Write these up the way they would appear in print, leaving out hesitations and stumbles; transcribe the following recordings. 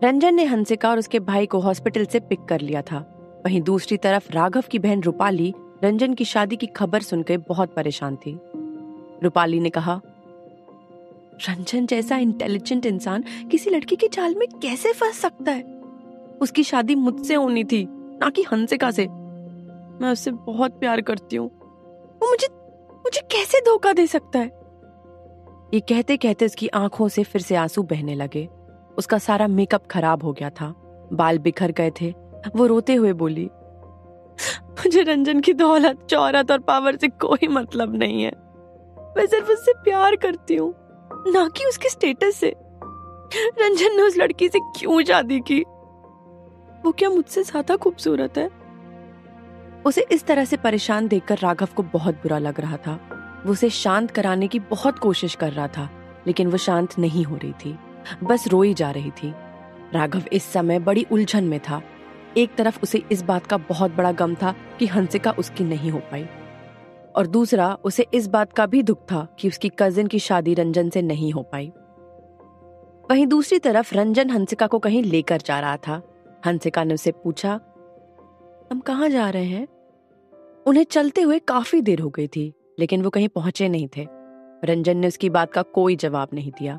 रंजन ने हंसिका और उसके भाई को हॉस्पिटल से पिक कर लिया था। वहीं दूसरी तरफ राघव की बहन रूपाली रंजन की शादी की खबर सुनकर बहुत परेशान थी। रूपाली ने कहा, रंजन जैसा इंटेलिजेंट इंसान किसी लड़की की चाल में कैसे फंस सकता है? उसकी शादी मुझसे होनी थी, ना कि हंसिका से। मैं उससे बहुत प्यार करती हूँ। वो मुझे कैसे धोखा दे सकता है? ये कहते कहते उसकी आंखों से फिर से आंसू बहने लगे। उसका सारा मेकअप खराब हो गया था, बाल बिखर गए थे। वो रोते हुए बोली, मुझे रंजन की दौलत, शोहरत और पावर से कोई मतलब नहीं है। मैं सिर्फ उससे प्यार करती हूँ, ना कि उसके स्टेटस से। रंजन ने उस लड़की से क्यों शादी की? वो क्या मुझसे ज्यादा खूबसूरत है? उसे इस तरह से परेशान देखकर राघव को बहुत बुरा लग रहा था। वो उसे शांत कराने की बहुत कोशिश कर रहा था, लेकिन वो शांत नहीं हो रही थी, बस रोई जा रही थी। राघव इस समय बड़ी उलझन में था। एक तरफ उसे इस बात का बहुत बड़ा गम था कि हंसिका उसकी नहीं हो पाई, और दूसरा उसे इस बात का भी दुख था कि उसकी कजिन की शादी रंजन से नहीं हो पाई। वहीं दूसरी तरफ रंजन हंसिका को कहीं लेकर जा रहा था। हंसिका ने उसे पूछा, हम कहाँ जा रहे हैं? उन्हें चलते हुए काफी देर हो गई थी, लेकिन वो कहीं पहुंचे नहीं थे। रंजन ने उसकी बात का कोई जवाब नहीं दिया।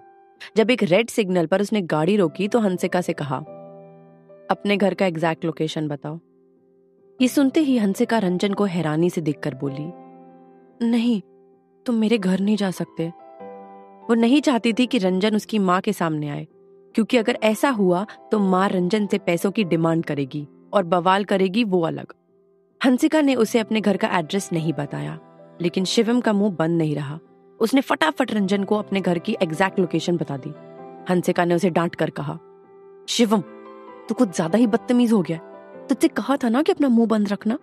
जब एक रेड सिग्नल पर उसने गाड़ी रोकी तो हंसिका से कहा, अपने घर का एग्जैक्ट लोकेशन बताओ। ये सुनते ही हंसिका रंजन को हैरानी से देखकर बोली, नहीं, तुम मेरे घर नहीं जा सकते। वो नहीं चाहती थी कि रंजन उसकी माँ के सामने आए, क्योंकि अगर ऐसा हुआ तो माँ रंजन से पैसों की डिमांड करेगी और बवाल करेगी, वो अलग। हंसिका ने उसे अपने घर का एड्रेस नहीं बताया, लेकिन शिवम का मुंह बंद नहीं रहा। उसने फटाफट रंजन को अपने घर की एग्जैक्ट लोकेशन बता दी। हंसिका ने उसे डांट कर कहा, शिवम, तू कुछ ज्यादा ही बदतमीज हो गया। तुझसे कहा था ना कि अपना मुंह बंद रखना।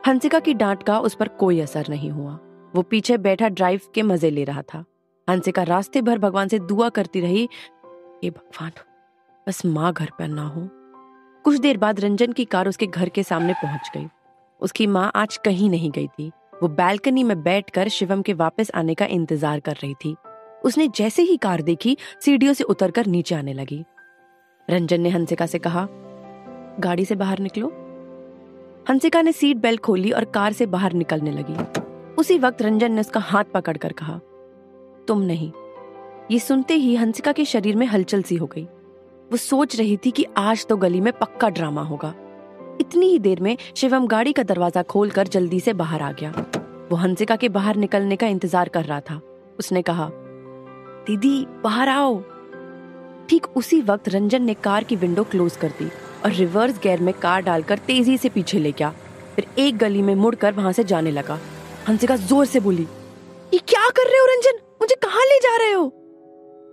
हंसिका की डांट का उस पर कोई असर नहीं हुआ। वो पीछे बैठा ड्राइव के मजे ले रहा था। हंसिका रास्ते भर भगवान से दुआ करती रही, हे भगवान, बस माँ घर पर ना हो। कुछ देर बाद रंजन की कार उसके घर के सामने पहुंच गई। उसकी माँ आज कहीं नहीं गई थी। वो बैल्कनी में बैठकर शिवम के वापस आने का इंतजार कर रही थी। उसने जैसे ही कार देखी, सीढ़ियों से उतरकर नीचे आने लगी। रंजन ने हंसिका से कहा, गाड़ी से बाहर निकलो। हंसिका ने सीट बेल्ट खोली और कार से बाहर निकलने लगी। उसी वक्त रंजन ने उसका हाथ पकड़कर कहा, तुम नहीं। ये सुनते ही हंसिका के शरीर में हलचल सी हो गई। वो सोच रही थी कि आज तो गली में पक्का ड्रामा होगा। इतनी ही देर में शिवम गाड़ी का दरवाजा खोलकर जल्दी से बाहर आ गया। वो हंसिका के बाहर निकलने का इंतजार कर रहा था। उसने कहा, दीदी बाहर आओ। ठीक उसी वक्त रंजन ने कार की विंडो क्लोज कर दी और रिवर्स गियर में कार डालकर तेजी से पीछे ले गया। फिर एक गली में मुड़कर वहां से जाने लगा। हंसिका जोर से बोली, ये क्या कर रहे हो रंजन? मुझे कहां ले जा रहे हो?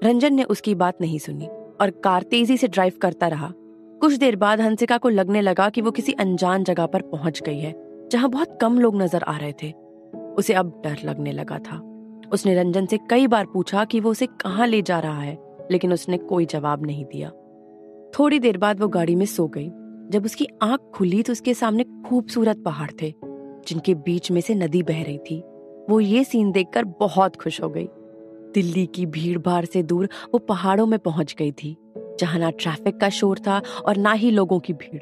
रंजन ने उसकी बात नहीं सुनी और कार तेजी से ड्राइव करता रहा। कुछ देर बाद हंसिका को लगने लगा कि वो किसी अनजान जगह पर पहुंच गई है, जहां बहुत कम लोग नजर आ रहे थे। उसे अब डर लगने लगा था। उसने रंजन से कई बार पूछा कि वो उसे कहां ले जा रहा है, लेकिन उसने कोई जवाब नहीं दिया। थोड़ी देर बाद वो गाड़ी में सो गई। जब उसकी आंख खुली तो उसके सामने खूबसूरत पहाड़ थे, जिनके बीच में से नदी बह रही थी। वो ये सीन देखकर बहुत खुश हो गई। दिल्ली की भीड़ भाड़ से दूर वो पहाड़ों में पहुंच गई थी, जहां ना ट्रैफिक का शोर था और ना ही लोगों की भीड़।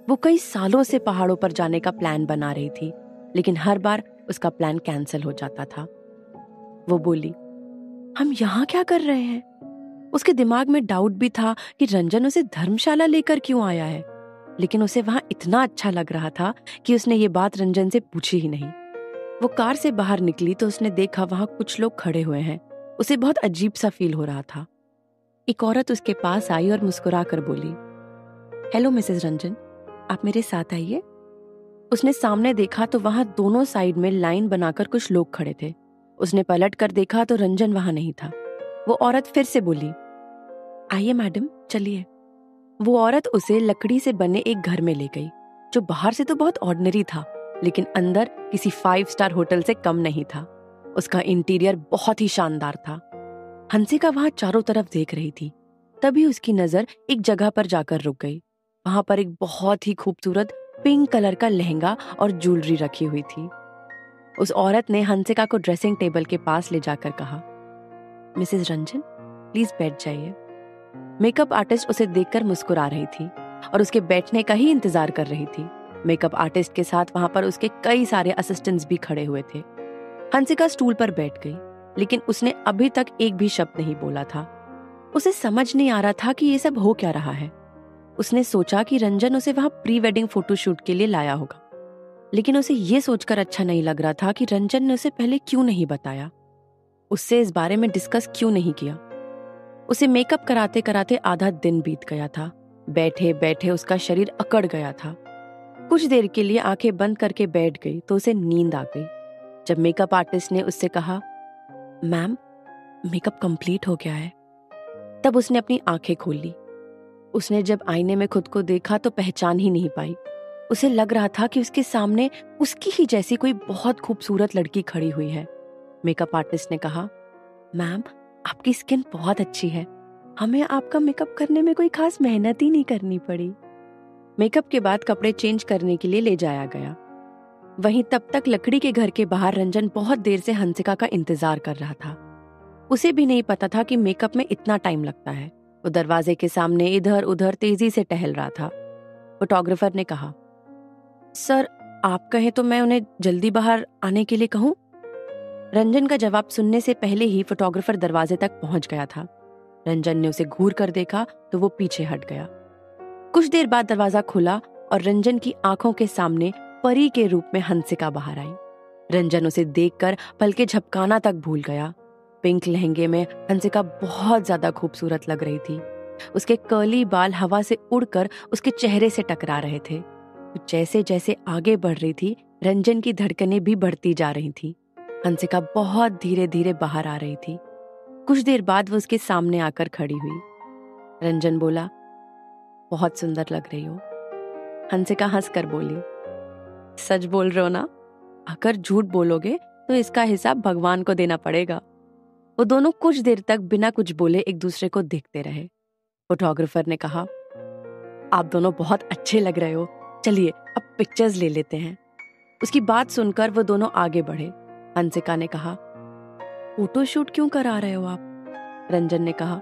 वो कई सालों से पहाड़ों पर जाने का प्लान बना रही थी, लेकिन हर बार उसका प्लान कैंसिल हो जाता था। वो बोली, हम यहाँ क्या कर रहे हैं? उसके दिमाग में डाउट भी था कि रंजन उसे धर्मशाला लेकर क्यों आया है, लेकिन उसे वहां इतना अच्छा लग रहा था कि उसने ये बात रंजन से पूछी ही नहीं। वो कार से बाहर निकली तो उसने देखा वहां कुछ लोग खड़े हुए हैं। उसे बहुत अजीब सा फील हो रहा था। एक औरत उसके पास आई और मुस्कुरा कर बोली, हेलो मिसेस रंजन, आप मेरे साथ आइए। उसने सामने देखा तो वहां दोनों साइड में लाइन बनाकर कुछ लोग खड़े थे। उसने पलट कर देखा तो रंजन वहां नहीं था। वो औरत फिर से बोली, आइए मैडम, चलिए। वो औरत उसे लकड़ी से बने एक घर में ले गई, जो बाहर से तो बहुत ऑर्डिनरी था, लेकिन अंदर किसी 5 स्टार होटल से कम नहीं था। उसका इंटीरियर बहुत ही शानदार था। हंसिका वहां चारों तरफ देख रही थी। तभी उसकी नजर एक जगह पर जाकर रुक गई। वहां पर एक बहुत ही खूबसूरत पिंक कलर का लहंगा और ज्वेलरी रखी हुई थी। उस औरत ने हंसिका को ड्रेसिंग टेबल के पास ले जाकर कहा, मिसेस रंजन, प्लीज बैठ जाइए। मेकअप आर्टिस्ट उसे देखकर मुस्कुरा रही थी और उसके बैठने का ही इंतजार कर रही थी। मेकअप आर्टिस्ट के साथ वहां पर उसके कई सारे असिस्टेंट्स भी खड़े हुए थे। हंसिका स्टूल पर बैठ गई, लेकिन उसने अभी तक एक भी शब्द नहीं बोला था। उसे समझ नहीं आ रहा था कि ये सब हो क्या रहा है। उसने सोचा कि रंजन उसे वहां प्री वेडिंग फोटोशूट के लिए लाया होगा, लेकिन उसे ये सोचकर अच्छा नहीं लग रहा था कि रंजन ने उसे पहले क्यों नहीं बताया, उससे इस बारे में डिस्कस क्यों नहीं किया। उसे मेकअप कराते कराते आधा दिन बीत गया था। बैठे बैठे उसका शरीर अकड़ गया था। कुछ देर के लिए आंखें बंद करके बैठ गई तो उसे नींद आ गई। जब मेकअप आर्टिस्ट ने उससे कहा, मैम मेकअप कंप्लीट हो गया है, तब उसने अपनी आंखें खोल ली। उसने जब आईने में खुद को देखा तो पहचान ही नहीं पाई। उसे लग रहा था कि उसके सामने उसकी ही जैसी कोई बहुत खूबसूरत लड़की खड़ी हुई है। मेकअप आर्टिस्ट ने कहा, मैम आपकी स्किन बहुत अच्छी है, हमें आपका मेकअप करने में कोई खास मेहनत ही नहीं करनी पड़ी। मेकअप के बाद कपड़े चेंज करने के लिए ले जाया गया। वहीं तब तक लकड़ी के घर के बाहर रंजन बहुत देर से हंसिका का इंतजार कर रहा था। उसे भी नहीं पता था कि मेकअप में इतना टाइम लगता है। वो दरवाजे के सामने इधर उधर तेजी से टहल रहा था। फोटोग्राफर ने कहा, सर आप कहें तो मैं उन्हें जल्दी बाहर आने के लिए कहूं? रंजन का जवाब सुनने से पहले ही फोटोग्राफर दरवाजे तक पहुंच गया था। रंजन ने उसे घूर कर देखा तो वो पीछे हट गया। कुछ देर बाद दरवाजा खुला और रंजन की आंखों के सामने परी के रूप में हंसिका बाहर आई। रंजन उसे देखकर पलके झपकाना तक भूल गया। पिंक लहंगे में हंसिका बहुत ज्यादा खूबसूरत लग रही थी। उसके कर्ली बाल हवा से उड़कर उसके चेहरे से टकरा रहे थे। जैसे जैसे आगे बढ़ रही थी, रंजन की धड़कनें भी बढ़ती जा रही थी। हंसिका बहुत धीरे धीरे बाहर आ रही थी। कुछ देर बाद वो उसके सामने आकर खड़ी हुई। रंजन बोला, बहुत सुंदर लग रही हो। हंसिका हंसकर बोली, सच बोल रहे हो ना? अगर झूठ बोलोगे तो इसका हिसाब भगवान को देना पड़ेगा। वो दोनों कुछ देर तक बिना कुछ बोले एक दूसरे को देखते रहे। फोटोग्राफर ने कहा, आप दोनों बहुत अच्छे लग रहे हो, चलिए अब पिक्चर्स ले लेते हैं। उसकी बात सुनकर वो दोनों आगे बढ़े। हंसिका ने कहा, फोटोशूट क्यों करा रहे हो आप? रंजन ने कहा,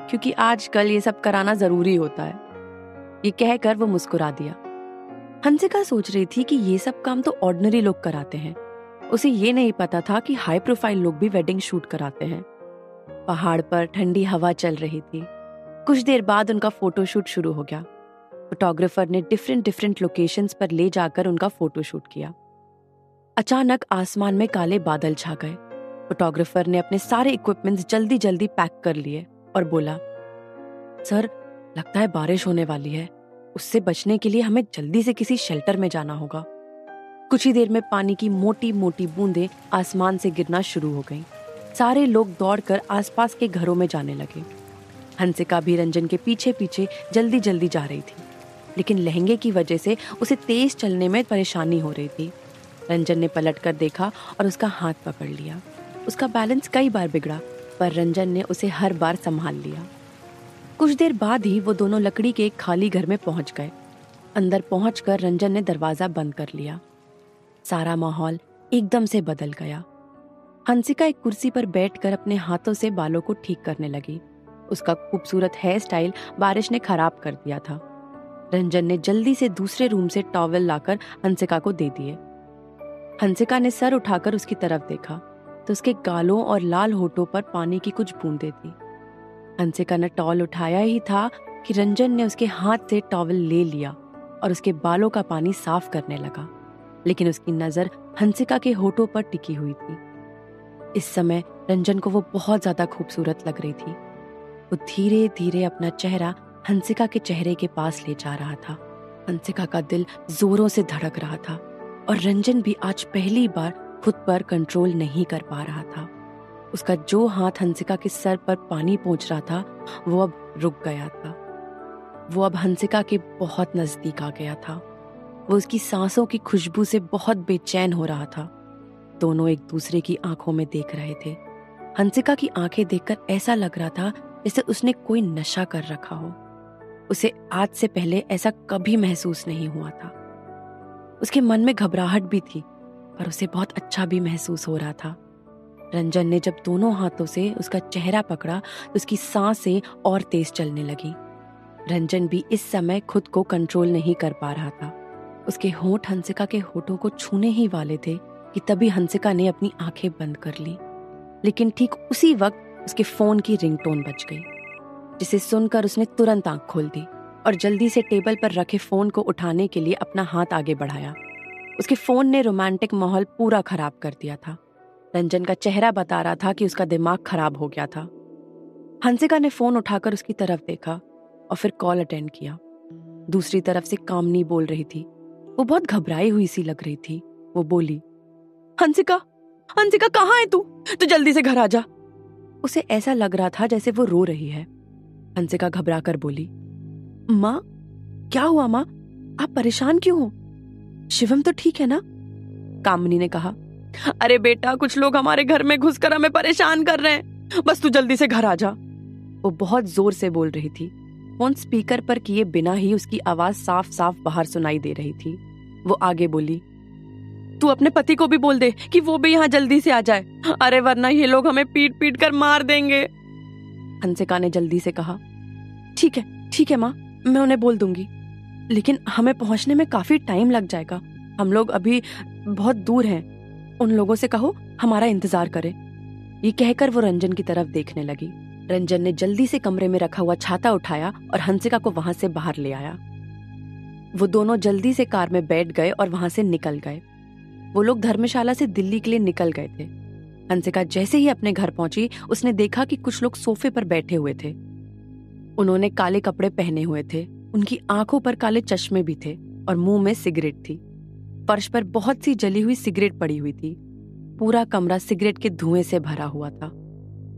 क्योंकि आजकल ये सब कराना जरूरी होता है। ये कहकर वो मुस्कुरा दिया। हंसिका सोच रही थी कि ये सब काम तो ऑर्डिनरी लोग कराते हैं। उसे ये नहीं पता था कि हाई प्रोफाइल लोग भी वेडिंग शूट कराते हैं। पहाड़ पर ठंडी हवा चल रही थी। कुछ देर बाद उनका फोटोशूट शुरू हो गया। फोटोग्राफर ने डिफरेंट लोकेशंस पर ले जाकर उनका फोटोशूट किया। अचानक आसमान में काले बादल छा गए। फोटोग्राफर ने अपने सारे इक्विपमेंट्स जल्दी जल्दी पैक कर लिए और बोला, सर लगता है बारिश होने वाली है, उससे बचने के लिए हमें जल्दी से किसी शेल्टर में जाना होगा। कुछ ही देर में पानी की मोटी मोटी बूंदें आसमान से गिरना शुरू हो गईं। सारे लोग दौड़कर आसपास के घरों में जाने लगे। हंसिका भी रंजन के पीछे पीछे जल्दी जल्दी जा रही थी, लेकिन लहंगे की वजह से उसे तेज चलने में परेशानी हो रही थी। रंजन ने पलटकर देखा और उसका हाथ पकड़ लिया। उसका बैलेंस कई बार बिगड़ा, पर रंजन ने उसे हर बार संभाल लिया। कुछ देर बाद ही वो दोनों लकड़ी के एक खाली घर में पहुंच गए। अंदर पहुंचकर रंजन ने दरवाजा बंद कर लिया। सारा माहौल एकदम से बदल गया। हंसिका एक कुर्सी पर बैठकर अपने हाथों से बालों को ठीक करने लगी। उसका खूबसूरत हेयर स्टाइल बारिश ने खराब कर दिया था। रंजन ने जल्दी से दूसरे रूम से टॉवेल लाकर हंसिका को दे दिए। हंसिका ने सर उठाकर उसकी तरफ देखा तो उसके गालों और लाल होठों पर पानी की कुछ बूंदें थी। हंसिका ने टॉवेल उठाया ही था कि रंजन ने उसके हाथ से टॉवेल ले लिया और उसके बालों का पानी साफ करने लगा, लेकिन उसकी नजर हंसिका के होठों पर टिकी हुई थी। इस समय रंजन को वो बहुत ज्यादा खूबसूरत लग रही थी। वो धीरे धीरे अपना चेहरा हंसिका के चेहरे के पास ले जा रहा था। हंसिका का दिल जोरों से धड़क रहा था और रंजन भी आज पहली बार खुद पर कंट्रोल नहीं कर पा रहा था। उसका जो हाथ हंसिका के सर पर पानी पहुंच रहा था वो अब रुक गया था। वो अब हंसिका के बहुत नजदीक आ गया था। वो उसकी सांसों की खुशबू से बहुत बेचैन हो रहा था। दोनों एक दूसरे की आंखों में देख रहे थे। हंसिका की आंखें देखकर ऐसा लग रहा था जैसे उसने कोई नशा कर रखा हो। उसे आज से पहले ऐसा कभी महसूस नहीं हुआ था। उसके मन में घबराहट भी थी, पर उसे बहुत अच्छा भी महसूस हो रहा था। रंजन ने जब दोनों हाथों से उसका चेहरा पकड़ा तो उसकी सांसें और तेज चलने लगी। रंजन भी इस समय खुद को कंट्रोल नहीं कर पा रहा था। उसके होंठ हंसिका के होठों को छूने ही वाले थे कि तभी हंसिका ने अपनी आंखें बंद कर ली। लेकिन ठीक उसी वक्त उसके फोन की रिंगटोन बज गई, जिसे सुनकर उसने तुरंत आंख खोल दी और जल्दी से टेबल पर रखे फोन को उठाने के लिए अपना हाथ आगे बढ़ाया। उसके फोन ने रोमांटिक माहौल पूरा खराब कर दिया था। रंजन का चेहरा बता रहा था कि उसका दिमाग खराब हो गया था। हंसिका ने फोन उठाकर उसकी तरफ देखा और फिर कॉल अटेंड किया। दूसरी तरफ से कामनी बोल रही थी। वो बहुत घबराई हुई सी लग रही थी। वो बोली, हंसिका, हंसिका कहाँ है तू? तू जल्दी से घर आ जा। उसे ऐसा लग रहा था जैसे वो रो रही है। हंसिका घबरा कर बोली, माँ, क्या हुआ माँ? आप परेशान क्यों हो? शिवम तो ठीक है ना? कामनी ने कहा, अरे बेटा, कुछ लोग हमारे घर में घुसकर हमें परेशान कर रहे हैं, बस तू जल्दी से घर आ जा। वो बहुत जोर से बोल रही थी। फोन स्पीकर पर किए बिना ही उसकी आवाज साफ साफ बाहर सुनाई दे रही थी। वो आगे बोली, तू अपने पति को भी बोल दे कि वो भी यहाँ जल्दी से आ जाए, अरे वरना ये लोग हमें पीट पीट कर मार देंगे। हंसिका ने जल्दी से कहा, ठीक है माँ, मैं उन्हें बोल दूंगी, लेकिन हमें पहुंचने में काफी टाइम लग जाएगा। हम लोग अभी बहुत दूर हैं। उन लोगों से कहो हमारा इंतजार करें। ये कहकर वो रंजन की तरफ देखने लगी। रंजन ने जल्दी से कमरे में रखा हुआ छाता उठाया और हंसिका को वहां से बाहर ले आया। वो दोनों जल्दी से कार में बैठ गए और वहां से निकल गए। वो लोग धर्मशाला से दिल्ली के लिए निकल गए थे। हंसिका जैसे ही अपने घर पहुंची, उसने देखा कि कुछ लोग सोफे पर बैठे हुए थे। उन्होंने काले कपड़े पहने हुए थे। उनकी आंखों पर काले चश्मे भी थे और मुंह में सिगरेट थी। फर्श पर बहुत सी जली हुई सिगरेट पड़ी हुई थी। पूरा कमरा सिगरेट के धुएं से भरा हुआ था।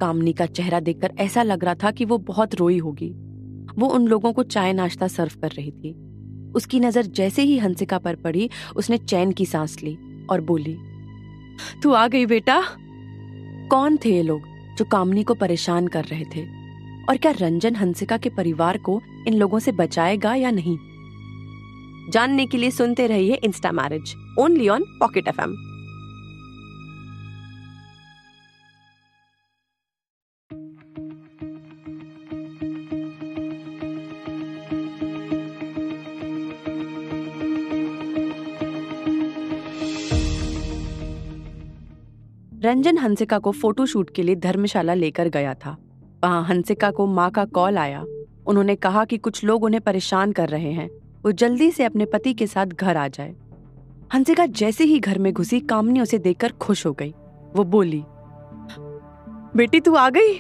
कामनी का चेहरा देखकर ऐसा लग रहा था कि वो बहुत रोई होगी। वो उन लोगों को चाय नाश्ता सर्व कर रही थी। उसकी नजर जैसे ही हंसिका पर पड़ी, उसने चैन की सांस ली और बोली, तू आ गई बेटा। कौन थे ये लोग जो कामनी को परेशान कर रहे थे? और क्या रंजन हंसिका के परिवार को इन लोगों से बचाएगा या नहीं? जानने के लिए सुनते रहिए Insta marriage, only on pocket FM. Ranjan Hansika को फोटोशूट के लिए धर्मशाला लेकर गया था। वहां हंसिका को माँ का कॉल आया। उन्होंने कहा कि कुछ लोग उन्हें परेशान कर रहे हैं, वो जल्दी से अपने पति के साथ घर आ जाए। हंसिका जैसे ही घर में घुसी, कामनी उसे देखकर खुश हो गई। वो बोली, बेटी तू आ गई।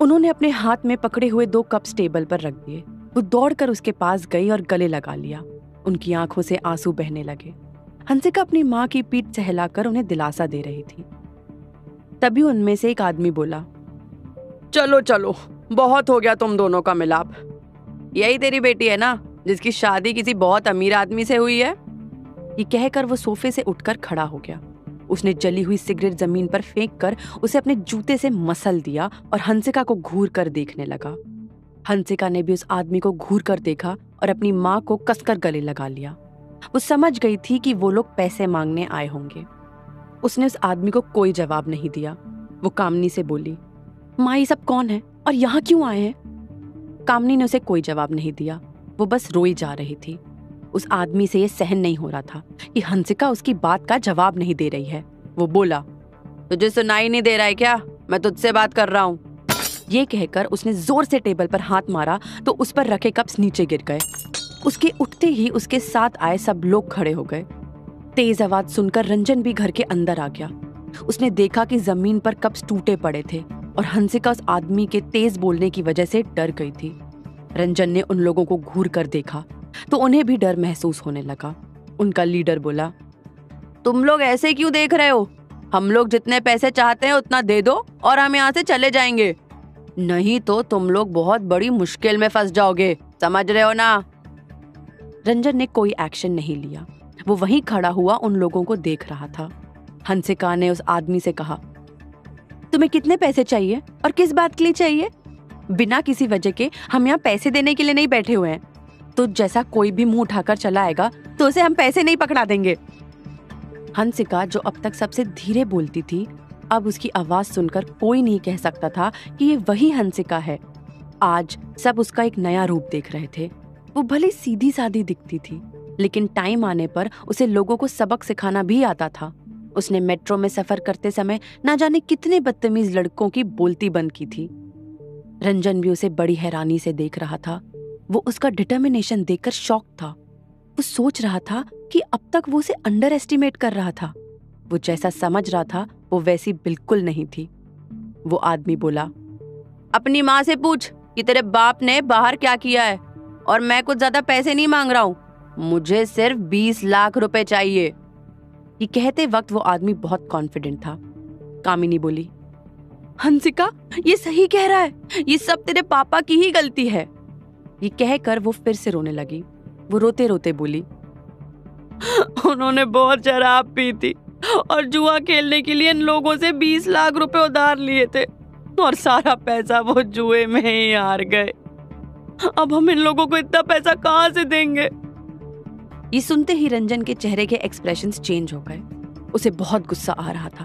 उन्होंने अपने हाथ में पकड़े हुए 2 कप्स टेबल पर रख दिए। वो दौड़कर उसके पास गई और गले लगा लिया। उनकी आंखों से आंसू बहने लगे। हंसिका अपनी माँ की पीठ सहलाकर उन्हें दिलासा दे रही थी। तभी उनमें से एक आदमी बोला, चलो चलो, बहुत हो गया तुम दोनों का मिलाप। यही तेरी बेटी है ना, जिसकी शादी किसी बहुत अमीर आदमी से हुई है? ये कहकर वो सोफे से उठकर खड़ा हो गया। उसने जली हुई सिगरेट जमीन पर फेंक कर उसे अपने जूते से मसल दिया और हंसिका को घूर कर देखने लगा। हंसिका ने भी उस आदमी को घूर कर देखा और अपनी माँ को कसकर गले लगा लिया। वो समझ गई थी कि वो लोग पैसे मांगने आए होंगे। उसने उस आदमी को कोई जवाब नहीं दिया। वो कामनी से बोली, माँ ये सब कौन है और यहाँ क्यों आए हैं? कामनी ने उसे कोई जवाब नहीं दिया। वो बस रोई जा रही थी। उस आदमी से ये सहन नहीं हो रहा था कि हंसिका उसकी बात का जवाब नहीं दे रही है। वो बोला, तुझे सुनाई नहीं दे रहा है क्या? मैं तुझसे बात कर रहा हूँ। ये कहकर उसने जोर से टेबल पर हाथ मारा तो उस पर रखे कप्स नीचे गिर गए। उसके उठते ही उसके साथ आए सब लोग खड़े हो गए। तेज आवाज सुनकर रंजन भी घर के अंदर आ गया। उसने देखा कि जमीन पर कप्स टूटे पड़े थे और हंसिका उस आदमी के तेज बोलने की वजह से डर गई थी। रंजन ने उन लोगों को घूर कर देखा तो उन्हें भी डर महसूस होने लगा। उनका लीडर बोला, तुम लोग ऐसे क्यों देख रहे हो? हम लोग जितने पैसे चाहते हैं उतना दे दो और हम यहाँ से चले जाएंगे, नहीं तो तुम लोग बहुत बड़ी मुश्किल में फंस जाओगे, समझ रहे हो ना? रंजन ने कोई एक्शन नहीं लिया। वो वहीं खड़ा हुआ उन लोगों को देख रहा था। हंसिका ने उस आदमी से कहा, तुम्हें कितने पैसे चाहिए और किस बात के लिए चाहिए? बिना किसी वजह के हम यहाँ पैसे देने के लिए नहीं बैठे हुए हैं। तो जैसा कोई भी मुंह उठाकर चला आएगा तो उसे हम पैसे नहीं पकड़ा देंगे। हंसिका, जो अब तक सबसे धीरे बोलती थी, अब उसकी आवाज सुनकर कोई नहीं कह सकता था कि ये वही हंसिका है। आज सब उसका एक नया रूप देख रहे थे। वो भले सीधी सादी दिखती थी, लेकिन टाइम आने पर उसे लोगों को सबक सिखाना भी आता था। उसने मेट्रो में सफर करते समय ना जाने कितने बदतमीज लड़कों की बोलती बंद की थी। रंजन भी उसे बड़ी हैरानी से देख रहा था। वो उसका डिटर्मिनेशन देखकर शॉक था। वो सोच रहा था कि अब तक वो उसे अंडर एस्टिमेट कर रहा था। वो जैसा समझ रहा था वो वैसी बिल्कुल नहीं थी। वो आदमी बोला, अपनी माँ से पूछ कि तेरे बाप ने बाहर क्या किया है, और मैं कुछ ज्यादा पैसे नहीं मांग रहा हूँ, मुझे सिर्फ 20 लाख रुपए चाहिए। ये कहते वक्त वो आदमी बहुत कॉन्फिडेंट था। कामिनी बोली, हंसिका ये सही कह रहा है, ये सब तेरे पापा की ही गलती है। ये कहकर वो फिर से रोने लगी। वो रोते रोते बोली, उन्होंने बहुत शराब पी थी और जुआ खेलने के लिए इन लोगों से 20 लाख रुपए उधार लिए थे, और सारा पैसा वो जुए में ही हार गए। अब हम इन लोगों को इतना पैसा कहां से देंगे? ये सुनते ही रंजन के चेहरे के एक्सप्रेशंस चेंज हो गए। उसे बहुत गुस्सा आ रहा था।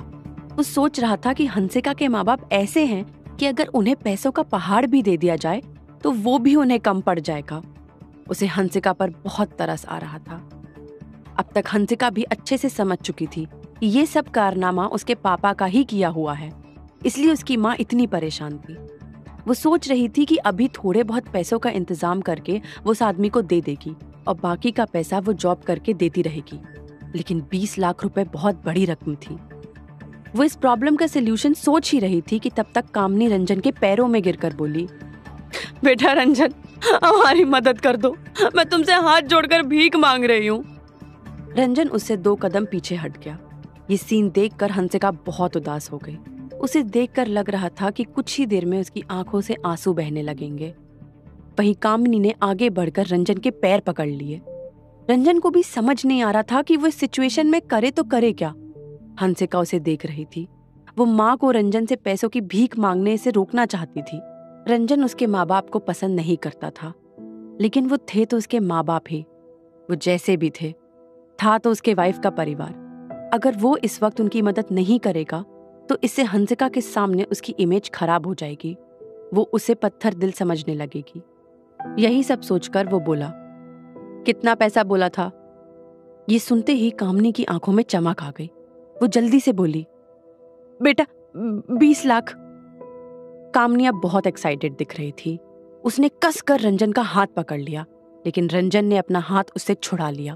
वो सोच रहा था कि हंसिका के माँ बाप ऐसे हैं कि अगर उन्हें पैसों का पहाड़ भी दे दिया जाए तो वो भी उन्हें कम पड़ जाएगा। उसे हंसिका पर बहुत तरस आ रहा था। अब तक हंसिका भी अच्छे से समझ चुकी थी कि ये सब कारनामा उसके पापा का ही किया हुआ है, इसलिए उसकी माँ इतनी परेशान थी। वो सोच रही थी कि अभी थोड़े बहुत पैसों का इंतजाम करके वो उस आदमी को दे देगी और बाकी का पैसा वो जॉब करके देती रहेगी। लेकिन 20 लाख रुपए बहुत बड़ी रकम थी। वो इस प्रॉब्लम का सलूशन सोच ही रही थी कि तब तक कामनी रंजन के पैरों में गिरकर बोली, बेटा रंजन, हमारी मदद कर दो, मैं तुमसे हाथ जोड़कर भीख मांग रही हूँ। रंजन उससे 2 कदम पीछे हट गया। ये सीन देखकर हंसिका बहुत उदास हो गई। उसे देखकर लग रहा था कि कुछ ही देर में उसकी आंखों से आंसू बहने लगेंगे। वहीं कामिनी ने आगे बढ़कर रंजन के पैर पकड़ लिए। रंजन को भी समझ नहीं आ रहा था कि वो इस सिचुएशन में करे तो करे क्या। हंसिका उसे देख रही थी। वो माँ को रंजन से पैसों की भीख मांगने से रोकना चाहती थी। रंजन उसके माँ बाप को पसंद नहीं करता था, लेकिन वो थे तो उसके माँ बाप ही। वो जैसे भी थे, था तो उसके वाइफ का परिवार। अगर वो इस वक्त उनकी मदद नहीं करेगा तो इससे हंसिका के सामने उसकी इमेज खराब हो जाएगी। वो उसे पत्थर दिल समझने लगेगी। यही सब सोचकर वो बोला, कितना पैसा बोला था? ये सुनते ही कामनी की आंखों में चमक आ गई। वो जल्दी से बोली, बेटा 20 लाख। कामनी अब बहुत एक्साइटेड दिख रही थी। उसने कसकर रंजन का हाथ पकड़ लिया, लेकिन रंजन ने अपना हाथ उससे छुड़ा लिया।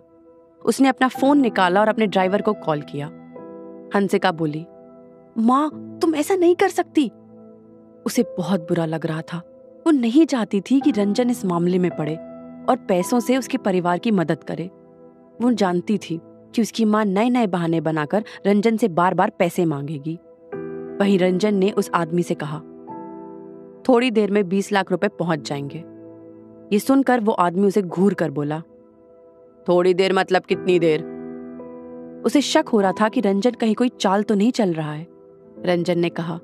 उसने अपना फोन निकाला और अपने ड्राइवर को कॉल किया। हंसिका बोली, माँ तुम ऐसा नहीं कर सकती। उसे बहुत बुरा लग रहा था। वो नहीं चाहती थी कि रंजन इस मामले में पड़े और पैसों से उसके परिवार की मदद करे। वो जानती थी कि उसकी माँ नए नए बहाने बनाकर रंजन से बार बार पैसे मांगेगी। वहीं रंजन ने उस आदमी से कहा, थोड़ी देर में 20 लाख रुपए पहुंच जाएंगे। ये सुनकर वो आदमी उसे घूर कर बोला, थोड़ी देर मतलब कितनी देर? उसे शक हो रहा था कि रंजन कहीं कोई चाल तो नहीं चल रहा है। रंजन ने कहा,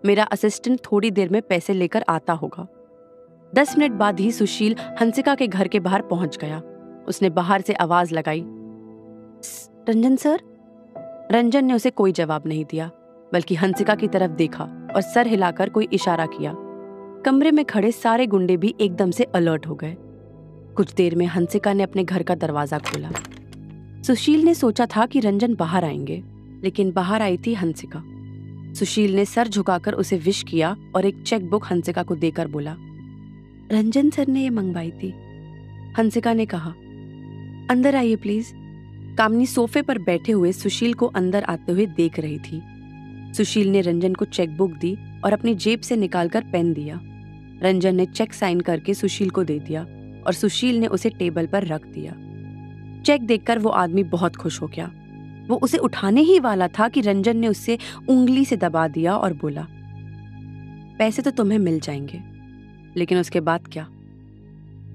मेरा असिस्टेंट थोड़ी देर में पैसे लेकर आता होगा। 10 मिनट बाद ही सुशील हंसिका के घर के बाहर पहुंच गया। उसने बाहर से आवाज लगाई, रंजन सर। रंजन ने उसे कोई जवाब नहीं दिया, बल्कि हंसिका की तरफ देखा और सर हिलाकर कोई इशारा किया। कमरे में खड़े सारे गुंडे भी एकदम से अलर्ट हो गए। कुछ देर में हंसिका ने अपने घर का दरवाजा खोला। सुशील ने सोचा था कि रंजन बाहर आएंगे, लेकिन बाहर आई थी हंसिका। सुशील ने सर झुकाकर उसे विश किया और एक चेक बुक हंसिका को देकर बोला, रंजन सर ने ये मंगवाई थी। हंसिका ने कहा, अंदर आइए प्लीज। कामनी सोफे पर बैठे हुए सुशील को अंदर आते हुए देख रही थी। सुशील ने रंजन को चेक बुक दी और अपनी जेब से निकालकर पेन दिया। रंजन ने चेक साइन करके सुशील को दे दिया और सुशील ने उसे टेबल पर रख दिया। चेक देखकर वो आदमी बहुत खुश हो गया। वो उसे उठाने ही वाला था कि रंजन ने उससे उंगली से दबा दिया और बोला, पैसे तो तुम्हें मिल जाएंगे, लेकिन उसके बाद क्या?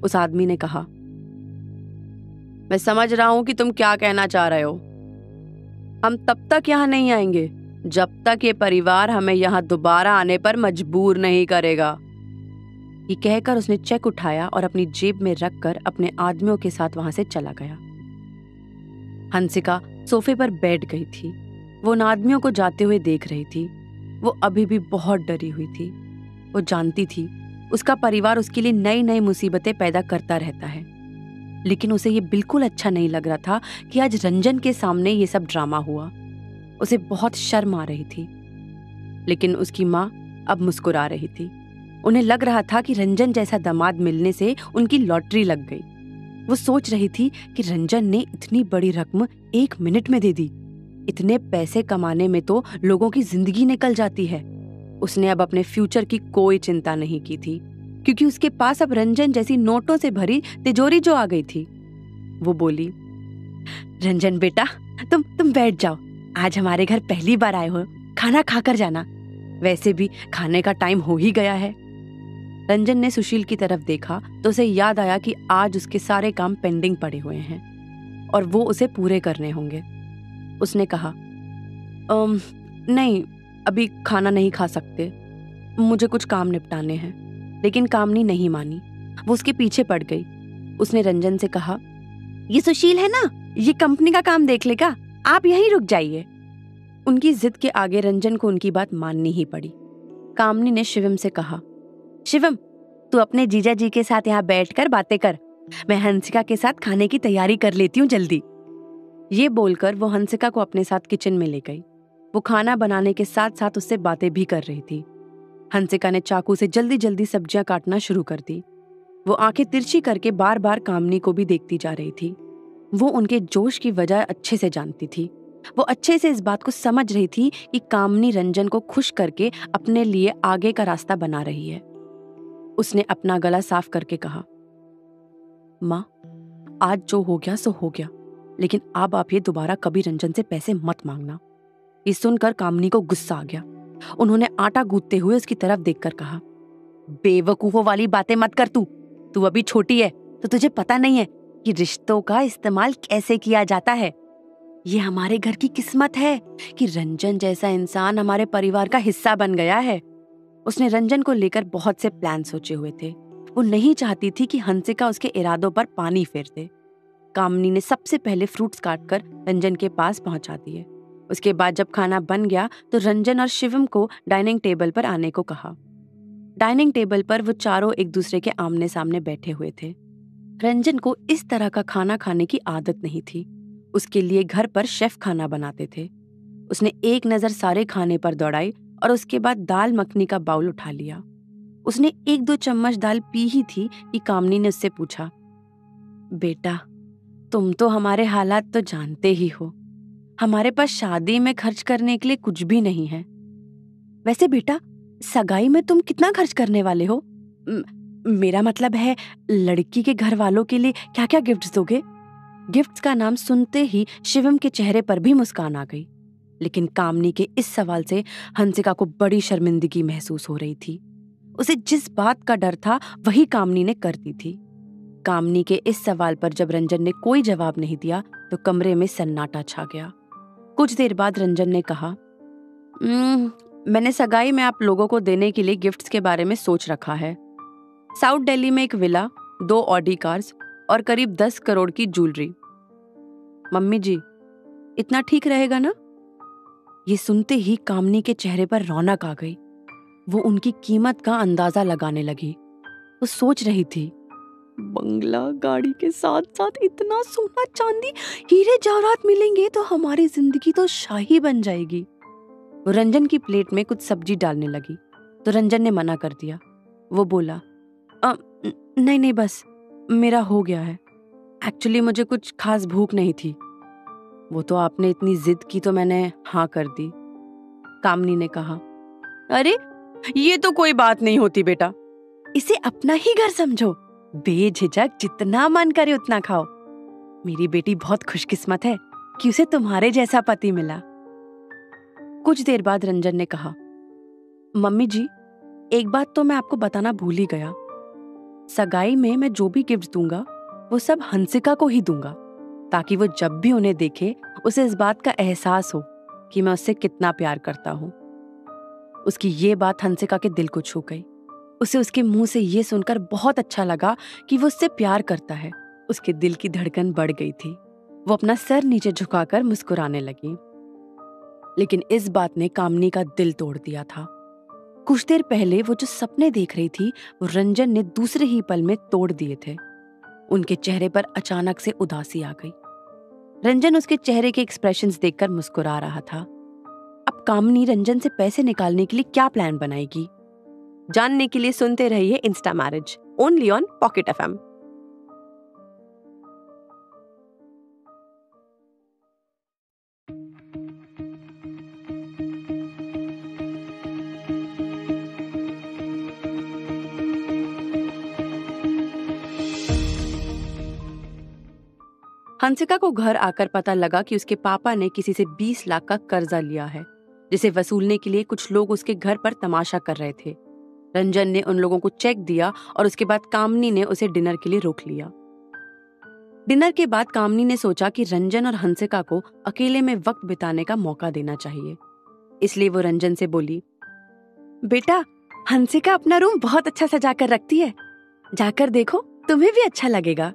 उस आदमी ने कहा, मैं समझ रहा हूं कि तुम क्या कहना चाह रहे हो। हम तब तक यहां नहीं आएंगे जब तक ये परिवार हमें यहां दोबारा आने पर मजबूर नहीं करेगा। ये कहकर उसने चेक उठाया और अपनी जेब में रखकर अपने आदमियों के साथ वहां से चला गया। हंसिका सोफे पर बैठ गई थी। वो उन आदमियों को जाते हुए देख रही थी। वो अभी भी बहुत डरी हुई थी। वो जानती थी उसका परिवार उसके लिए नई नई मुसीबतें पैदा करता रहता है, लेकिन उसे ये बिल्कुल अच्छा नहीं लग रहा था कि आज रंजन के सामने ये सब ड्रामा हुआ। उसे बहुत शर्म आ रही थी, लेकिन उसकी माँ अब मुस्कुरा रही थी। उन्हें लग रहा था कि रंजन जैसा दामाद मिलने से उनकी लॉटरी लग गई। वो सोच रही थी कि रंजन ने इतनी बड़ी रकम 1 मिनट में दे दी। इतने पैसे कमाने में तो लोगों की जिंदगी निकल जाती है। उसने अब अपने फ्यूचर की कोई चिंता नहीं की थी, क्योंकि उसके पास अब रंजन जैसी नोटों से भरी तिजोरी जो आ गई थी। वो बोली, रंजन बेटा, तुम बैठ जाओ। आज हमारे घर पहली बार आए हो, खाना खाकर जाना। वैसे भी खाने का टाइम हो ही गया है। रंजन ने सुशील की तरफ देखा तो उसे याद आया कि आज उसके सारे काम पेंडिंग पड़े हुए हैं और वो उसे पूरे करने होंगे। उसने कहा, नहीं, अभी खाना नहीं खा सकते, मुझे कुछ काम निपटाने हैं। लेकिन कामनी नहीं मानी। वो उसके पीछे पड़ गई। उसने रंजन से कहा, ये सुशील है ना, ये कंपनी का काम देख लेगा, आप यहीं रुक जाइए। उनकी जिद के आगे रंजन को उनकी बात माननी ही पड़ी। कामनी ने शिवम से कहा, शिवम, तू अपने जीजा जी के साथ यहाँ बैठकर बातें कर, मैं हंसिका के साथ खाने की तैयारी कर लेती हूँ जल्दी। ये बोलकर वो हंसिका को अपने साथ किचन में ले गई। वो खाना बनाने के साथ साथ उससे बातें भी कर रही थी। हंसिका ने चाकू से जल्दी जल्दी सब्जियां काटना शुरू कर दी। वो आंखें तिरछी करके बार बार कामनी को भी देखती जा रही थी। वो उनके जोश की वजह अच्छे से जानती थी। वो अच्छे से इस बात को समझ रही थी कि कामनी रंजन को खुश करके अपने लिए आगे का रास्ता बना रही है। उसने अपना गला साफ करके कहा, माँ, आज जो हो गया सो हो गया, लेकिन अब आप ये दोबारा कभी रंजन से पैसे मत मांगना। ये सुनकर कामनी को गुस्सा आ गया। उन्होंने आटा गूंथते हुए उसकी तरफ देखकर कहा, बेवकूफों वाली बातें मत कर। तू अभी छोटी है तो तुझे पता नहीं है कि रिश्तों का इस्तेमाल कैसे किया जाता है। ये हमारे घर की किस्मत है कि रंजन जैसा इंसान हमारे परिवार का हिस्सा बन गया है। उसने रंजन को लेकर बहुत से प्लान सोचे हुए थे। वो नहीं चाहती थी कि हंसिका उसके इरादों पर पानी फेर दे। कामनी ने सबसे पहले फ्रूट्स काटकर रंजन के पास पहुंचा दिए। उसके बाद जब खाना बन गया तो रंजन और शिवम को डाइनिंग टेबल पर आने को कहा। डाइनिंग टेबल पर वो चारों एक दूसरे के आमने सामने बैठे हुए थे। रंजन को इस तरह का खाना खाने की आदत नहीं थी। उसके लिए घर पर शेफ खाना बनाते थे। उसने एक नजर सारे खाने पर दौड़ाई और उसके बाद दाल मखनी का बाउल उठा लिया। उसने 1-2 चम्मच दाल पी ही थी कि कामनी ने उससे पूछा, बेटा, तुम तो हमारे हालात तो जानते ही हो। हमारे पास शादी में खर्च करने के लिए कुछ भी नहीं है। वैसे बेटा, सगाई में तुम कितना खर्च करने वाले हो? मेरा मतलब है, लड़की के घर वालों के लिए क्या क्या गिफ्ट्स दोगे? गिफ्ट्स का नाम सुनते ही शिवम के चेहरे पर भी मुस्कान आ गई। लेकिन कामनी के इस सवाल से हंसिका को बड़ी शर्मिंदगी महसूस हो रही थी। उसे जिस बात का डर था वही कामनी ने कर दी थी। कामनी के इस सवाल पर जब रंजन ने कोई जवाब नहीं दिया तो कमरे में सन्नाटा छा गया। कुछ देर बाद रंजन ने कहा, मैंने सगाई में आप लोगों को देने के लिए गिफ्ट्स के बारे में सोच रखा है। साउथ दिल्ली में एक विला, 2 ऑडी कार्स और करीब 10 करोड़ की ज्वेलरी। मम्मी जी, इतना ठीक रहेगा ना? ये सुनते ही कामनी के चेहरे पर रौनक आ गई। वो उनकी कीमत का अंदाजा लगाने लगी। वो सोच रही थी, बंगला, गाड़ी के साथ साथ इतना सोना चांदी, हीरे जवाहरात मिलेंगे तो हमारी जिंदगी तो शाही बन जाएगी। वो रंजन की प्लेट में कुछ सब्जी डालने लगी तो रंजन ने मना कर दिया। वो बोला, नहीं, बस मेरा हो गया है। एक्चुअली मुझे कुछ खास भूख नहीं थी। वो तो आपने इतनी जिद की तो मैंने हाँ कर दी। कामनी ने कहा, अरे ये तो कोई बात नहीं होती बेटा, इसे अपना ही घर समझो। बेझिझक जितना मन करे उतना खाओ। मेरी बेटी बहुत खुशकिस्मत है कि उसे तुम्हारे जैसा पति मिला। कुछ देर बाद रंजन ने कहा, मम्मी जी, एक बात तो मैं आपको बताना भूल ही गया। सगाई में मैं जो भी गिफ्ट दूंगा वो सब हंसिका को ही दूंगा, ताकि वो जब भी उन्हें देखे उसे इस बात का एहसास हो कि मैं उससे कितना प्यार करता हूँ। उसकी ये बात हंसिका के दिल को छू गई। उसे उसके मुंह से ये सुनकर बहुत अच्छा लगा कि वो उससे प्यार करता है। उसके दिल की धड़कन बढ़ गई थी। वो अपना सर नीचे झुकाकर मुस्कुराने लगी। लेकिन इस बात ने कामनी का दिल तोड़ दिया था। कुछ देर पहले वो जो सपने देख रही थी वो रंजन ने दूसरे ही पल में तोड़ दिए थे। उनके चेहरे पर अचानक से उदासी आ गई। रंजन उसके चेहरे के एक्सप्रेशंस देखकर मुस्कुरा रहा था। अब कामनी रंजन से पैसे निकालने के लिए क्या प्लान बनाएगी? जानने के लिए सुनते रहिए Insta marriage, only on pocket FM. Hansika को घर आकर पता लगा कि उसके पापा ने किसी से 20 लाख का कर्जा लिया है, जिसे वसूलने के लिए कुछ लोग उसके घर पर तमाशा कर रहे थे। रंजन ने उन लोगों को चेक दिया और उसके बाद कामनी ने उसे डिनर के लिए रोक लिया। डिनर के बाद कामनी ने सोचा कि रंजन और हंसिका को अकेले में वक्त बिताने का मौका देना चाहिए। इसलिए वो रंजन से बोली, बेटा, हंसिका अपना रूम बहुत अच्छा सजा कर रखती है, जाकर देखो, तुम्हें भी अच्छा लगेगा।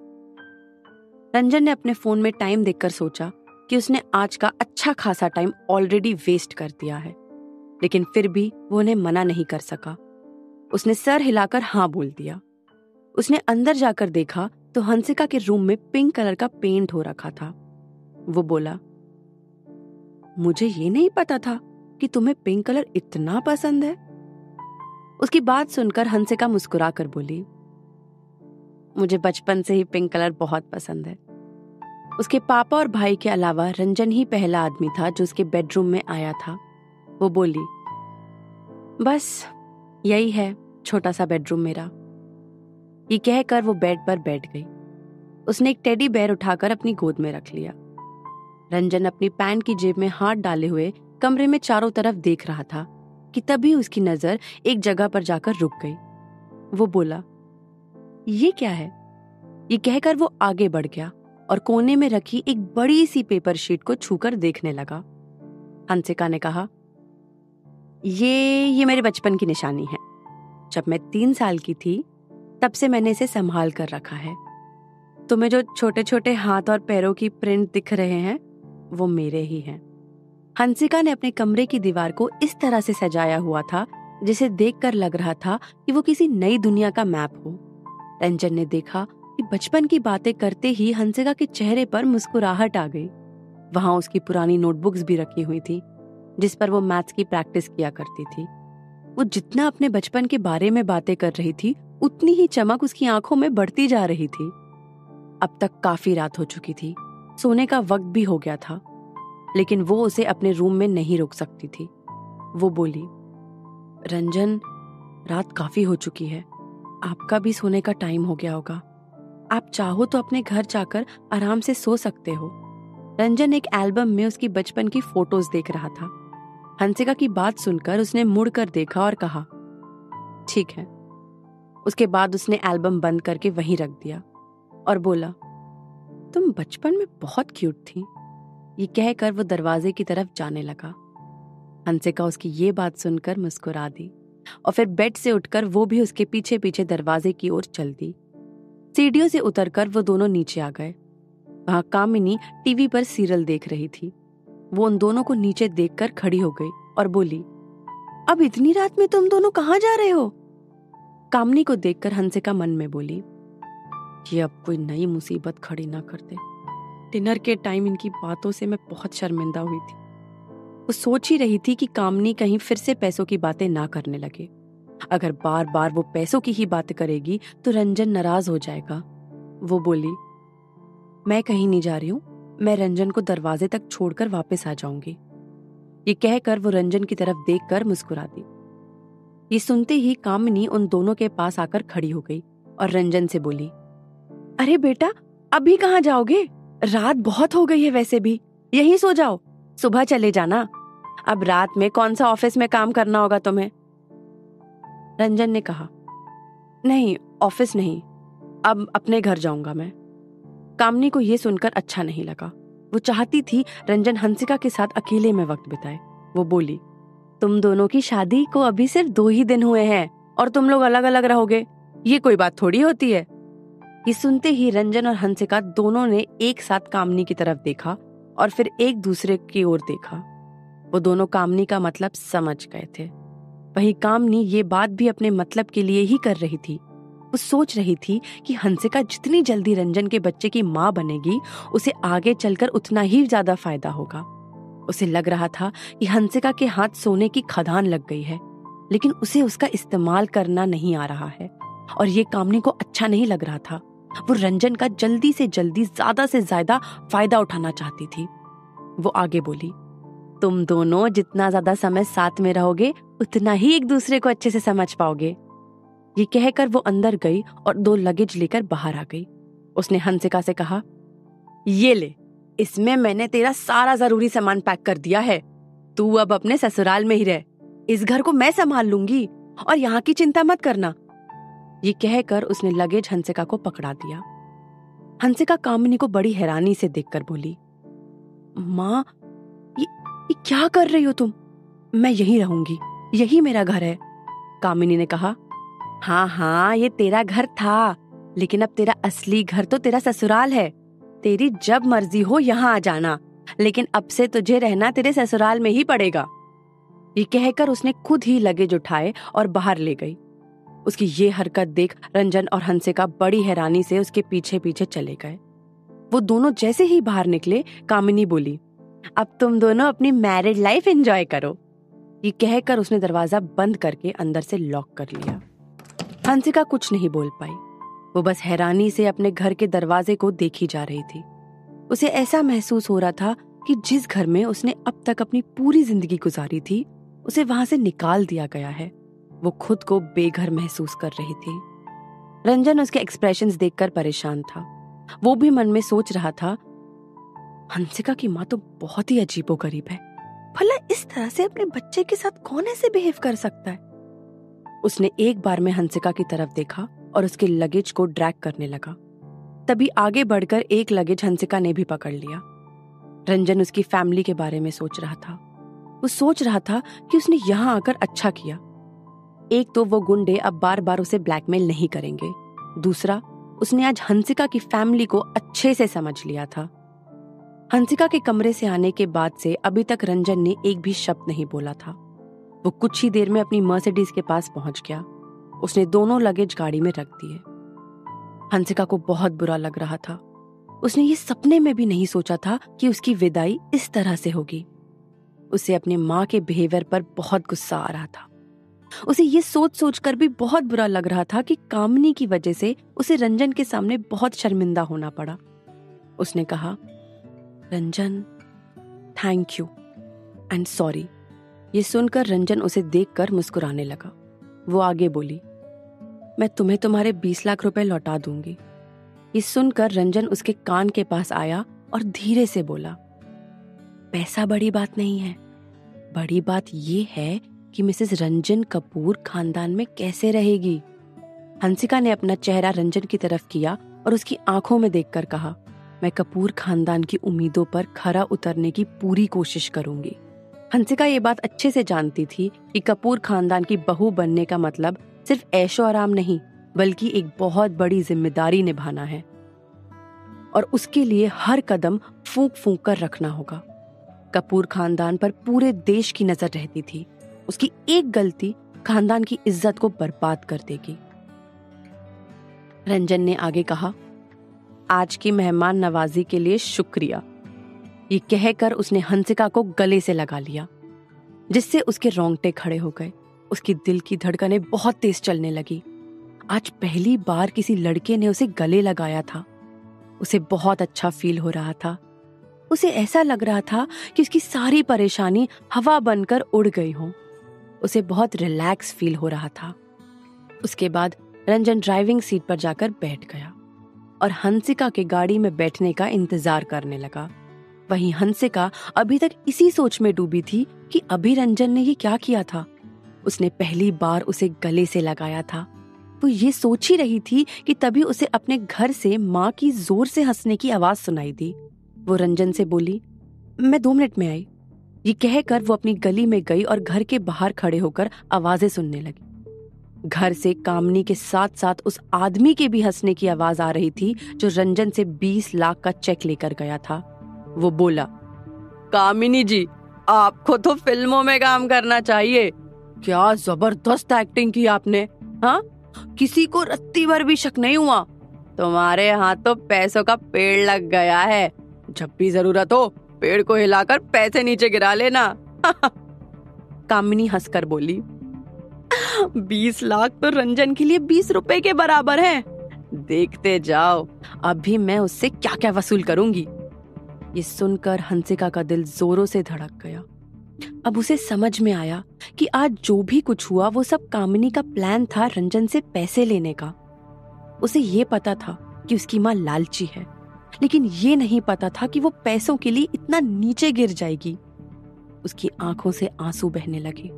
रंजन ने अपने फोन में टाइम देखकर सोचा कि उसने आज का अच्छा खासा टाइम ऑलरेडी वेस्ट कर दिया है, लेकिन फिर भी वो उन्हें मना नहीं कर सका। उसने सर हिलाकर हाँ बोल दिया। उसने अंदर जाकर देखा तो हंसिका के रूम में पिंक कलर का पेंट हो रखा था। वो बोला, मुझे ये नहीं पता था कि तुम्हें पिंक कलर इतना पसंद है। उसकी बात सुनकर हंसिका मुस्कुरा कर बोली, मुझे बचपन से ही पिंक कलर बहुत पसंद है। उसके पापा और भाई के अलावा रंजन ही पहला आदमी था जो उसके बेडरूम में आया था। वो बोली, बस यही है छोटा सा बेडरूम मेरा। ये कहकर वो बेड पर बैठ गई। उसने एक टेडी बेयर उठाकर अपनी गोद में रख लिया। रंजन अपनी पैंट की जेब में हाथ डाले हुए कमरे में चारों तरफ देख रहा था कि तभी उसकी नजर एक जगह पर जाकर रुक गई। वो बोला, ये क्या है? ये कहकर वो आगे बढ़ गया और कोने में रखी एक बड़ी सी पेपर शीट को छूकर देखने लगा। हंसिका ने कहा, ये मेरे बचपन की निशानी है। जब मैं 3 साल की थी तब से मैंने इसे संभाल कर रखा है। तुम्हें जो छोटे छोटे हाथ और पैरों की प्रिंट दिख रहे हैं वो मेरे ही हैं। हंसिका ने अपने कमरे की दीवार को इस तरह से सजाया हुआ था जिसे देखकर लग रहा था कि वो किसी नई दुनिया का मैप हो। रंजन ने देखा कि बचपन की बातें करते ही हंसिका के चेहरे पर मुस्कुराहट आ गई। वहां उसकी पुरानी नोटबुक्स भी रखी हुई थी जिस पर वो मैथ्स की प्रैक्टिस किया करती थी। वो जितना अपने बचपन के बारे में बातें कर रही थी उतनी ही चमक उसकी आंखों में बढ़ती जा रही थी। अब तक काफी रात हो चुकी थी, सोने का वक्त भी हो गया था, लेकिन वो उसे अपने रूम में नहीं रोक सकती थी। वो बोली, रंजन, रात काफी हो चुकी है, आपका भी सोने का टाइम हो गया होगा। आप चाहो तो अपने घर जाकर आराम से सो सकते हो। रंजन एक एल्बम में उसकी बचपन की फोटोज देख रहा था। हंसिका की बात सुनकर उसने मुड़कर देखा और कहा, ठीक है। उसके बाद उसने एल्बम बंद करके वहीं रख दिया और बोला, तुम बचपन में बहुत क्यूट थी। ये कहकर वो दरवाजे की तरफ जाने लगा। हंसिका उसकी ये बात सुनकर मुस्कुरा दी और फिर बेड से उठकर वो भी उसके पीछे पीछे दरवाजे की ओर चल दी। सीढ़ियों से उतरकर वो दोनों नीचे आ गए। वहां कामिनी टीवी पर सीरियल देख रही थी। वो उन दोनों को नीचे देखकर खड़ी हो गई और बोली, अब इतनी रात में तुम दोनों कहाँ जा रहे हो? कामिनी को देखकर हंसिका मन में बोली, ये अब कोई नई मुसीबत खड़ी ना कर दे। डिनर के टाइम इनकी बातों से मैं बहुत शर्मिंदा हुई थी। वो सोच ही रही थी कि कामिनी कहीं फिर से पैसों की बातें ना करने लगे। अगर बार बार वो पैसों की ही बातें करेगी तो रंजन नाराज हो जाएगा। वो बोली, मैं कहीं नहीं जा रही हूँ, मैं रंजन को दरवाजे तक छोड़कर वापस आ जाऊंगी। ये कहकर वो रंजन की तरफ देखकर मुस्कुरा दी। ये सुनते ही कामिनी उन दोनों के पास आकर खड़ी हो गई और रंजन से बोली, अरे बेटा, अभी कहाँ जाओगे? रात बहुत हो गई है, वैसे भी यहीं सो जाओ, सुबह चले जाना। अब रात में कौन सा ऑफिस में काम करना होगा तुम्हें? रंजन ने कहा, नहीं, ऑफिस नहीं, अब अपने घर जाऊंगा मैं। कामिनी को यह सुनकर अच्छा नहीं लगा। वो चाहती थी रंजन हंसिका के साथ अकेले में वक्त बिताए। वो बोली, तुम दोनों की शादी को अभी सिर्फ 2 ही दिन हुए हैं और तुम लोग अलग अलग रहोगे, ये कोई बात थोड़ी होती है। ये सुनते ही रंजन और हंसिका दोनों ने एक साथ कामिनी की तरफ देखा और फिर एक दूसरे की ओर देखा। वो दोनों कामनी का मतलब समझ गए थे। वही कामनी ये बात भी अपने मतलब के लिए ही कर रही थी। वो सोच रही थी कि हंसिका जितनी जल्दी रंजन के बच्चे की माँ बनेगी, उसे आगे चलकर उतना ही ज्यादा फायदा होगा। उसे लग रहा था कि हंसिका के हाथ सोने की खदान लग गई है, लेकिन उसे उसका इस्तेमाल करना नहीं आ रहा है और ये कामनी को अच्छा नहीं लग रहा था। वो रंजन का जल्दी से जल्दी ज्यादा से ज्यादा फायदा उठाना चाहती थी। वो आगे बोली, तुम दोनों जितना ज्यादा समय साथ में रहोगे उतना ही एक दूसरे को अच्छे से समझ पाओगे। ये कहकर वो अंदर गई और 2 लगेज लेकर बाहर आ गई। उसने हंसिका से कहा, ये ले, इसमें मैंने तेरा सारा जरूरी सामान पैक कर दिया है। तू अब अपने ससुराल में ही रह, इस घर को मैं संभाल लूंगी और यहाँ की चिंता मत करना। ये कहकर उसने लगेज हंसिका को पकड़ा दिया। हंसिका कामिनी को बड़ी हैरानी से देखकर बोली, माँ, ये क्या कर रही हो तुम? मैं यहीं रहूंगी, यही मेरा घर है। कामिनी ने कहा, हाँ, ये तेरा घर था, लेकिन अब तेरा असली घर तो तेरा ससुराल है। तेरी जब मर्जी हो यहाँ आ जाना, लेकिन अब से तुझे रहना तेरे ससुराल में ही पड़ेगा। ये कहकर उसने खुद ही लगेज उठाए और बाहर ले गई। उसकी ये हरकत देख रंजन और हंसिका बड़ी हैरानी से उसके पीछे पीछे चले गए। वो दोनों जैसे ही बाहर निकले, कामिनी बोली, अब तुम दोनों अपनी मैरिड लाइफ एंजॉय करो। ये कहकर उसने दरवाजा बंद करके अंदर से लॉक कर लिया। हंसिका कुछ नहीं बोल पाई। वो बस हैरानी से अपने घर के दरवाजे को देखी जा रही थी। उसे ऐसा महसूस हो रहा था कि जिस घर में उसने अब तक अपनी पूरी जिंदगी गुजारी थी, उसे वहां से निकाल दिया गया है। वो खुद को बेघर महसूस कर रही थी। रंजन उसके एक्सप्रेशंस देखकर परेशान था। वो भी मन में सोच रहा था, हंसिका की माँ तो बहुत ही अजीबोगरीब है। भला इस तरह से अपने बच्चे के साथ कौन ऐसे बिहेव कर सकता है? उसने एक बार में हंसिका की तरफ देखा और उसके लगेज को ड्रैग करने लगा। तभी आगे बढ़कर एक लगेज हंसिका ने भी पकड़ लिया। रंजन उसकी फैमिली के बारे में सोच रहा था। वो सोच रहा था कि उसने यहाँ आकर अच्छा किया। एक तो वो गुंडे अब बार बार उसे ब्लैकमेल नहीं करेंगे। दूसरा, उसने आज हंसिका की फैमिली को अच्छे से समझ लिया था। हंसिका के कमरे से आने के बाद से अभी तक रंजन ने एक भी शब्द नहीं बोला था। वो कुछ ही देर में अपनी मर्सिडीज के पास पहुंच गया। उसने दोनों लगेज गाड़ी में रख दिए। हंसिका को बहुत बुरा लग रहा था। उसने ये सपने में भी नहीं सोचा था कि उसकी विदाई इस तरह से होगी। उसे अपने माँ के बिहेवियर पर बहुत गुस्सा आ रहा था। उसे ये सोच सोचकर भी बहुत बुरा लग रहा था कि कामिनी की वजह से उसे रंजन के सामने बहुत शर्मिंदा होना पड़ा। उसने कहा, Ranjan, thank you and sorry. ये सुनकर रंजन उसे देखकर मुस्कुराने लगा। वो आगे बोली, मैं तुम्हें तुम्हारे 20 लाख रुपए लौटा दूंगी। ये सुनकर रंजन उसके कान के पास आया और धीरे से बोला, पैसा बड़ी बात नहीं है, बड़ी बात ये है कि मिसेस रंजन कपूर खानदान में कैसे रहेगी। हंसिका ने अपना चेहरा रंजन की तरफ किया और उसकी आंखों में देखकर कहा, मैं कपूर खानदान की उम्मीदों पर खरा उतरने की पूरी कोशिश करूंगी। हंसिका ये बात अच्छे से जानती थी कि कपूर खानदान की बहू बनने का मतलब सिर्फ ऐशो आराम नहीं, बल्कि एक बहुत बड़ी जिम्मेदारी निभाना है और उसके लिए हर कदम फूंक फूंक कर रखना होगा। कपूर खानदान पर पूरे देश की नजर रहती थी। उसकी एक गलती खानदान की इज्जत को बर्बाद कर देगी। रंजन ने आगे कहा, आज की मेहमान नवाजी के लिए शुक्रिया। ये कहकर उसने हंसिका को गले से लगा लिया, जिससे उसके रोंगटे खड़े हो गए। उसकी दिल की धड़कनें बहुत तेज चलने लगी। आज पहली बार किसी लड़के ने उसे गले लगाया था। उसे बहुत अच्छा फील हो रहा था। उसे ऐसा लग रहा था कि उसकी सारी परेशानी हवा बनकर उड़ गई हो। उसे बहुत रिलैक्स फील हो रहा था। उसके बाद रंजन ड्राइविंग सीट पर जाकर बैठ गया और हंसिका के गाड़ी में बैठने का इंतजार करने लगा। वहीं हंसिका अभी तक इसी सोच में डूबी थी कि अभी रंजन ने ये क्या किया था। उसने पहली बार उसे गले से लगाया था। वो ये सोच ही रही थी कि तभी उसे अपने घर से माँ की जोर से हंसने की आवाज सुनाई दी। वो रंजन से बोली, मैं 2 मिनट में आई। ये कहकर वो अपनी गली में गई और घर के बाहर खड़े होकर आवाजें सुनने लगी। घर से कामनी के साथ साथ उस आदमी के भी हंसने की आवाज आ रही थी जो रंजन से 20 लाख का चेक लेकर गया था। वो बोला, कामिनी जी, आपको तो फिल्मों में काम करना चाहिए। क्या जबरदस्त एक्टिंग की आपने। हाँ, किसी को रत्ती भर भी शक नहीं हुआ। तुम्हारे हाथ तो पैसों का पेड़ लग गया है। जब भी जरूरत हो पेड़ को हिलाकर पैसे नीचे गिरा लेना। कामिनी हंसकर बोली, 20 लाख तो रंजन के लिए 20 रुपए के बराबर हैं। देखते जाओ अभी मैं उससे क्या क्या वसूल करूंगी। ये सुनकर हंसिका का दिल जोरों से धड़क गया। अब उसे समझ में आया कि आज जो भी कुछ हुआ वो सब कामिनी का प्लान था रंजन से पैसे लेने का। उसे ये पता था कि उसकी माँ लालची है, लेकिन ये नहीं पता था कि वो पैसों के लिए इतना नीचे गिर जाएगी। उसकी आंखों से आंसू बहने लगे।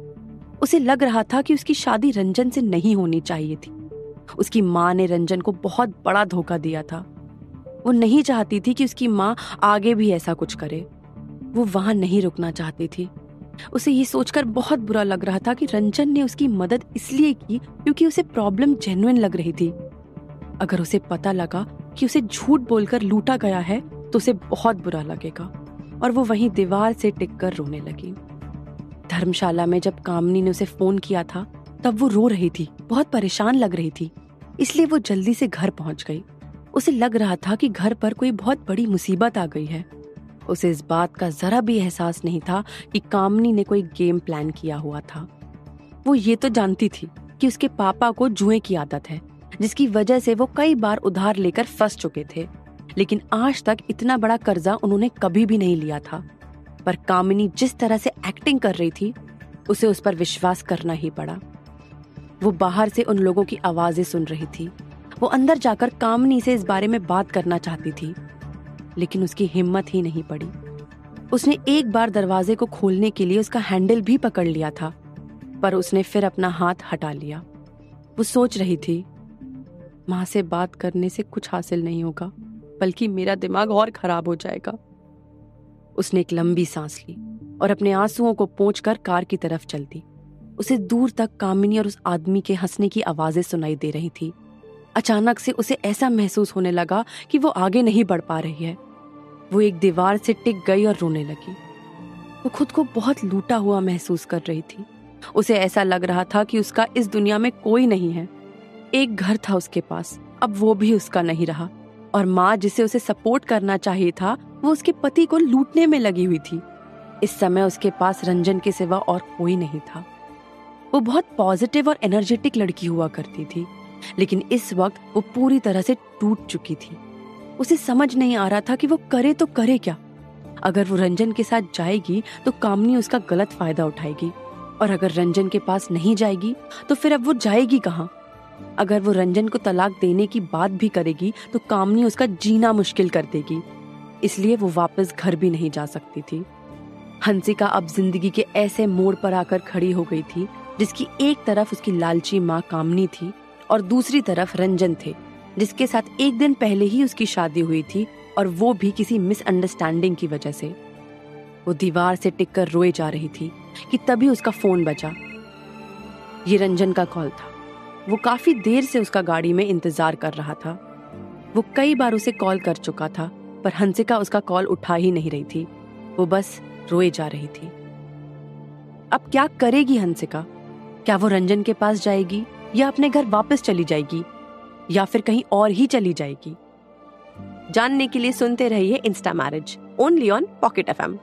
उसे लग रहा था कि उसकी शादी रंजन से नहीं होनी चाहिए थी। उसकी माँ ने रंजन को बहुत बड़ा धोखा दिया था। वो नहीं चाहती थी कि उसकी माँ आगे भी ऐसा कुछ करे। वो वहां नहीं रुकना चाहती थी। उसे ये सोचकर बहुत बुरा लग रहा था कि रंजन ने उसकी मदद इसलिए की क्योंकि उसे प्रॉब्लम जेन्युइन लग रही थी। अगर उसे पता लगा कि उसे झूठ बोलकर लूटा गया है तो उसे बहुत बुरा लगेगा, और वो वहीं दीवार से टिककर रोने लगी। धर्मशाला में जब कामिनी ने उसे फोन किया था तब वो रो रही थी, बहुत परेशान लग रही थी। इसलिए वो जल्दी से घर पहुंच गई। उसे लग रहा था कि घर पर कोई बहुत बड़ी मुसीबत आ गई है। उसे इस बात का जरा भी एहसास नहीं था कि कामिनी ने कोई गेम प्लान किया हुआ था। वो ये तो जानती थी कि उसके पापा को जुए की आदत है, जिसकी वजह से वो कई बार उधार लेकर फंस चुके थे, लेकिन आज तक इतना बड़ा कर्जा उन्होंने कभी भी नहीं लिया था। पर कामिनी जिस तरह से एक्टिंग कर रही थी उसे उस पर विश्वास करना ही पड़ा। वो बाहर से उन लोगों की आवाजें सुन रही थी। वो अंदर जाकर कामिनी से इस बारे में बात करना चाहती थी, लेकिन उसकी हिम्मत ही नहीं पड़ी। उसने एक बार दरवाजे को खोलने के लिए उसका हैंडल भी पकड़ लिया था, पर उसने फिर अपना हाथ हटा लिया। वो सोच रही थी, माँ से बात करने से कुछ हासिल नहीं होगा, बल्कि मेरा दिमाग और खराब हो जाएगा। उसने एक लंबी सांस ली और अपने आंसुओं को पोंछकर कार की तरफ चल दी। उसे दूर तक कामिनी और उस आदमी के हंसने की आवाजें सुनाई दे रही थी। अचानक से उसे ऐसा महसूस होने लगा कि वो आगे नहीं बढ़ पा रही है। वो एक दीवार से टिक गई और रोने लगी। वो खुद को बहुत लूटा हुआ महसूस कर रही थी। उसे ऐसा लग रहा था कि उसका इस दुनिया में कोई नहीं है। एक घर था उसके पास, अब वो भी उसका नहीं रहा, और माँ जिसे उसे सपोर्ट करना चाहिए था वो उसके पति को लूटने में लगी हुई थी। इस समय उसके पास रंजन के सिवा और कोई नहीं था। वो बहुत पॉजिटिव और एनर्जेटिक लड़की हुआ करती थी, लेकिन इस वक्त वो पूरी तरह से टूट चुकी थी। उसे समझ नहीं आ रहा था कि वो करे तो करे क्या। अगर वो रंजन के साथ जाएगी तो कामिनी उसका गलत फायदा उठाएगी, और अगर रंजन के पास नहीं जाएगी तो फिर अब वो जाएगी कहाँ। अगर वो रंजन को तलाक देने की बात भी करेगी तो कामिनी उसका जीना मुश्किल कर देगी। इसलिए वो वापस घर भी नहीं जा सकती थी। हंसिका अब जिंदगी के ऐसे मोड़ पर आकर खड़ी हो गई थी जिसकी एक तरफ उसकी लालची माँ कामिनी थी और दूसरी तरफ रंजन थे, जिसके साथ एक दिन पहले ही उसकी शादी हुई थी, और वो भी किसी मिसअंडरस्टैंडिंग की वजह से। वो दीवार से टिककर रोए जा रही थी कि तभी उसका फोन बजा। ये रंजन का कॉल था। वो काफी देर से उसका गाड़ी में इंतजार कर रहा था। वो कई बार उसे कॉल कर चुका था, पर हंसिका उसका कॉल उठा ही नहीं रही थी। वो बस रोए जा रही थी। अब क्या करेगी हंसिका? क्या वो रंजन के पास जाएगी या अपने घर वापस चली जाएगी या फिर कहीं और ही चली जाएगी? जानने के लिए सुनते रहिए Insta marriage, only on pocket FM.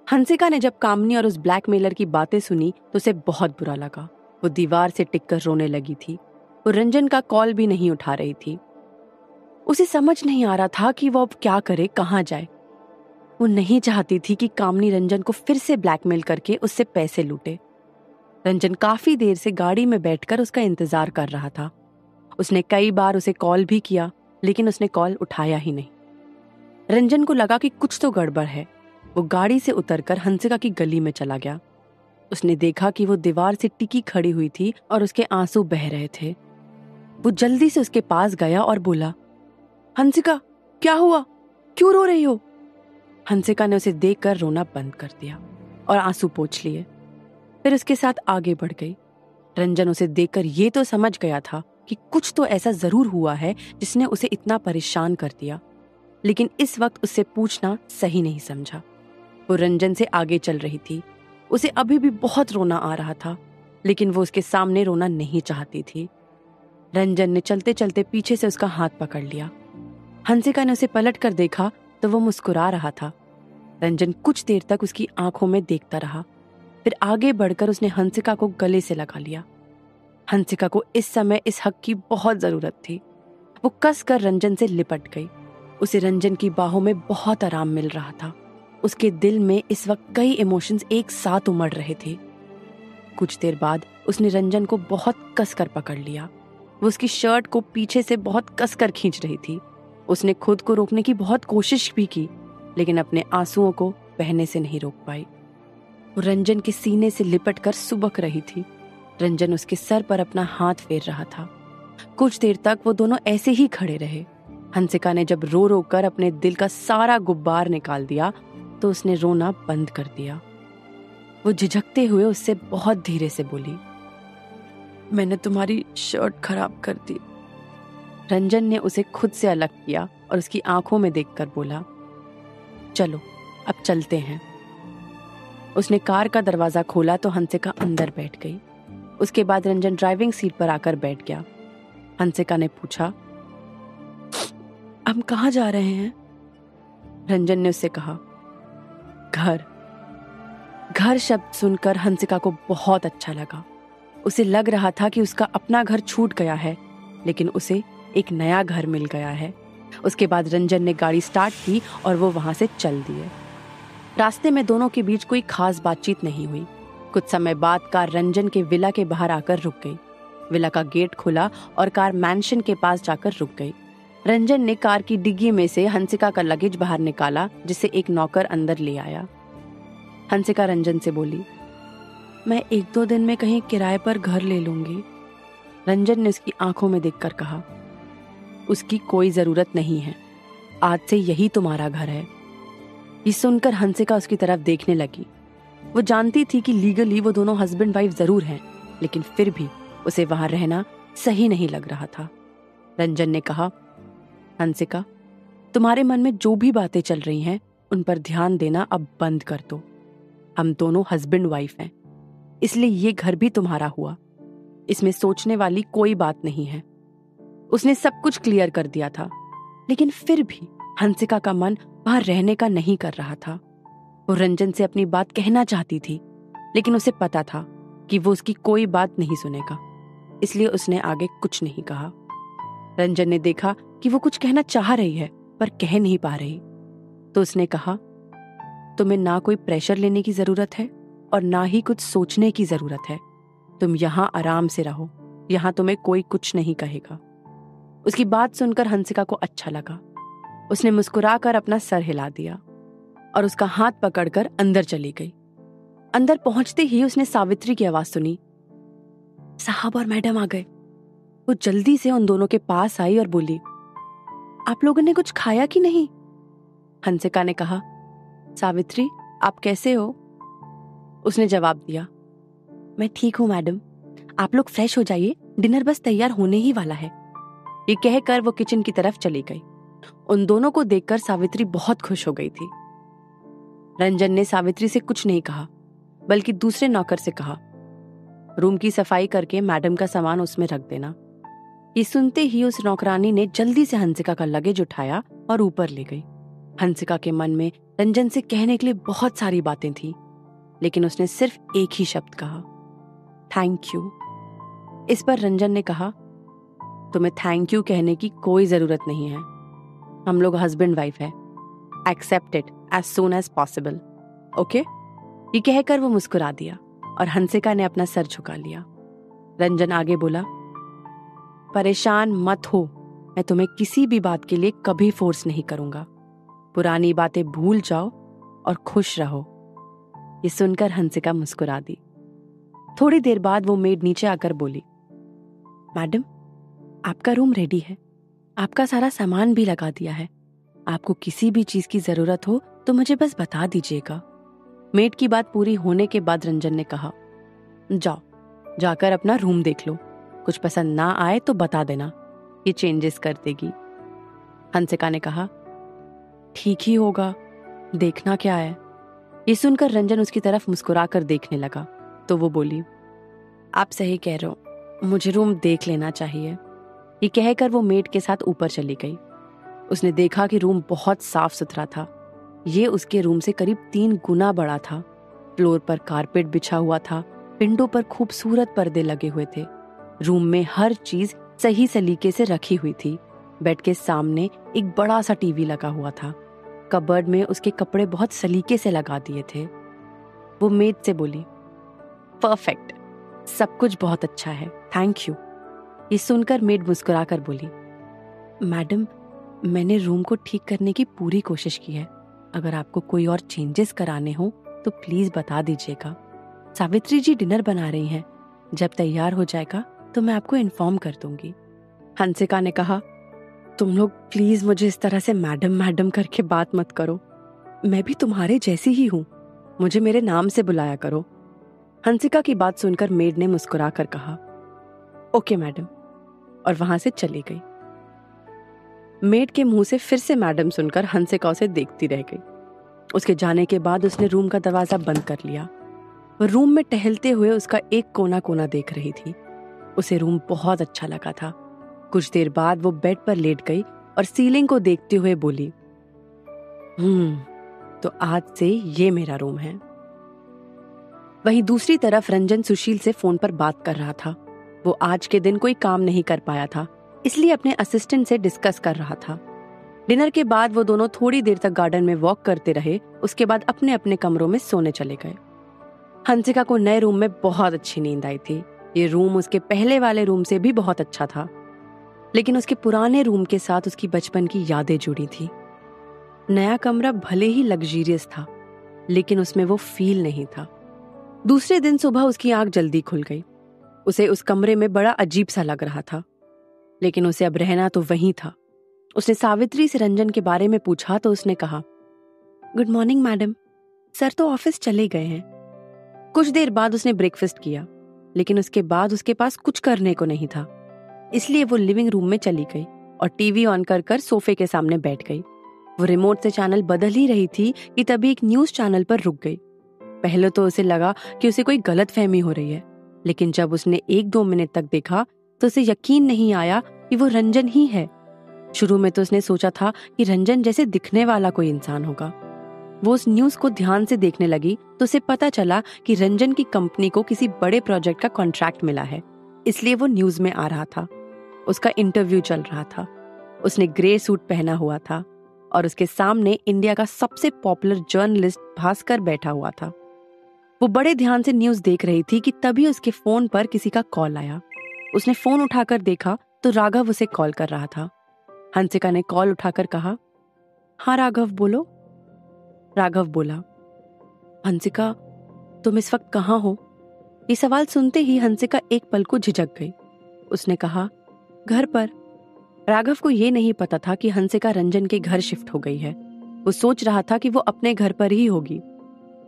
Hansika ने जब कामिनी और उस ब्लैकमेलर की बातें सुनी तो उसे बहुत बुरा लगा। वो दीवार से टिककर रोने लगी थी। वो रंजन का कॉल भी नहीं उठा रही थी। उसे समझ नहीं आ रहा था कि वो अब क्या करे, कहाँ जाए। वो नहीं चाहती थी कि कामिनी रंजन को फिर से ब्लैकमेल करके उससे पैसे लूटे। रंजन काफी देर से गाड़ी में बैठकर उसका इंतजार कर रहा था। उसने कई बार उसे कॉल भी किया, लेकिन उसने कॉल उठाया ही नहीं। रंजन को लगा कि कुछ तो गड़बड़ है। वो गाड़ी से उतरकर हंसिका की गली में चला गया। उसने देखा कि वो दीवार से टिकी खड़ी हुई थी और उसके आंसू बह रहे थे। वो जल्दी से उसके पास गया और बोला, हंसिका, क्या हुआ? क्यों रो रही हो? हंसिका ने उसे देखकर रोना बंद कर दिया और आंसू पोंछ लिए। फिर उसके साथ आगे बढ़ गई। रंजन उसे देखकर ये तो समझ गया था कि कुछ तो ऐसा जरूर हुआ है जिसने उसे इतना परेशान कर दिया, लेकिन इस वक्त उससे पूछना सही नहीं समझा। वो रंजन से आगे चल रही थी। उसे अभी भी बहुत रोना आ रहा था, लेकिन वो उसके सामने रोना नहीं चाहती थी। रंजन ने चलते चलते पीछे से उसका हाथ पकड़ लिया। हंसिका ने उसे पलट कर देखा तो वो मुस्कुरा रहा था। रंजन कुछ देर तक उसकी आंखों में देखता रहा, फिर आगे बढ़कर उसने हंसिका को गले से लगा लिया। हंसिका को इस समय इस हक की बहुत जरूरत थी। वो कस कर रंजन से लिपट गई। उसे रंजन की बाहों में बहुत आराम मिल रहा था। उसके दिल में इस वक्त कई इमोशंस एक साथ उमड़ रहे थे। कुछ देर बाद उसने रंजन को बहुत कस कर पकड़ लिया। वो उसकी शर्ट को पीछे से बहुत कस कर खींच रही थी। उसने खुद को रोकने की बहुत कोशिश भी की, लेकिन अपने आंसुओं को बहने से नहीं रोक पाई। वो रंजन के सीने से लिपट कर सुबक रही थी। रंजन उसके सर पर अपना हाथ फेर रहा था। कुछ देर तक वो दोनों ऐसे ही खड़े रहे। हंसिका ने जब रो रो कर अपने दिल का सारा गुब्बार निकाल दिया तो उसने रोना बंद कर दिया। वो झिझकते हुए उससे बहुत धीरे से बोली, मैंने तुम्हारी शर्ट खराब कर दी। रंजन ने उसे खुद से अलग किया और उसकी आंखों में देखकर बोला, चलो अब चलते हैं। उसने कार का दरवाजा खोला तो हंसिका अंदर बैठ गई। उसके बाद रंजन ड्राइविंग सीट पर आकर बैठ गया। हंसिका ने पूछा, हम कहाँ जा रहे हैं? रंजन ने उससे कहा, घर। घर शब्द सुनकर हंसिका को बहुत अच्छा लगा। उसे लग रहा था कि उसका अपना घर छूट गया है, लेकिन उसे एक नया घर मिल गया है। उसके बाद रंजन ने गाड़ी स्टार्ट की और वो वहां से चल दिए। रास्ते में दोनों के बीच कोई खास बातचीत नहीं हुई। कुछ समय बाद कार रंजन के विला के बाहर आकर रुक गई। विला का गेट खुला और कार मैंशन के पास जाकर रुक गई। रंजन ने कार की डिग्गी में से हंसिका का लगेज बाहर निकाला, जिसे एक नौकर अंदर ले आया। हंसिका रंजन से बोली, मैं 1-2 दिन में कहीं किराए पर घर ले लूंगी। रंजन ने उसकी आंखों में देखकर कहा, उसकी कोई जरूरत नहीं है, आज से यही तुम्हारा घर है। ये सुनकर हंसिका उसकी तरफ देखने लगी। वो जानती थी कि लीगली वो दोनों हस्बैंड वाइफ जरूर हैं, लेकिन फिर भी उसे वहां रहना सही नहीं लग रहा था। रंजन ने कहा, हंसिका, तुम्हारे मन में जो भी बातें चल रही हैं उन पर ध्यान देना अब बंद कर दो। हम दोनों हस्बैंड वाइफ हैं, इसलिए ये घर भी तुम्हारा हुआ। इसमें सोचने वाली कोई बात नहीं है। उसने सब कुछ क्लियर कर दिया था, लेकिन फिर भी हंसिका का मन वहां रहने का नहीं कर रहा था। वो रंजन से अपनी बात कहना चाहती थी, लेकिन उसे पता था कि वो उसकी कोई बात नहीं सुनेगा, इसलिए उसने आगे कुछ नहीं कहा। रंजन ने देखा कि वो कुछ कहना चाह रही है पर कह नहीं पा रही, तो उसने कहा, तुम्हें ना कोई प्रेशर लेने की जरूरत है और ना ही कुछ सोचने की जरूरत है। तुम यहाँ आराम से रहो, यहाँ तुम्हें कोई कुछ नहीं कहेगा। उसकी बात सुनकर हंसिका को अच्छा लगा। उसने मुस्कुराकर अपना सर हिला दिया और उसका हाथ पकड़कर अंदर चली गई। अंदर पहुंचते ही उसने सावित्री की आवाज सुनी, साहब और मैडम आ गए। वो जल्दी से उन दोनों के पास आई और बोली, आप लोगों ने कुछ खाया कि नहीं? हंसिका ने कहा, सावित्री, आप कैसे हो? उसने जवाब दिया, मैं ठीक हूं मैडम, आप लोग फ्रेश हो जाइए, डिनर बस तैयार होने ही वाला है। ये कहकर वो किचन की तरफ चली गई। उन दोनों को देखकर सावित्री बहुत खुश हो गई थी। रंजन ने सावित्री से कुछ नहीं कहा, बल्कि दूसरे नौकर से कहा, रूम की सफाई करके मैडम का सामान उसमें रख देना। ये सुनते ही उस नौकरानी ने जल्दी से हंसिका का लगेज उठाया और ऊपर ले गई। हंसिका के मन में रंजन से कहने के लिए बहुत सारी बातें थी, लेकिन उसने सिर्फ एक ही शब्द कहा, थैंक यू। इस पर रंजन ने कहा, तुम्हें थैंक यू कहने की कोई जरूरत नहीं है। हम लोग हस्बैंड वाइफ है। Accept it as soon as possible, okay? ये कहकर वो मुस्कुरा दिया और हंसिका ने अपना सर झुका लिया। रंजन आगे बोला, परेशान मत हो, मैं तुम्हें किसी भी बात के लिए कभी फोर्स नहीं करूंगा। पुरानी बातें भूल जाओ और खुश रहो। ये सुनकर हंसिका मुस्कुरा दी। थोड़ी देर बाद वो मेड नीचे आकर बोली, मैडम, आपका रूम रेडी है, आपका सारा सामान भी लगा दिया है, आपको किसी भी चीज की जरूरत हो तो मुझे बस बता दीजिएगा। मेड की बात पूरी होने के बाद रंजन ने कहा, जाओ जाकर अपना रूम देख लो, कुछ पसंद ना आए तो बता देना, ये चेंजेस कर देगी। हंसिका ने कहा, ठीक ही होगा, देखना क्या है। ये सुनकर रंजन उसकी तरफ मुस्कुराकर देखने लगा तो वो बोली, आप सही कह रहे हो, मुझे रूम देख लेना चाहिए। ये कहकर वो मेड के साथ ऊपर चली गई। उसने देखा कि रूम बहुत साफ सुथरा था। ये उसके रूम से करीब 3 गुना बड़ा था। फ्लोर पर कारपेट बिछा हुआ था, विंडो पर खूबसूरत पर्दे लगे हुए थे। रूम में हर चीज सही सलीके से रखी हुई थी। बेड के सामने एक बड़ा सा टीवी लगा हुआ था। कबर्ड में उसके कपड़े बहुत सलीके से लगा दिए थे। वो मेड से बोली, परफेक्ट, सब कुछ बहुत अच्छा है, थैंक यू। ये सुनकर मेड मुस्कुराकर बोली, मैडम, मैंने रूम को ठीक करने की पूरी कोशिश की है। अगर आपको कोई और चेंजेस कराने हो तो प्लीज बता दीजिएगा। सावित्री जी डिनर बना रही हैं, जब तैयार हो जाएगा तो मैं आपको इन्फॉर्म कर दूंगी। हंसिका ने कहा, तुम लोग प्लीज मुझे इस तरह से मैडम मैडम करके बात मत करो, मैं भी तुम्हारे जैसी ही हूँ, मुझे मेरे नाम से बुलाया करो। हंसिका की बात सुनकर मेड ने मुस्कुरा कर कहा, ओके मैडम, और वहां से चली गई। मेड के मुंह से फिर से मैडम सुनकर हंसिका उसे देखती रह गई। उसके जाने के बाद उसने रूम का दरवाजा बंद कर लिया। वह रूम में टहलते हुए उसका एक कोना कोना देख रही थी। उसे रूम बहुत अच्छा लगा था। कुछ देर बाद वो बेड पर लेट गई और सीलिंग को देखते हुए बोली, तो आज से ये मेरा रूम है। वहीं दूसरी तरफ रंजन सुशील से फोन पर बात कर रहा था। वो आज के दिन कोई काम नहीं कर पाया था, इसलिए अपने असिस्टेंट से डिस्कस कर रहा था। डिनर के बाद वो दोनों थोड़ी देर तक गार्डन में वॉक करते रहे। उसके बाद अपने अपने कमरों में सोने चले गए। हंसिका को नए रूम में बहुत अच्छी नींद आई थी। ये रूम उसके पहले वाले रूम से भी बहुत अच्छा था, लेकिन उसके पुराने रूम के साथ उसकी बचपन की यादें जुड़ी थी। नया कमरा भले ही लग्जरियस था, लेकिन उसमें वो फील नहीं था। दूसरे दिन सुबह उसकी आंख जल्दी खुल गई। उसे उस कमरे में बड़ा अजीब सा लग रहा था, लेकिन उसे अब रहना तो वहीं था। उसने सावित्री से रंजन के बारे में पूछा तो उसने कहा, गुड मॉर्निंग मैडम, सर तो ऑफिस चले गए हैं। कुछ देर बाद उसने ब्रेकफास्ट किया, लेकिन उसके बाद उसके पास कुछ करने को नहीं था, इसलिए वो लिविंग रूम में चली गई और टीवी ऑन कर कर सोफे के सामने बैठ गई। वो रिमोट से चैनल बदल ही रही थी कि तभी एक न्यूज चैनल पर रुक गई। पहले तो उसे लगा कि उसे कोई गलतफहमी हो रही है, लेकिन जब उसने 1-2 मिनट तक देखा तो उसे यकीन नहीं आया कि वो रंजन ही है। शुरू में तो उसने सोचा था कि रंजन जैसे दिखने वाला कोई इंसान होगा। वो उस न्यूज को ध्यान से देखने लगी तो उसे पता चला कि रंजन की कंपनी को किसी बड़े प्रोजेक्ट का कॉन्ट्रैक्ट मिला है, इसलिए वो न्यूज में आ रहा था। उसका इंटरव्यू चल रहा था। उसने ग्रे सूट पहना हुआ था और उसके सामने इंडिया का सबसे पॉपुलर जर्नलिस्ट भास्कर बैठा हुआ था। वो बड़े ध्यान से न्यूज देख रही थी कि तभी उसके फोन पर किसी का कॉल आया। उसने फोन उठाकर देखा तो राघव उसे कॉल कर रहा था। हंसिका ने कॉल उठाकर कहा, हाँ राघव बोलो। राघव बोला, हंसिका तुम इस वक्त कहाँ हो? ये सवाल सुनते ही हंसिका एक पल को झिझक गई। उसने कहा, घर पर। राघव को ये नहीं पता था कि हंसिका रंजन के घर शिफ्ट हो गई है। वो सोच रहा था कि वो अपने घर पर ही होगी।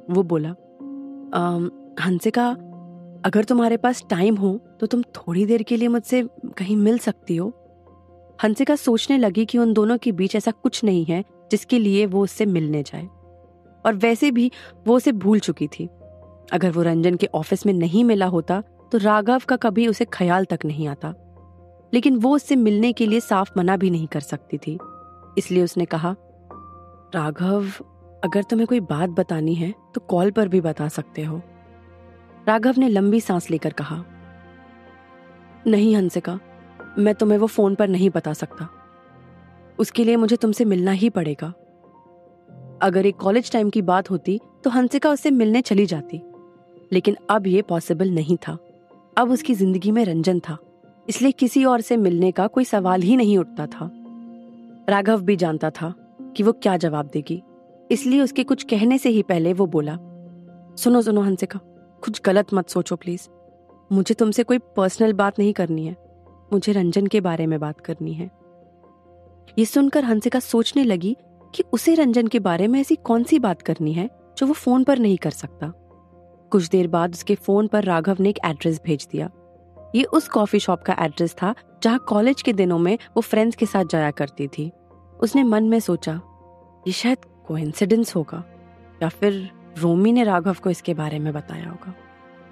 वो बोला, हंसिका अगर तुम्हारे पास टाइम हो तो तुम थोड़ी देर के लिए मुझसे कहीं मिल सकती हो। हंसिका सोचने लगी कि उन दोनों के बीच ऐसा कुछ नहीं है जिसके लिए वो उससे मिलने जाए, और वैसे भी वो उसे भूल चुकी थी। अगर वो रंजन के ऑफिस में नहीं मिला होता तो राघव का कभी उसे ख्याल तक नहीं आता, लेकिन वो उससे मिलने के लिए साफ मना भी नहीं कर सकती थी। इसलिए उसने कहा, राघव अगर तुम्हें कोई बात बतानी है तो कॉल पर भी बता सकते हो। राघव ने लंबी सांस लेकर कहा, नहीं हंसिका, मैं तुम्हें वो फोन पर नहीं बता सकता। उसके लिए मुझे तुमसे मिलना ही पड़ेगा। अगर एक कॉलेज टाइम की बात होती तो हंसिका उससे मिलने चली जाती, लेकिन अब ये पॉसिबल नहीं था। अब उसकी जिंदगी में रंजन था, इसलिए किसी और से मिलने का कोई सवाल ही नहीं उठता था। राघव भी जानता था कि वो क्या जवाब देगी, इसलिए उसके कुछ कहने से ही पहले वो बोला, सुनो सुनो हंसिका, कुछ गलत मत सोचो प्लीज। मुझे तुमसे कोई पर्सनल बात नहीं करनी है, मुझे रंजन के बारे में बात करनी है। ये सुनकर हंसिका सोचने लगी कि उसे रंजन के बारे में ऐसी कौन सी बात करनी है जो वो फोन पर नहीं कर सकता। कुछ देर बाद उसके फोन पर राघव ने एक एड्रेस भेज दिया। ये उस कॉफी शॉप का एड्रेस था जहां कॉलेज के दिनों में वो फ्रेंड्स के साथ जाया करती थी। उसने मन में सोचा, ये शायद कोइंसिडेंस होगा या फिर रोमी ने राघव को इसके बारे में बताया होगा।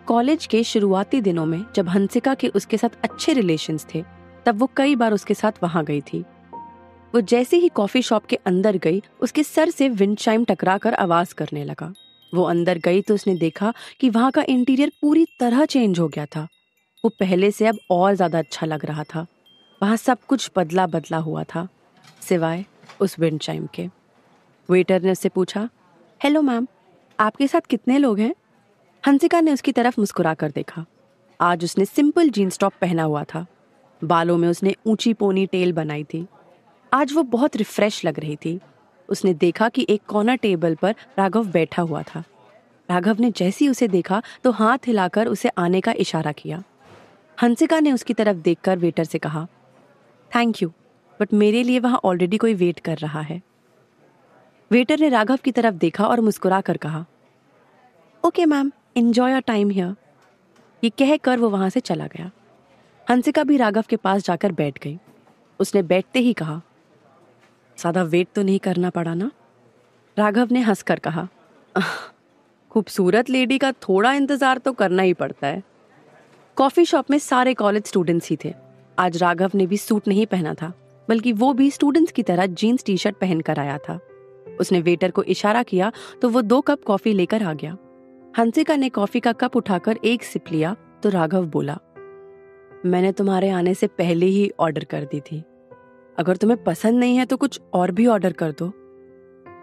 कॉलेज के शुरुआती दिनों में जब हंसिका के उसके साथ अच्छे रिलेशंस थे, तब वो कई बार उसके साथ वहां गई थी। वो जैसे ही कॉफी शॉप के अंदर गई, उसके सर से विंडचाइम टकराकर आवाज करने लगा। वो अंदर गई तो उसने देखा कि वहां का इंटीरियर पूरी तरह चेंज हो गया था। वो पहले से अब और ज्यादा अच्छा लग रहा था। वहां सब कुछ बदला बदला हुआ था, सिवाय उस विंडचाइम के। वेटर ने उससे पूछा, हेलो मैम, आपके साथ कितने लोग हैं? हंसिका ने उसकी तरफ मुस्कुरा कर देखा। आज उसने सिंपल जीन्स टॉप पहना हुआ था। बालों में उसने ऊंची पोनी टेल बनाई थी। आज वो बहुत रिफ्रेश लग रही थी। उसने देखा कि एक कॉर्नर टेबल पर राघव बैठा हुआ था। राघव ने जैसी उसे देखा तो हाथ हिलाकर उसे आने का इशारा किया। हंसिका ने उसकी तरफ देखकर वेटर से कहा, थैंक यू, बट मेरे लिए वहां ऑलरेडी कोई वेट कर रहा है। वेटर ने राघव की तरफ देखा और मुस्कुरा कर कहा, okay ma'am, enjoy your time here. ये कहकर वो वहां से चला गया। हंसिका भी राघव के पास जाकर बैठ गई। उसने बैठते ही कहा, ज्यादा वेट तो नहीं करना पड़ा ना? राघव ने हंसकर कहा, खूबसूरत लेडी का थोड़ा इंतजार तो करना ही पड़ता है। कॉफी शॉप में सारे कॉलेज स्टूडेंट्स ही थे। आज राघव ने भी सूट नहीं पहना था, बल्कि वो भी स्टूडेंट्स की तरह जीन्स टी शर्ट पहनकर आया था। उसने वेटर को इशारा किया तो वो 2 कप कॉफी लेकर आ गया। हंसिका ने कॉफी का कप उठाकर एक सिप लिया तो राघव बोला, मैंने तुम्हारे आने से पहले ही ऑर्डर कर दी थी। अगर तुम्हें पसंद नहीं है तो कुछ और भी ऑर्डर कर दो।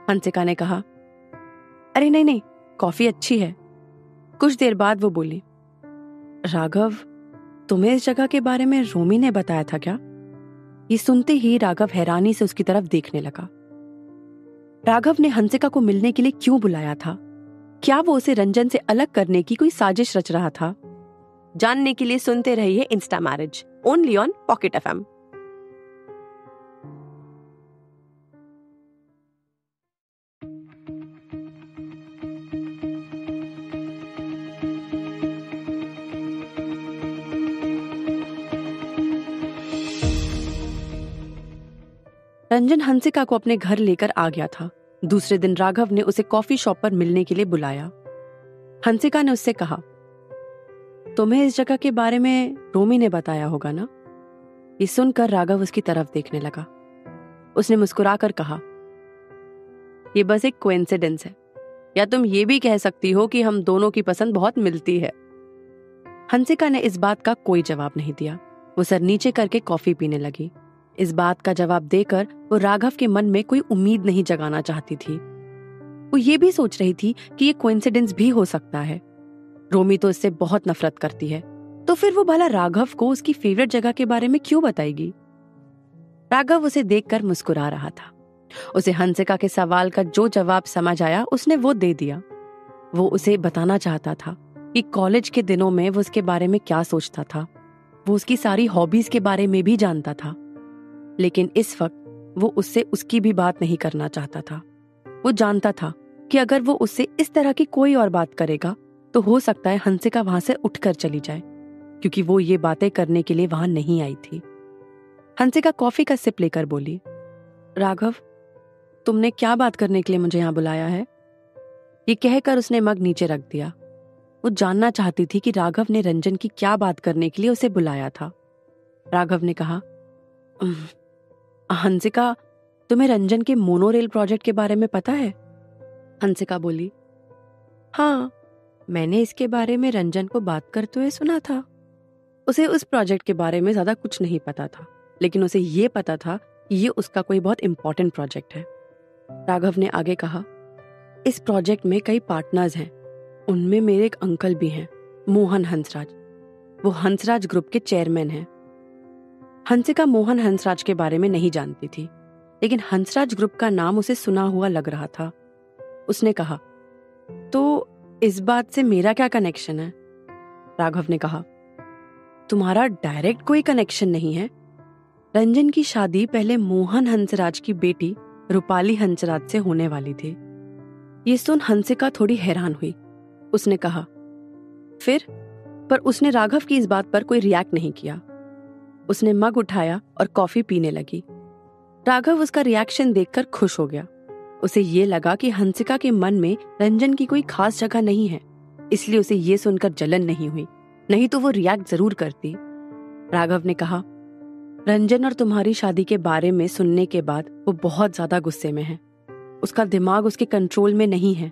हंसिका ने कहा, अरे नहीं नहीं, कॉफी अच्छी है। कुछ देर बाद वो बोली, राघव, तुम्हें इस जगह के बारे में रोमी ने बताया था क्या? ये सुनते ही राघव हैरानी से उसकी तरफ देखने लगा। राघव ने हंसिका को मिलने के लिए क्यों बुलाया था? क्या वो उसे रंजन से अलग करने की कोई साजिश रच रहा था? जानने के लिए सुनते रहिए Insta marriage, only on pocket FM. Ranjan Hansika को अपने घर लेकर आ गया था। दूसरे दिन राघव ने उसे कॉफी शॉप पर मिलने के लिए बुलाया। हंसिका ने उससे कहा, तुम्हें इस जगह के बारे में रोमी ने बताया होगा ना? ये सुनकर राघव उसकी तरफ देखने लगा। उसने मुस्कुराकर कहा, ये बस एक कोइंसिडेंस है, या तुम ये भी कह सकती हो कि हम दोनों की पसंद बहुत मिलती है। हंसिका ने इस बात का कोई जवाब नहीं दिया। वो सर नीचे करके कॉफी पीने लगी। इस बात का जवाब देकर वो राघव के मन में कोई उम्मीद नहीं जगाना चाहती थी। वो ये भी सोच रही थी कि ये कोइंसिडेंस भी हो सकता है। रोमी तो इससे बहुत नफरत करती है, तो फिर वो भला राघव को उसकी फेवरेट जगह के बारे में क्यों बताएगी? राघव उसे देखकर मुस्कुरा रहा था। उसे हंसिका के सवाल का जो जवाब समझ आया उसने वो दे दिया। वो उसे बताना चाहता था कि कॉलेज के दिनों में वो उसके बारे में क्या सोचता था। वो उसकी सारी हॉबीज के बारे में भी जानता था, लेकिन इस वक्त वो उससे उसकी भी बात नहीं करना चाहता था। वो जानता था कि अगर वो उससे इस तरह की कोई और बात करेगा तो हो सकता है हंसिका वहां से उठकर चली जाए, क्योंकि वो ये बातें करने के लिए वहां नहीं आई थी। हंसिका कॉफी का सिप लेकर बोली, राघव, तुमने क्या बात करने के लिए मुझे यहाँ बुलाया है? ये कहकर उसने मग नीचे रख दिया। वो जानना चाहती थी कि राघव ने रंजन की क्या बात करने के लिए उसे बुलाया था। राघव ने कहा, हंसिका, तुम्हें रंजन के मोनोरेल प्रोजेक्ट के बारे में पता है? हंसिका बोली, हाँ, मैंने इसके बारे में रंजन को बात करते हुए सुना था। उसे उस प्रोजेक्ट के बारे में ज्यादा कुछ नहीं पता था, लेकिन उसे ये पता था कि ये उसका कोई बहुत इंपॉर्टेंट प्रोजेक्ट है। राघव ने आगे कहा, इस प्रोजेक्ट में कई पार्टनर्स हैं। उनमें मेरे एक अंकल भी हैं, मोहन हंसराज। वो हंसराज ग्रुप के चेयरमैन हैं। हंसिका मोहन हंसराज के बारे में नहीं जानती थी, लेकिन हंसराज ग्रुप का नाम उसे सुना हुआ लग रहा था। उसने कहा, तो इस बात से मेरा क्या कनेक्शन है? राघव ने कहा, तुम्हारा डायरेक्ट कोई कनेक्शन नहीं है। रंजन की शादी पहले मोहन हंसराज की बेटी रूपाली हंसराज से होने वाली थी। ये सुन हंसिका थोड़ी हैरान हुई। उसने कहा, फिर? पर उसने राघव की इस बात पर कोई रिएक्ट नहीं किया। उसने मग उठाया और कॉफी पीने लगी। राघव उसका रिएक्शन देखकर खुश हो गया। उसे ये लगा कि हंसिका के मन में रंजन की कोई खास जगह नहीं है, इसलिए उसे ये सुनकर जलन नहीं हुई, नहीं तो वो रिएक्ट जरूर करती। राघव ने कहा, रंजन और तुम्हारी शादी के बारे में सुनने के बाद वो बहुत ज्यादा गुस्से में है। उसका दिमाग उसके कंट्रोल में नहीं है।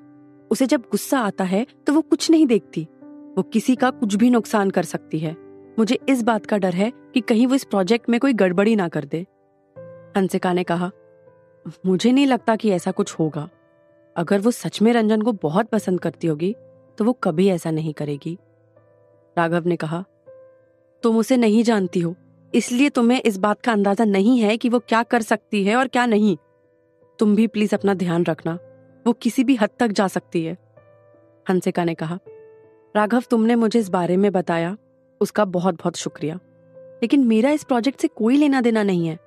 उसे जब गुस्सा आता है तो वो कुछ नहीं देखती। वो किसी का कुछ भी नुकसान कर सकती है। मुझे इस बात का डर है कि कहीं वो इस प्रोजेक्ट में कोई गड़बड़ी ना कर दे। हंसिका ने कहा, मुझे नहीं लगता कि ऐसा कुछ होगा। अगर वो सच में रंजन को बहुत पसंद करती होगी तो वो कभी ऐसा नहीं करेगी। राघव ने कहा, तुम उसे नहीं जानती हो, इसलिए तुम्हें इस बात का अंदाजा नहीं है कि वो क्या कर सकती है और क्या नहीं। तुम भी प्लीज अपना ध्यान रखना, वो किसी भी हद तक जा सकती है। हंसिका ने कहा, राघव, तुमने मुझे इस बारे में बताया, उसका बहुत बहुत शुक्रिया, लेकिन मेरा इस प्रोजेक्ट से कोई लेना देना नहीं है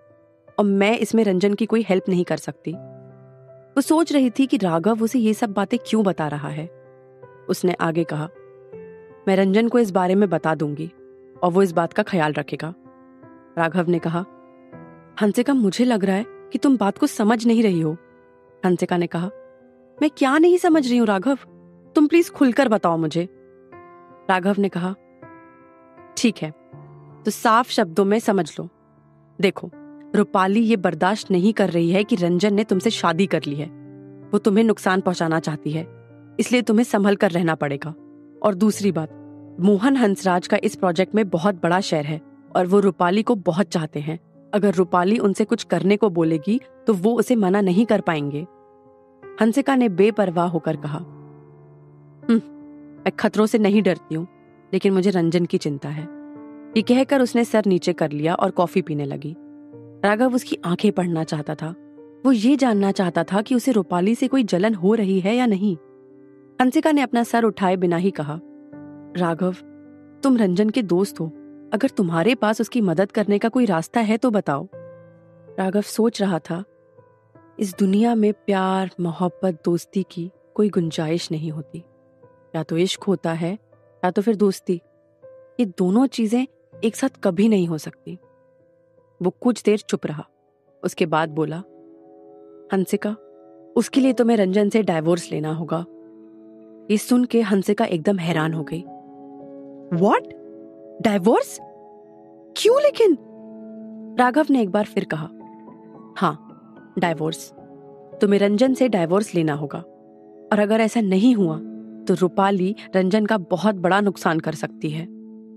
और मैं इसमें रंजन की कोई हेल्प नहीं कर सकती। वो सोच रही थी कि राघव उसे ये सब बातें क्यों बता रहा है। उसने आगे कहा, मैं रंजन को इस बारे में बता दूंगी और वो इस बात का ख्याल रखेगा। राघव ने कहा, हंसिका, मुझे लग रहा है कि तुम बात को समझ नहीं रही हो। हंसिका ने कहा, मैं क्या नहीं समझ रही हूं राघव, तुम प्लीज खुलकर बताओ मुझे। राघव ने कहा, ठीक है, तो साफ शब्दों में समझ लो। देखो, रूपाली ये बर्दाश्त नहीं कर रही है कि रंजन ने तुमसे शादी कर ली है। वो तुम्हें नुकसान पहुंचाना चाहती है, इसलिए तुम्हें संभल कर रहना पड़ेगा। और दूसरी बात, मोहन हंसराज का इस प्रोजेक्ट में बहुत बड़ा शेयर है और वो रूपाली को बहुत चाहते हैं। अगर रूपाली उनसे कुछ करने को बोलेगी तो वो उसे मना नहीं कर पाएंगे। हंसिका ने बेपरवाह होकर कहा, मैं खतरों से नहीं डरती हूँ, लेकिन मुझे रंजन की चिंता है। ये कहकर उसने सर नीचे कर लिया और कॉफी पीने लगी। राघव उसकी आंखें पढ़ना चाहता था। वो ये जानना चाहता था कि उसे रूपाली से कोई जलन हो रही है या नहीं। हंसिका ने अपना सर उठाए बिना ही कहा, राघव, तुम रंजन के दोस्त हो, अगर तुम्हारे पास उसकी मदद करने का कोई रास्ता है तो बताओ। राघव सोच रहा था, इस दुनिया में प्यार, मोहब्बत, दोस्ती की कोई गुंजाइश नहीं होती। या तो इश्क होता है या तो फिर दोस्ती। ये दोनों चीजें एक साथ कभी नहीं हो सकती। वो कुछ देर चुप रहा, उसके बाद बोला, हंसिका, उसके लिए तुम्हें रंजन से डाइवोर्स लेना होगा। ये सुन के हंसिका एकदम हैरान हो गई। व्हाट? डाइवोर्स? क्यों लेकिन? राघव ने एक बार फिर कहा, हाँ, डाइवोर्स। तुम्हें रंजन से डाइवोर्स लेना होगा और अगर ऐसा नहीं हुआ तो रूपाली रंजन का बहुत बड़ा नुकसान कर सकती है।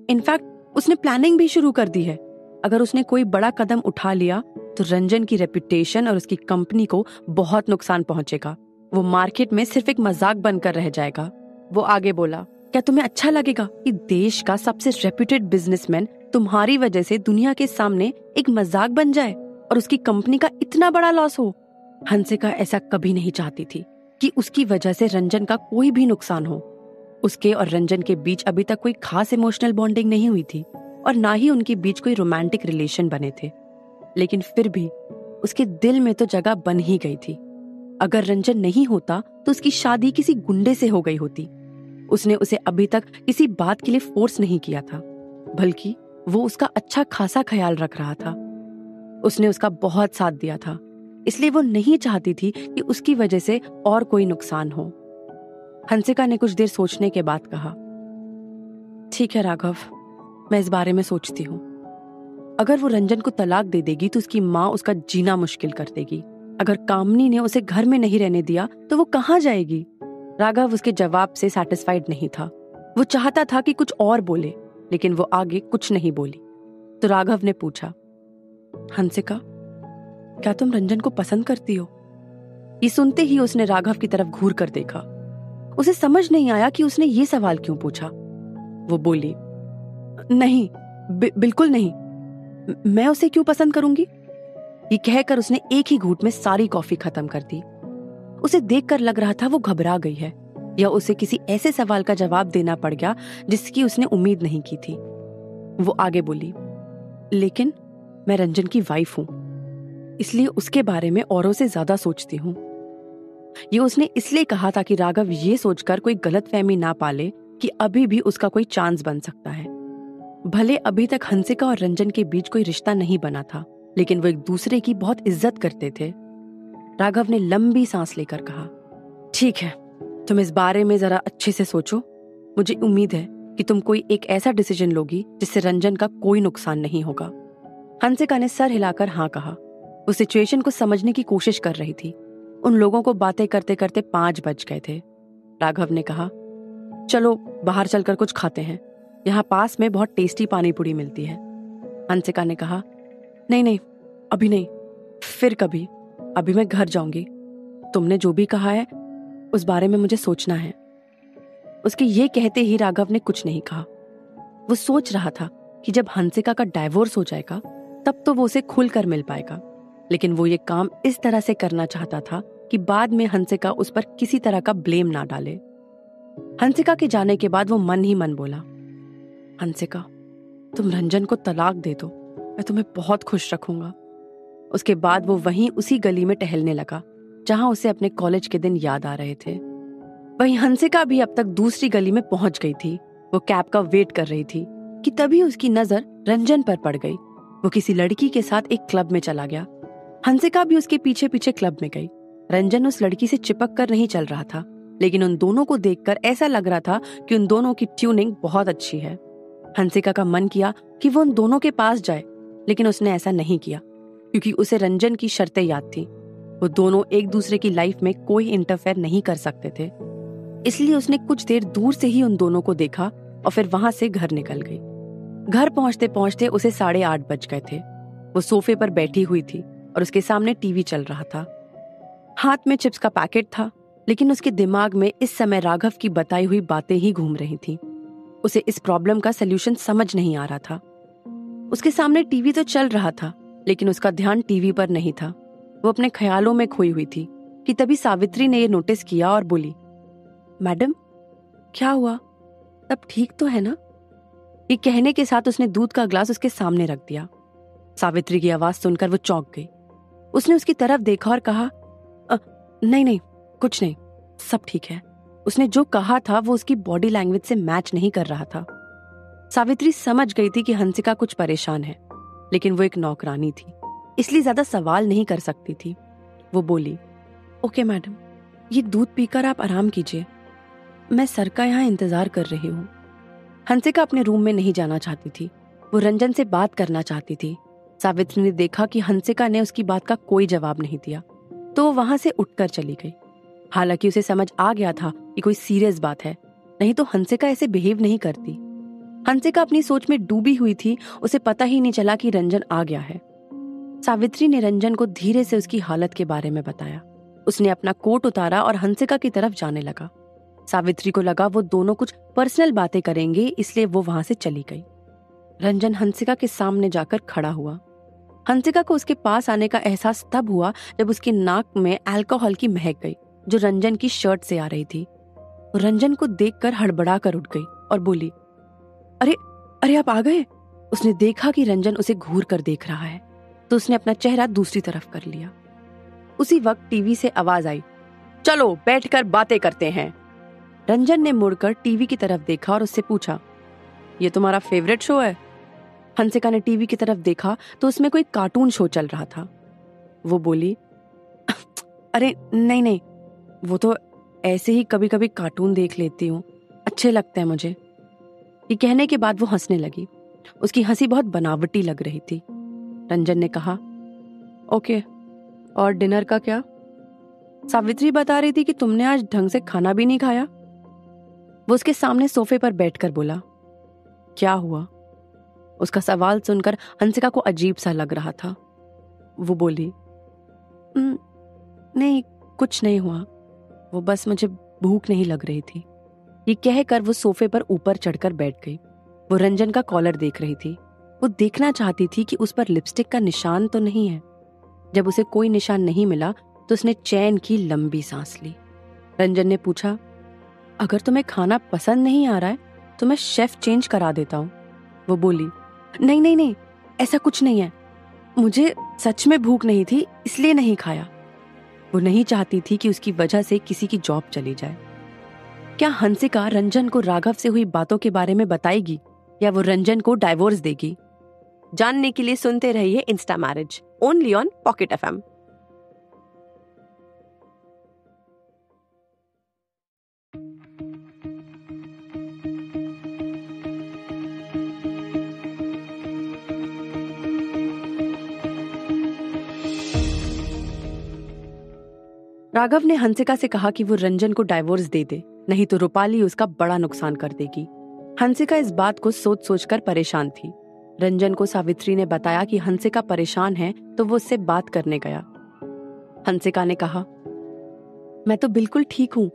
इनफैक्ट उसने प्लानिंग भी शुरू कर दी है। अगर उसने कोई बड़ा कदम उठा लिया तो रंजन की रेपुटेशन और उसकी कंपनी को बहुत नुकसान पहुंचेगा। वो मार्केट में सिर्फ एक मजाक बनकर रह जाएगा। वो आगे बोला, क्या तुम्हें अच्छा लगेगा कि देश का सबसे रेप्यूटेड बिजनेसमैन तुम्हारी वजह से दुनिया के सामने एक मजाक बन जाए और उसकी कंपनी का इतना बड़ा लॉस हो? हंसिका ऐसा कभी नहीं चाहती थी कि उसकी वजह से रंजन का कोई भी नुकसान हो। उसके और रंजन के बीच अभी तक कोई खास इमोशनल बॉन्डिंग नहीं हुई थी और ना ही उनके बीच कोई रोमांटिक रिलेशन बने थे, लेकिन फिर भी उसके दिल में तो जगह बन ही गई थी। अगर रंजन नहीं होता तो उसकी शादी किसी गुंडे से हो गई होती। उसने उसे अभी तक किसी बात के लिए फोर्स नहीं किया था, बल्कि वो उसका अच्छा खासा ख्याल रख रहा था। उसने उसका बहुत साथ दिया था, इसलिए वो नहीं चाहती थी कि उसकी वजह से और कोई नुकसान हो। हंसिका ने कुछ देर सोचने के बाद कहा, ठीक है राघव, मैं इस बारे में सोचती हूँ। अगर वो रंजन को तलाक दे देगी तो उसकी माँ उसका जीना मुश्किल कर देगी। अगर कामनी ने उसे घर में नहीं रहने दिया तो वो कहाँ जाएगी? राघव उसके जवाब से सैटिस्फाइड नहीं था। वो चाहता था कि कुछ और बोले, लेकिन वो आगे कुछ नहीं बोली। तो राघव ने पूछा, हंसिका, क्या तुम रंजन को पसंद करती हो? ये सुनते ही उसने राघव की तरफ घूर कर देखा। उसे समझ नहीं आया कि उसने ये सवाल क्यों पूछा। वो बोली, नहीं, बिल्कुल नहीं, मैं उसे क्यों पसंद करूंगी? ये कहकर उसने एक ही घूंट में सारी कॉफी खत्म कर दी। उसे देखकर लग रहा था वो घबरा गई है या उसे किसी ऐसे सवाल का जवाब देना पड़ गया जिसकी उसने उम्मीद नहीं की थी। वो आगे बोली, लेकिन मैं रंजन की वाइफ हूं। इसलिए उसके बारे में औरों से ज्यादा सोचती हूँ। ये उसने इसलिए कहा था कि राघव ये सोचकर कोई गलतफहमी ना पाले कि अभी भी उसका कोई चांस बन सकता है। भले अभी तक हंसिका और रंजन के बीच कोई रिश्ता नहीं बना था, लेकिन वो एक दूसरे की बहुत इज्जत करते थे। राघव ने लंबी सांस लेकर कहा, ठीक है, तुम इस बारे में जरा अच्छे से सोचो। मुझे उम्मीद है कि तुम कोई एक ऐसा डिसीजन लोगी जिससे रंजन का कोई नुकसान नहीं होगा। हंसिका ने सर हिलाकर हाँ कहा। वो सिचुएशन को समझने की कोशिश कर रही थी। उन लोगों को बातें करते करते 5 बज गए थे। राघव ने कहा, चलो बाहर चलकर कुछ खाते हैं, यहाँ पास में बहुत टेस्टी पानी पूरी मिलती है। हंसिका ने कहा, नहीं नहीं, अभी नहीं, फिर कभी, अभी मैं घर जाऊंगी। तुमने जो भी कहा है उस बारे में मुझे सोचना है। उसके ये कहते ही राघव ने कुछ नहीं कहा। वो सोच रहा था कि जब हंसिका का डाइवोर्स हो जाएगा तब तो वो उसे खुलकर मिल पाएगा, लेकिन वो ये काम इस तरह से करना चाहता था कि बाद में हंसिका उस पर किसी तरह का ब्लेम ना डाले। हंसिका के जाने के बाद वो मन ही मन बोला, हंसिका, तुम रंजन को तलाक दे दो, मैं तुम्हें बहुत खुश रखूंगा। उसके बाद वो वहीं उसी गली में टहलने लगा जहां उसे अपने कॉलेज के दिन याद आ रहे थे। वहीं हंसिका भी अब तक दूसरी गली में पहुंच गई थी। वो कैब का वेट कर रही थी कि तभी उसकी नजर रंजन पर पड़ गई। वो किसी लड़की के साथ एक क्लब में चला गया। हंसिका भी उसके पीछे पीछे क्लब में गई। रंजन उस लड़की से चिपक कर नहीं चल रहा था, लेकिन उन दोनों को देखकर ऐसा लग रहा था कि उन दोनों की ट्यूनिंग बहुत अच्छी है। हंसिका का मन किया कि वो उन दोनों के पास जाए, लेकिन उसने ऐसा नहीं किया क्योंकि उसे रंजन की शर्तें याद थी। वो दोनों एक दूसरे की लाइफ में कोई इंटरफेयर नहीं कर सकते थे। इसलिए उसने कुछ देर दूर से ही उन दोनों को देखा और फिर वहां से घर निकल गई। घर पहुंचते पहुंचते उसे 8:30 बज गए थे। वो सोफे पर बैठी हुई थी और उसके सामने टीवी चल रहा था। हाथ में चिप्स का पैकेट था, लेकिन उसके दिमाग में इस समय राघव की बताई हुई बातें ही घूम रही थी। उसे इस प्रॉब्लम का सलूशन समझ नहीं आ रहा था। उसके सामने टीवी तो चल रहा था, लेकिन उसका ध्यान टीवी पर नहीं था। वो अपने ख्यालों में खोई हुई थी कि तभी सावित्री ने यह नोटिस किया और बोली, मैडम, क्या हुआ? सब ठीक तो है ना? ये कहने के साथ उसने दूध का ग्लास उसके सामने रख दिया। सावित्री की आवाज सुनकर वो चौंक गई। उसने उसकी तरफ देखा और कहा, नहीं नहीं, कुछ नहीं, सब ठीक है। उसने जो कहा था वो उसकी बॉडी लैंग्वेज से मैच नहीं कर रहा था। सावित्री समझ गई थी कि हंसिका कुछ परेशान है, लेकिन वो एक नौकरानी थी, इसलिए ज्यादा सवाल नहीं कर सकती थी। वो बोली, ओके मैडम, ये दूध पीकर आप आराम कीजिए, मैं सर का यहाँ इंतजार कर रही हूँ। हंसिका अपने रूम में नहीं जाना चाहती थी। वो रंजन से बात करना चाहती थी। सावित्री ने देखा कि हंसिका ने उसकी बात का कोई जवाब नहीं दिया, तो वो वहां से उठकर चली गई। हालांकि उसे समझ आ गया था कि कोई सीरियस बात है, नहीं तो हंसिका ऐसे बिहेव नहीं करती। हंसिका अपनी सोच में डूबी हुई थी, उसे पता ही नहीं चला कि रंजन आ गया है। सावित्री ने रंजन को धीरे से उसकी हालत के बारे में बताया। उसने अपना कोट उतारा और हंसिका की तरफ जाने लगा। सावित्री को लगा वो दोनों कुछ पर्सनल बातें करेंगे, इसलिए वो वहां से चली गई। रंजन हंसिका के सामने जाकर खड़ा हुआ। हंसिका को उसके पास आने का एहसास तब हुआ जब उसकी नाक में अल्कोहल की महक गई, जो रंजन की शर्ट से आ रही थी। रंजन को देखकर हड़बड़ा कर उठ गई और बोली, अरे अरे, आप आ गए। उसने देखा कि रंजन उसे घूर कर देख रहा है, तो उसने अपना चेहरा दूसरी तरफ कर लिया। उसी वक्त टीवी से आवाज आई, चलो बैठकर बातें करते हैं। रंजन ने मुड़कर टीवी की तरफ देखा और उससे पूछा, ये तुम्हारा फेवरेट शो है? हंसिका ने टीवी की तरफ देखा तो उसमें कोई कार्टून शो चल रहा था। वो बोली, अरे नहीं नहीं, वो तो ऐसे ही कभी कभी कार्टून देख लेती हूँ, अच्छे लगते हैं मुझे। ये कहने के बाद वो हंसने लगी। उसकी हंसी बहुत बनावटी लग रही थी। रंजन ने कहा, ओके, और डिनर का क्या? सावित्री बता रही थी कि तुमने आज ढंग से खाना भी नहीं खाया। वो उसके सामने सोफे पर बैठकर बोला, क्या हुआ? उसका सवाल सुनकर हंसिका को अजीब सा लग रहा था। वो बोली, नहीं, कुछ नहीं हुआ, वो बस मुझे भूख नहीं लग रही थी। ये कहकर वो सोफे पर ऊपर चढ़कर बैठ गई। वो रंजन का कॉलर देख रही थी। वो देखना चाहती थी कि उस पर लिपस्टिक का निशान तो नहीं है। जब उसे कोई निशान नहीं मिला तो उसने चैन की लंबी सांस ली। रंजन ने पूछा, अगर तुम्हें खाना पसंद नहीं आ रहा है तो मैं शेफ चेंज करा देता हूँ। वो बोली, नहीं नहीं नहीं, ऐसा कुछ नहीं है। मुझे सच में भूख नहीं थी, इसलिए नहीं खाया। वो नहीं चाहती थी कि उसकी वजह से किसी की जॉब चली जाए। क्या हंसिका रंजन को राघव से हुई बातों के बारे में बताएगी या वो रंजन को डाइवोर्स देगी? जानने के लिए सुनते रहिए Insta marriage, only on pocket FM. Raghav ने हंसिका से कहा कि वो रंजन को डाइवोर्स दे दे, नहीं तो रूपाली उसका बड़ा नुकसान कर देगी। हंसिका इस बात को सोच सोचकर परेशान थी। रंजन को सावित्री ने बताया कि हंसिका परेशान है, तो वो उससे बात करने गया। हंसिका ने कहा, मैं तो बिल्कुल ठीक हूँ।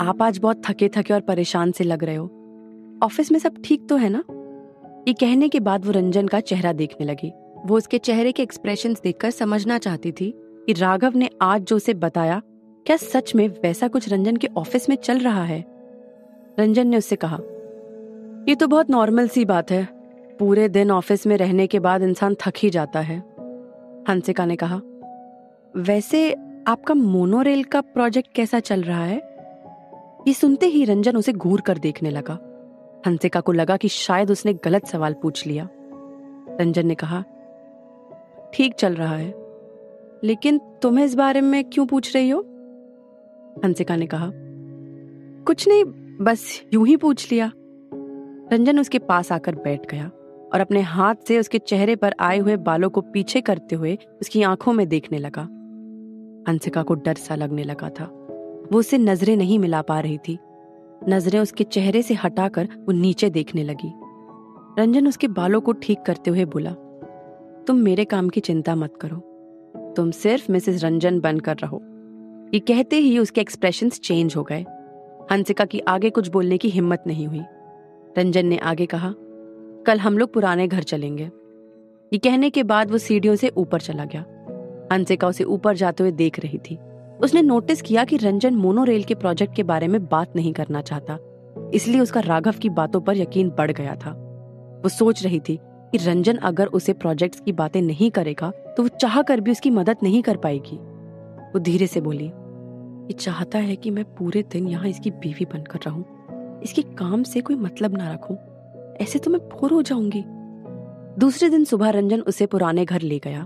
आप आज बहुत थके थके और परेशान से लग रहे हो। ऑफिस में सब ठीक तो है ना? ये कहने के बाद वो रंजन का चेहरा देखने लगी। वो उसके चेहरे के एक्सप्रेशंस देखकर समझना चाहती थी कि राघव ने आज जो उसे बताया, क्या सच में वैसा कुछ रंजन के ऑफिस में चल रहा है? रंजन ने उससे कहा, ये तो बहुत नॉर्मल सी बात है। पूरे दिन ऑफिस में रहने के बाद इंसान थक ही जाता है। हंसिका ने कहा, वैसे आपका मोनोरेल का प्रोजेक्ट कैसा चल रहा है? ये सुनते ही रंजन उसे घूर कर देखने लगा। हंसिका को लगा कि शायद उसने गलत सवाल पूछ लिया। रंजन ने कहा, ठीक चल रहा है, लेकिन तुम्हें इस बारे में क्यों पूछ रही हो? हंसिका ने कहा, कुछ नहीं, बस यूं ही पूछ लिया। रंजन उसके पास आकर बैठ गया और अपने हाथ से उसके चेहरे पर आए हुए बालों को पीछे करते हुए उसकी आंखों में देखने लगा। हंसिका को डर सा लगने लगा था। वो उससे नजरें नहीं मिला पा रही थी। नजरें उसके चेहरे से हटाकर वो नीचे देखने लगी। रंजन उसके बालों को ठीक करते हुए बोला, तुम मेरे काम की चिंता मत करो, तुम सिर्फ मिसेस रंजन बनकर रहो। ये कहते ही उसके एक्सप्रेशंस चेंज हो गए। हंसिका की आगे कुछ बोलने की हिम्मत नहीं हुई। रंजन ने आगे कहा, कल हम लोग पुराने घर चलेंगे। ये कहने के बाद वो सीढ़ियों से ऊपर चला गया। हंसिका उसे ऊपर जाते हुए देख रही थी। उसने नोटिस किया कि रंजन मोनोरेल के प्रोजेक्ट के बारे में बात नहीं करना चाहता, इसलिए उसका राघव की बातों पर यकीन बढ़ गया था। वो सोच रही थी कि रंजन अगर उसे प्रोजेक्ट्स की बातें नहीं करेगा तो वो चाह कर भी उसकी मदद नहीं कर पाएगी। वो धीरे से बोली, ये चाहता है कि मैं पूरे दिन यहाँ इसकी बीवी बनकर रहूं, इसके काम से कोई मतलब ना रखूं, ऐसे तो मैं बोर हो जाऊंगी। दूसरे दिन सुबह रंजन उसे पुराने घर ले गया।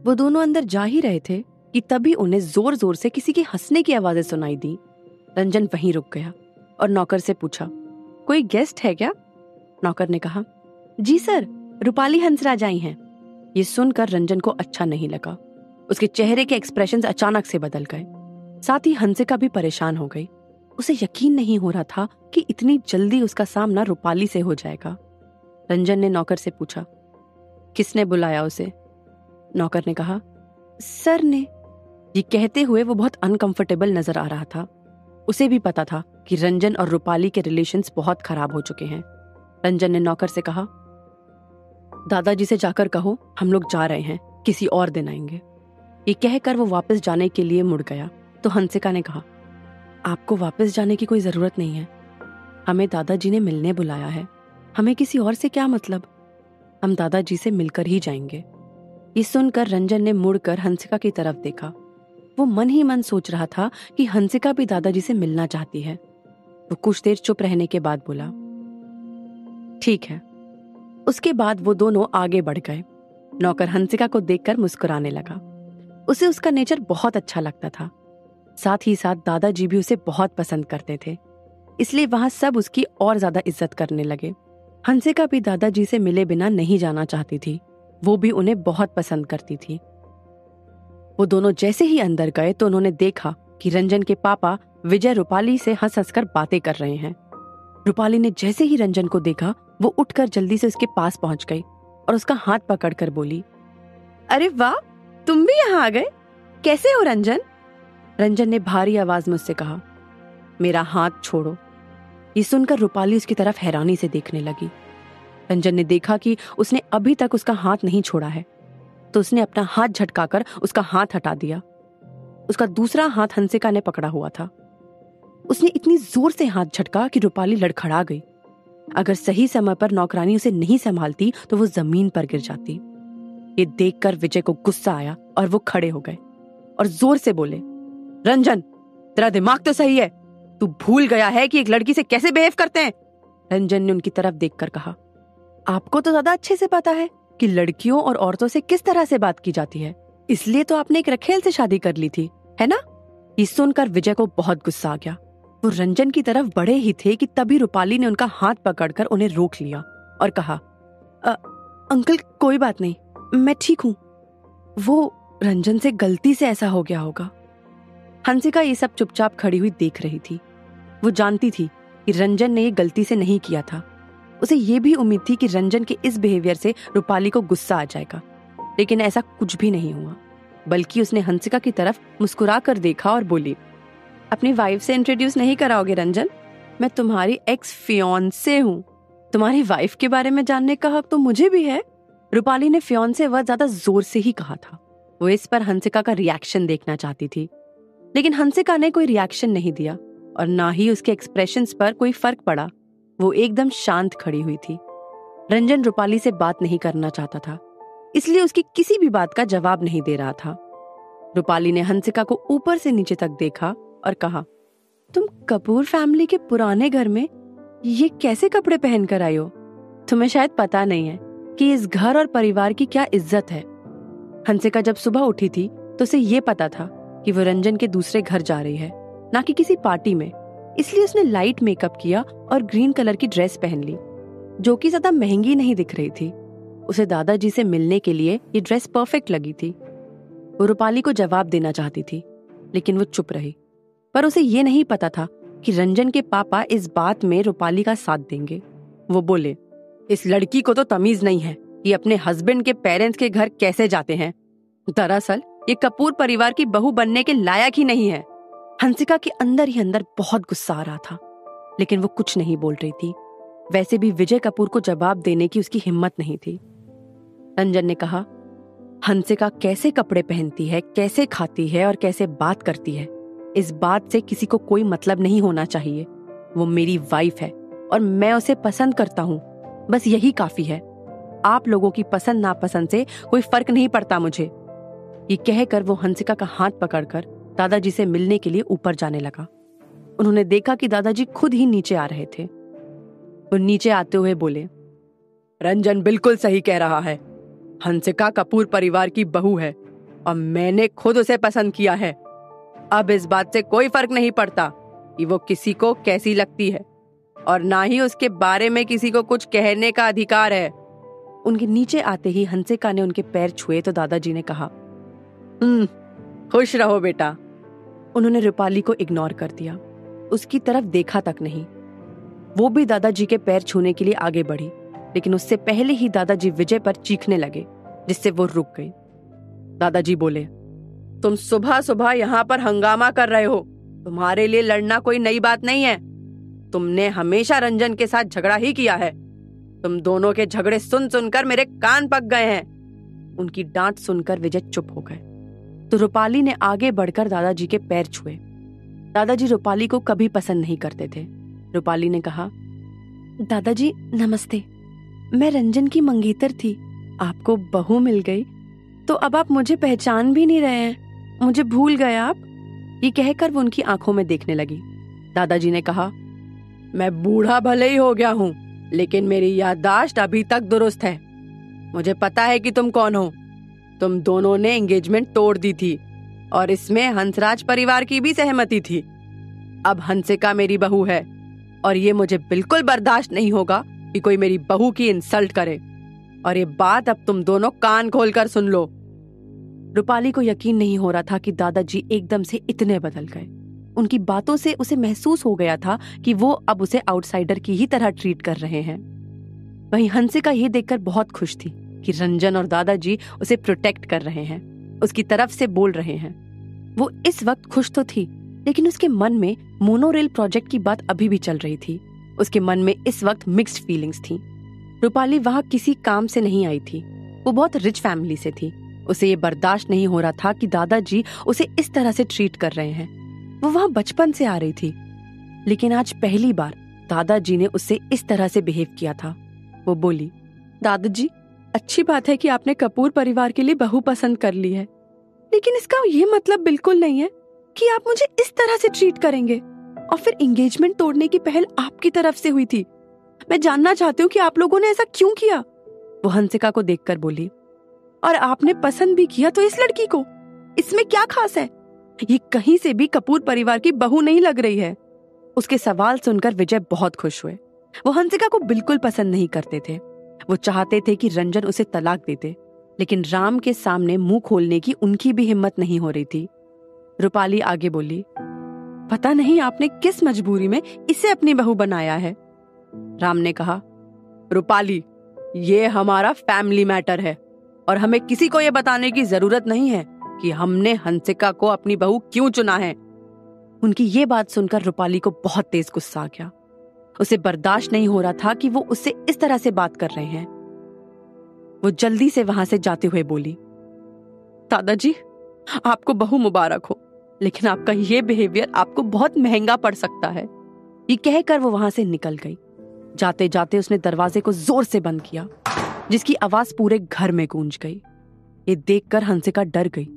वो दोनों अंदर जा ही रहे थे कि तभी उन्हें जोर जोर से किसी की हंसने की आवाजें सुनाई दी। रंजन वहीं रुक गया और नौकर से पूछा, कोई गेस्ट है क्या? नौकर ने कहा, जी सर, रूपाली हंसराज आई हैं। ये सुनकर रंजन को अच्छा नहीं लगा। उसके चेहरे के एक्सप्रेशंस अचानक से बदल गए। साथ ही हंसिका भी परेशान हो गई। उसे यकीन नहीं हो रहा था कि इतनी जल्दी उसका सामना रूपाली से हो जाएगा। रंजन ने नौकर से पूछा, किसने बुलाया उसे? नौकर ने कहा, सर ने। ये कहते हुए वो बहुत अनकंफर्टेबल नजर आ रहा था। उसे भी पता था कि रंजन और रूपाली के रिलेशंस बहुत खराब हो चुके हैं। रंजन ने नौकर से कहा, दादाजी से जाकर कहो हम लोग जा रहे हैं, किसी और दिन आएंगे। ये कहकर वो वापस जाने के लिए मुड़ गया तो हंसिका ने कहा, आपको वापस जाने की कोई जरूरत नहीं है। हमें दादाजी ने मिलने बुलाया है, हमें किसी और से क्या मतलब? हम दादाजी से मिलकर ही जाएंगे। ये सुनकर रंजन ने मुड़कर हंसिका की तरफ देखा। वो मन ही मन सोच रहा था कि हंसिका भी दादाजी से मिलना चाहती है। वो कुछ देर चुप रहने के बाद बोला, ठीक है। उसके बाद वो दोनों आगे बढ़ गए। नौकर हंसिका को देखकर मुस्कुराने लगा। उसे उसका नेचर बहुत अच्छा लगता था। साथ ही साथ दादाजी भी उसे बहुत पसंद करते थे, इसलिए वहां सब उसकी और ज्यादा इज्जत करने लगे। हंसिका भी दादाजी से मिले बिना नहीं जाना चाहती थी। वो भी उन्हें बहुत पसंद करती थी। वो दोनों जैसे ही अंदर गए तो उन्होंने देखा कि रंजन के पापा विजय रूपाली से हंस हंसकर बातें कर रहे हैं। रूपाली ने जैसे ही रंजन को देखा वो उठकर जल्दी से उसके पास पहुंच गई और उसका हाथ पकड़कर बोली, अरे वाह, तुम भी यहाँ आ गए, कैसे हो रंजन? रंजन ने भारी आवाज में उससे कहा, मेरा हाथ छोड़ो। ये सुनकर रूपाली उसकी तरफ हैरानी से देखने लगी। रंजन ने देखा कि उसने अभी तक उसका हाथ नहीं छोड़ा है, तो उसने अपना हाथ झटकाकर उसका हाथ हटा दिया। उसका दूसरा हाथ हंसिका ने पकड़ा हुआ था। उसने इतनी जोर से हाथ झटका कि रूपाली लड़खड़ा गई। अगर सही समय पर नौकरानी उसे नहीं संभालती तो वो जमीन पर गिर जाती। ये देखकर विजय को गुस्सा आया और वो खड़े हो गए और जोर से बोले, रंजन, तेरा दिमाग तो सही है, तू भूल गया है कि एक लड़की से कैसे बिहेव करते हैं। रंजन ने उनकी तरफ देखकर कहा, आपको तो ज्यादा अच्छे से पता है कि लड़कियों और औरतों से किस तरह से बात की जाती है, इसलिए तो आपने एक रखेल से शादी कर ली थी, है ना? ये सुनकर विजय को बहुत गुस्सा आ गया। वो रंजन की तरफ बढ़े ही थे कि तभी रूपाली ने उनका हाथ पकड़कर उन्हें रोक लिया और कहा, अंकल कोई बात नहीं, मैं ठीक हूं। वो रंजन से गलती से ऐसा हो गया होगा। हंसिका ये सब चुपचाप खड़ी हुई देख रही थी। वो जानती थी कि रंजन ने ये गलती से नहीं किया था। उसे ये भी उम्मीद थी कि रंजन के इस बिहेवियर से रूपाली को गुस्सा आ जाएगा, लेकिन ऐसा कुछ भी नहीं हुआ। बल्कि उसने हंसिका की तरफ मुस्कुरा कर देखा और बोली, अपनी वाइफ से इंट्रोड्यूस नहीं कराओगे रंजन? मैं तुम्हारी एक्स फियांसे हूँ। तुम्हारी वाइफ के बारे में जानने का हक तो मुझे भी है। रूपाली ने फियांसे वर्ड ज्यादा जोर से ही कहा था। वो इस पर हंसिका का रिएक्शन देखना चाहती थी, लेकिन हंसिका ने कोई रिएक्शन नहीं दिया और ना ही उसके एक्सप्रेशंस पर कोई फर्क पड़ा। वो एकदम शांत खड़ी हुई थी। रंजन रूपाली से बात नहीं करना चाहता था, इसलिए उसकी किसी भी बात का जवाब नहीं दे रहा था। रूपाली ने हंसिका को ऊपर से नीचे तक देखा और कहा, तुम कपूर फैमिली के पुराने घर में ये कैसे कपड़े पहनकर आई हो? तुम्हें शायद पता नहीं है कि इस घर और परिवार की क्या इज्जत है। हंसिका जब सुबह उठी थी तो उसे ये पता था कि वो रंजन के दूसरे घर जा रही है, ना कि किसी पार्टी में। इसलिए उसने लाइट मेकअप किया और ग्रीन कलर की ड्रेस पहन ली, जो कि ज्यादा महंगी नहीं दिख रही थी। उसे दादाजी से मिलने के लिए ये ड्रेस परफेक्ट लगी थी। वो रूपाली को जवाब देना चाहती थी, लेकिन वो चुप रही। पर उसे ये नहीं पता था कि रंजन के पापा इस बात में रूपाली का साथ देंगे। वो बोले, इस लड़की को तो तमीज नहीं है कि अपने हस्बैंड के पेरेंट्स के घर कैसे जाते हैं। दरअसल ये कपूर परिवार की बहू बनने के लायक ही नहीं है। हंसिका के अंदर ही अंदर बहुत गुस्सा आ रहा था, लेकिन वो कुछ नहीं बोल रही थी। वैसे भी विजय कपूर को जवाब देने की उसकी हिम्मत नहीं थी। रंजन ने कहा, हंसिका कैसे कपड़े पहनती है, कैसे खाती है और कैसे बात करती है, इस बात से किसी को कोई मतलब नहीं होना चाहिए। वो मेरी वाइफ है और मैं उसे पसंद करता हूँ, बस यही काफी है। आप लोगों की पसंद नापसंद से कोई फर्क नहीं पड़ता मुझे। ये कहकर वो हंसिका का हाथ पकड़कर दादाजी से मिलने के लिए ऊपर जाने लगा। उन्होंने देखा कि दादाजी खुद ही नीचे आ रहे थे। वो नीचे आते हुए बोले, रंजन बिल्कुल सही कह रहा है। हंसिका कपूर परिवार की बहू है और मैंने खुद उसे पसंद किया है। अब इस बात से कोई फर्क नहीं पड़ता कि वो किसी को कैसी लगती है, और ना ही उसके बारे में किसी को कुछ कहने का अधिकार है। उनके नीचे आते ही हंसिका ने उनके पैर छुए तो दादाजी ने कहा, खुश रहो बेटा। उन्होंने रूपाली को इग्नोर कर दिया, उसकी तरफ देखा तक नहीं। वो भी दादाजी के पैर छूने के लिए आगे बढ़ी, लेकिन उससे पहले ही दादाजी विजय पर चीखने लगे, जिससे वो रुक गई। दादाजी बोले, तुम सुबह सुबह यहाँ पर हंगामा कर रहे हो। तुम्हारे लिए लड़ना कोई नई बात नहीं है। तुमने हमेशा रंजन के साथ झगड़ा ही किया है। तुम दोनों के झगड़े सुन सुनकर मेरे कान पक गए हैं। उनकी डांट सुनकर विजय चुप हो गए तो रूपाली ने आगे बढ़कर दादाजी के पैर छुए। दादाजी रूपाली को कभी पसंद नहीं करते थे। रूपाली ने कहा, दादाजी नमस्ते, मैं रंजन की मंगेतर थी। आपको बहू मिल गई तो अब आप मुझे पहचान भी नहीं रहे हैं। मुझे भूल गए आप? ये कहकर वो उनकी आंखों में देखने लगी। दादाजी ने कहा, मैं बूढ़ा भले ही हो गया हूँ, लेकिन मेरी याददाश्त अभी तक दुरुस्त है। मुझे पता है कि तुम कौन हो। तुम दोनों ने एंगेजमेंट तोड़ दी थी और इसमें हंसराज परिवार की भी सहमति थी। अब हंसिका मेरी बहू है और ये मुझे बिल्कुल बर्दाश्त नहीं होगा कि कोई मेरी बहू की इंसल्ट करे। और ये बात अब तुम दोनों कान खोलकर सुन लो। रूपाली को यकीन नहीं हो रहा था कि दादाजी एकदम से इतने बदल गए। उनकी बातों से उसे महसूस हो गया था कि वो अब उसे आउटसाइडर की ही तरह ट्रीट कर रहे हैं। वहीं हंसिका ये देखकर बहुत खुश थी कि रंजन और दादाजी उसे प्रोटेक्ट कर रहे हैं, उसकी तरफ से बोल रहे हैं। वो इस वक्त खुश तो थी, लेकिन उसके मन में मोनोरेल प्रोजेक्ट की बात अभी भी चल रही थी। उसके मन में इस वक्त मिक्स्ड फीलिंग्स थी। रूपाली वहां किसी काम से नहीं आई थी, वो बहुत रिच फैमिली से थी। उसे ये बर्दाश्त नहीं हो रहा था कि दादाजी उसे इस तरह से ट्रीट कर रहे हैं। वो वहां बचपन से आ रही थी, लेकिन आज पहली बार दादाजी ने उससे इस तरह से बिहेव किया था। वो बोली, दादाजी अच्छी बात है कि आपने कपूर परिवार के लिए बहू पसंद कर ली है, लेकिन इसका ये मतलब बिल्कुल नहीं है कि आप मुझे इस तरह से ट्रीट करेंगे। और फिर एंगेजमेंट तोड़ने की पहल आपकी तरफ से हुई थी। मैं जानना चाहती हूँ कि आप लोगों ने ऐसा क्यों किया? वो हंसिका को देखकर बोली। और आपने पसंद भी किया तो इस लड़की को, इसमें क्या खास है? ये कहीं से भी कपूर परिवार की बहू नहीं लग रही है। उसके सवाल सुनकर विजय बहुत खुश हुए। वो हंसिका को बिल्कुल पसंद नहीं करते थे। वो चाहते थे कि रंजन उसे तलाक दे दे, लेकिन राम के सामने मुंह खोलने की उनकी भी हिम्मत नहीं हो रही थी। रूपाली आगे बोली, पता नहीं आपने किस मजबूरी में इसे अपनी बहू बनाया है। राम ने कहा, रूपाली, ये हमारा फैमिली मैटर है और हमें किसी को ये बताने की जरूरत नहीं है कि हमने हंसिका को अपनी बहू क्यों चुना है। उनकी ये बात सुनकर रूपाली को बहुत तेज गुस्सा आ गया। उसे बर्दाश्त नहीं हो रहा था कि वो उससे इस तरह से बात कर रहे हैं। वो जल्दी से वहां से जाते हुए बोली, दादाजी, आपको बहू मुबारक हो, लेकिन आपका ये बिहेवियर आपको बहुत महंगा पड़ सकता है। ये कहकर वो वहां से निकल गई। जाते जाते उसने दरवाजे को जोर से बंद किया, जिसकी आवाज पूरे घर में गूंज गई। ये देखकर हंसिका डर गई।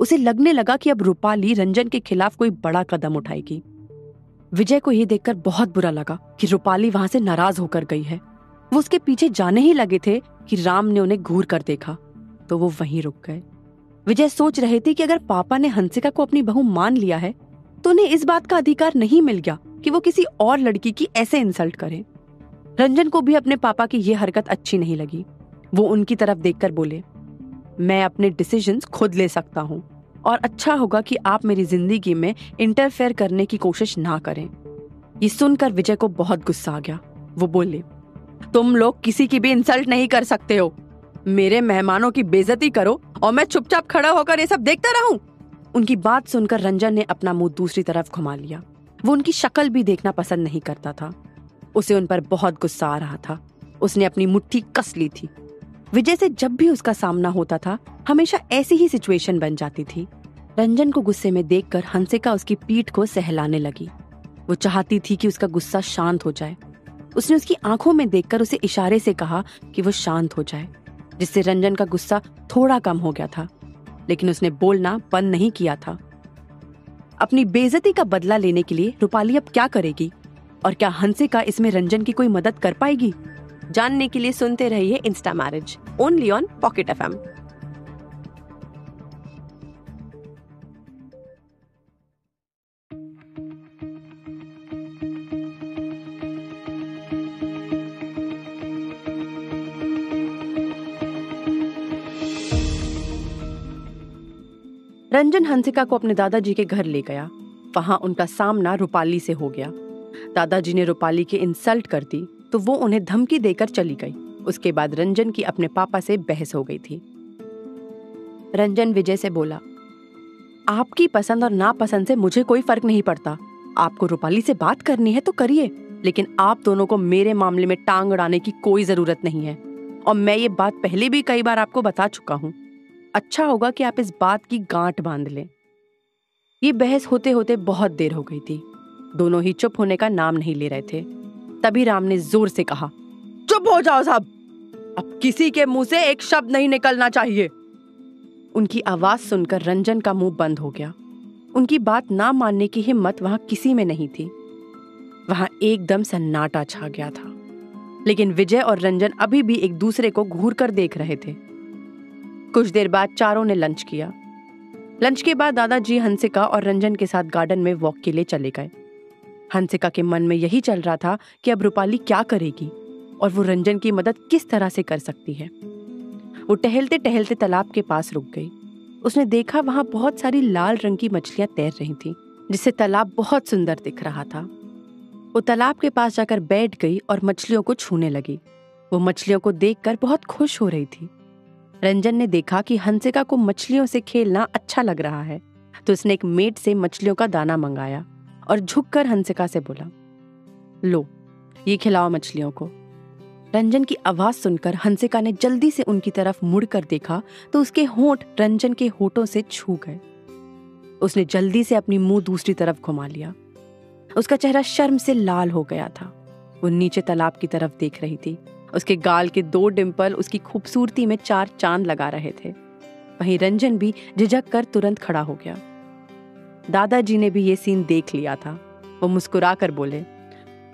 उसे लगने लगा कि अब रूपाली रंजन के खिलाफ कोई बड़ा कदम उठाएगी। विजय को यह देखकर बहुत बुरा लगा कि रूपाली वहां से नाराज होकर गई है। वो उसके पीछे जाने ही लगे थे कि राम ने उन्हें घूर कर देखा, तो वो वहीं रुक गए। विजय सोच रहे थे कि अगर पापा ने हंसिका को अपनी बहू मान लिया है तो उन्हें इस बात का अधिकार नहीं मिल गया कि वो किसी और लड़की की ऐसे इंसल्ट करें। रंजन को भी अपने पापा की यह हरकत अच्छी नहीं लगी। वो उनकी तरफ देखकर बोले, मैं अपने डिसीजंस खुद ले सकता हूँ और अच्छा होगा कि आप मेरी जिंदगी में इंटरफेयर करने की कोशिश ना करें। ये सुनकर विजय को बहुत गुस्सा आ गया। वो बोले, तुम लोग किसी की भी इंसल्ट नहीं कर सकते हो। मेरे मेहमानों की बेइज्जती करो और मैं चुपचाप खड़ा होकर ये सब देखता रहूं। उनकी बात सुनकर रंजन ने अपना मुंह दूसरी तरफ घुमा लिया। वो उनकी शक्ल भी देखना पसंद नहीं करता था। उसे उन पर बहुत गुस्सा आ रहा था। उसने अपनी मुट्ठी कस ली थी। विजय से जब भी उसका सामना होता था, हमेशा ऐसी ही सिचुएशन बन जाती थी। रंजन को गुस्से में देखकर हंसिका उसकी पीठ को सहलाने लगी। वो चाहती थी कि उसका गुस्सा शांत हो जाए। उसने उसकी आंखों में देखकर उसे इशारे से कहा कि वो शांत हो जाए, जिससे रंजन का गुस्सा थोड़ा कम हो गया था, लेकिन उसने बोलना बंद नहीं किया था। अपनी बेइज्जती का बदला लेने के लिए रूपाली अब क्या करेगी और क्या हंसिका इसमें रंजन की कोई मदद कर पाएगी? जानने के लिए सुनते रहिए Insta marriage, only on pocket FM. Ranjan Hansika को अपने दादाजी के घर ले गया। वहां उनका सामना रूपाली से हो गया। दादाजी ने रूपाली की इंसल्ट कर दी तो वो उन्हें धमकी देकर चली गई। उसके बाद रंजन की अपने पापा से बहस हो गई थी। रंजन विजय से बोला, आपकी पसंद और नापसंद से मुझे कोई फर्क नहीं पड़ता। आपको रूपाली से बात करनी है तो करिए, लेकिन आप दोनों को मेरे मामले में टांग अड़ाने की कोई जरूरत नहीं है। और मैं ये बात पहले भी कई बार आपको बता चुका हूँ। अच्छा होगा कि आप इस बात की गांठ बांध लें। ये बहस होते होते बहुत देर हो गई थी। दोनों ही चुप होने का नाम नहीं ले रहे थे। तभी राम ने जोर से कहा, चुप हो जाओ सब, अब किसी के मुंह से एक शब्द नहीं निकलना चाहिए। उनकी आवाज सुनकर रंजन का मुंह बंद हो गया। उनकी बात ना मानने की हिम्मत वहां किसी में नहीं थी। वहां एकदम सन्नाटा छा गया था, लेकिन विजय और रंजन अभी भी एक दूसरे को घूर कर देख रहे थे। कुछ देर बाद चारों ने लंच किया। लंच के बाद दादाजी हंसिका और रंजन के साथ गार्डन में वॉक के लिए चले गए। हंसिका के मन में यही चल रहा था कि अब रूपाली क्या करेगी और वो रंजन की मदद किस तरह से कर सकती है। वो टहलते टहलते तालाब के पास रुक गई। उसने देखा वहां बहुत सारी लाल रंग की मछलियां तैर रही थीं, जिससे तालाब बहुत सुंदर दिख रहा था। वो तालाब के पास जाकर बैठ गई और मछलियों को छूने लगी। वो मछलियों को देखकर बहुत खुश हो रही थी। रंजन ने देखा कि हंसिका को मछलियों से खेलना अच्छा लग रहा है, तो उसने एक मेट से मछलियों का दाना मंगाया और झुककर हंसिका से बोला, लो, ये खिलाओ मछलियों को। रंजन की आवाज सुनकर हंसिका ने जल्दी से उनकी तरफ मुड़कर देखा तो उसके होंठ रंजन के होठों से छू गए। उसने जल्दी से अपनी मुंह दूसरी तरफ घुमा लिया। उसका चेहरा शर्म से लाल हो गया था। वो नीचे तालाब की तरफ देख रही थी उसके गाल के 2 डिंपल उसकी खूबसूरती में 4 चांद लगा रहे थे। वहीं रंजन भी झिझक कर तुरंत खड़ा हो गया। दादाजी ने भी ये सीन देख लिया था। वो मुस्कुरा कर बोले,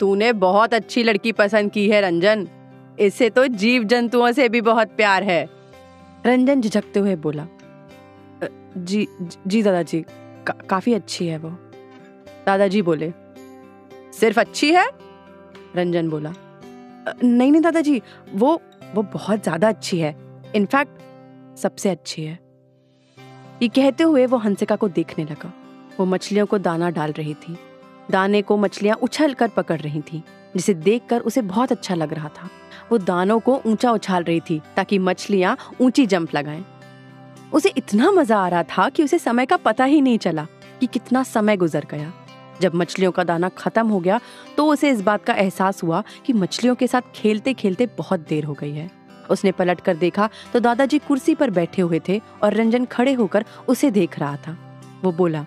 तूने बहुत अच्छी लड़की पसंद की है रंजन, इससे तो जीव जंतुओं से भी बहुत प्यार है। रंजन झिझकते हुए बोला, जी दादाजी, काफी अच्छी है वो। दादाजी बोले, सिर्फ अच्छी है? रंजन बोला, नहीं दादाजी, वो बहुत ज्यादा अच्छी है, इनफैक्ट सबसे अच्छी है। ये कहते हुए वो हंसिका को देखने लगा। वो मछलियों को दाना डाल रही थी। दाने को मछलियां उछल कर पकड़ रही थी, जिसे देखकर उसे बहुत अच्छा लग रहा था। वो दानों को ऊंचा उछाल रही थी ताकि मछलियां ऊंची जंप लगाएं। उसे इतना मजा आ रहा था कि उसे समय का पता ही नहीं चला कि कितना समय गुजर गया। जब मछलियों का दाना खत्म हो गया तो उसे इस बात का एहसास हुआ कि मछलियों के साथ खेलते खेलते बहुत देर हो गई है। उसने पलट कर देखा तो दादाजी कुर्सी पर बैठे हुए थे और रंजन खड़े होकर उसे देख रहा था। वो बोला,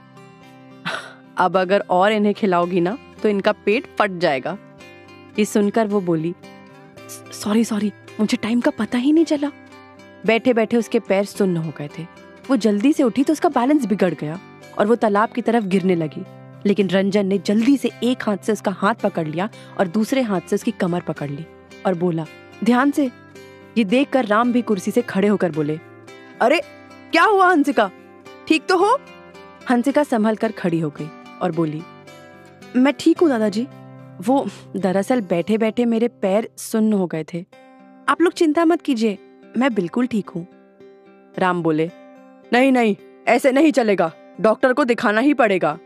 अब अगर और इन्हें खिलाओगी ना तो इनका पेट फट जाएगा। ये सुनकर वो बोली, सॉरी, मुझे टाइम का पता ही नहीं चला। बैठे बैठे उसके पैर सुन्न हो गए थे। वो जल्दी से उठी तो उसका बैलेंस बिगड़ गया और वो तालाब की तरफ गिरने लगी। लेकिन रंजन ने जल्दी से एक हाथ से उसका हाथ पकड़ लिया और दूसरे हाथ से उसकी कमर पकड़ ली और बोला, ध्यान से। ये देखकर राम भी कुर्सी से खड़े होकर बोले, अरे क्या हुआ हंसिका, ठीक तो हो? हंसिका संभल कर खड़ी हो गई और बोली, मैं ठीक हूँ दादाजी। वो दरअसल बैठे बैठे मेरे पैर सुन्न हो गए थे। आप लोग चिंता मत कीजिए, मैं बिल्कुल ठीक हूँ। राम बोले, नहीं, ऐसे नहीं चलेगा, डॉक्टर को दिखाना ही पड़ेगा।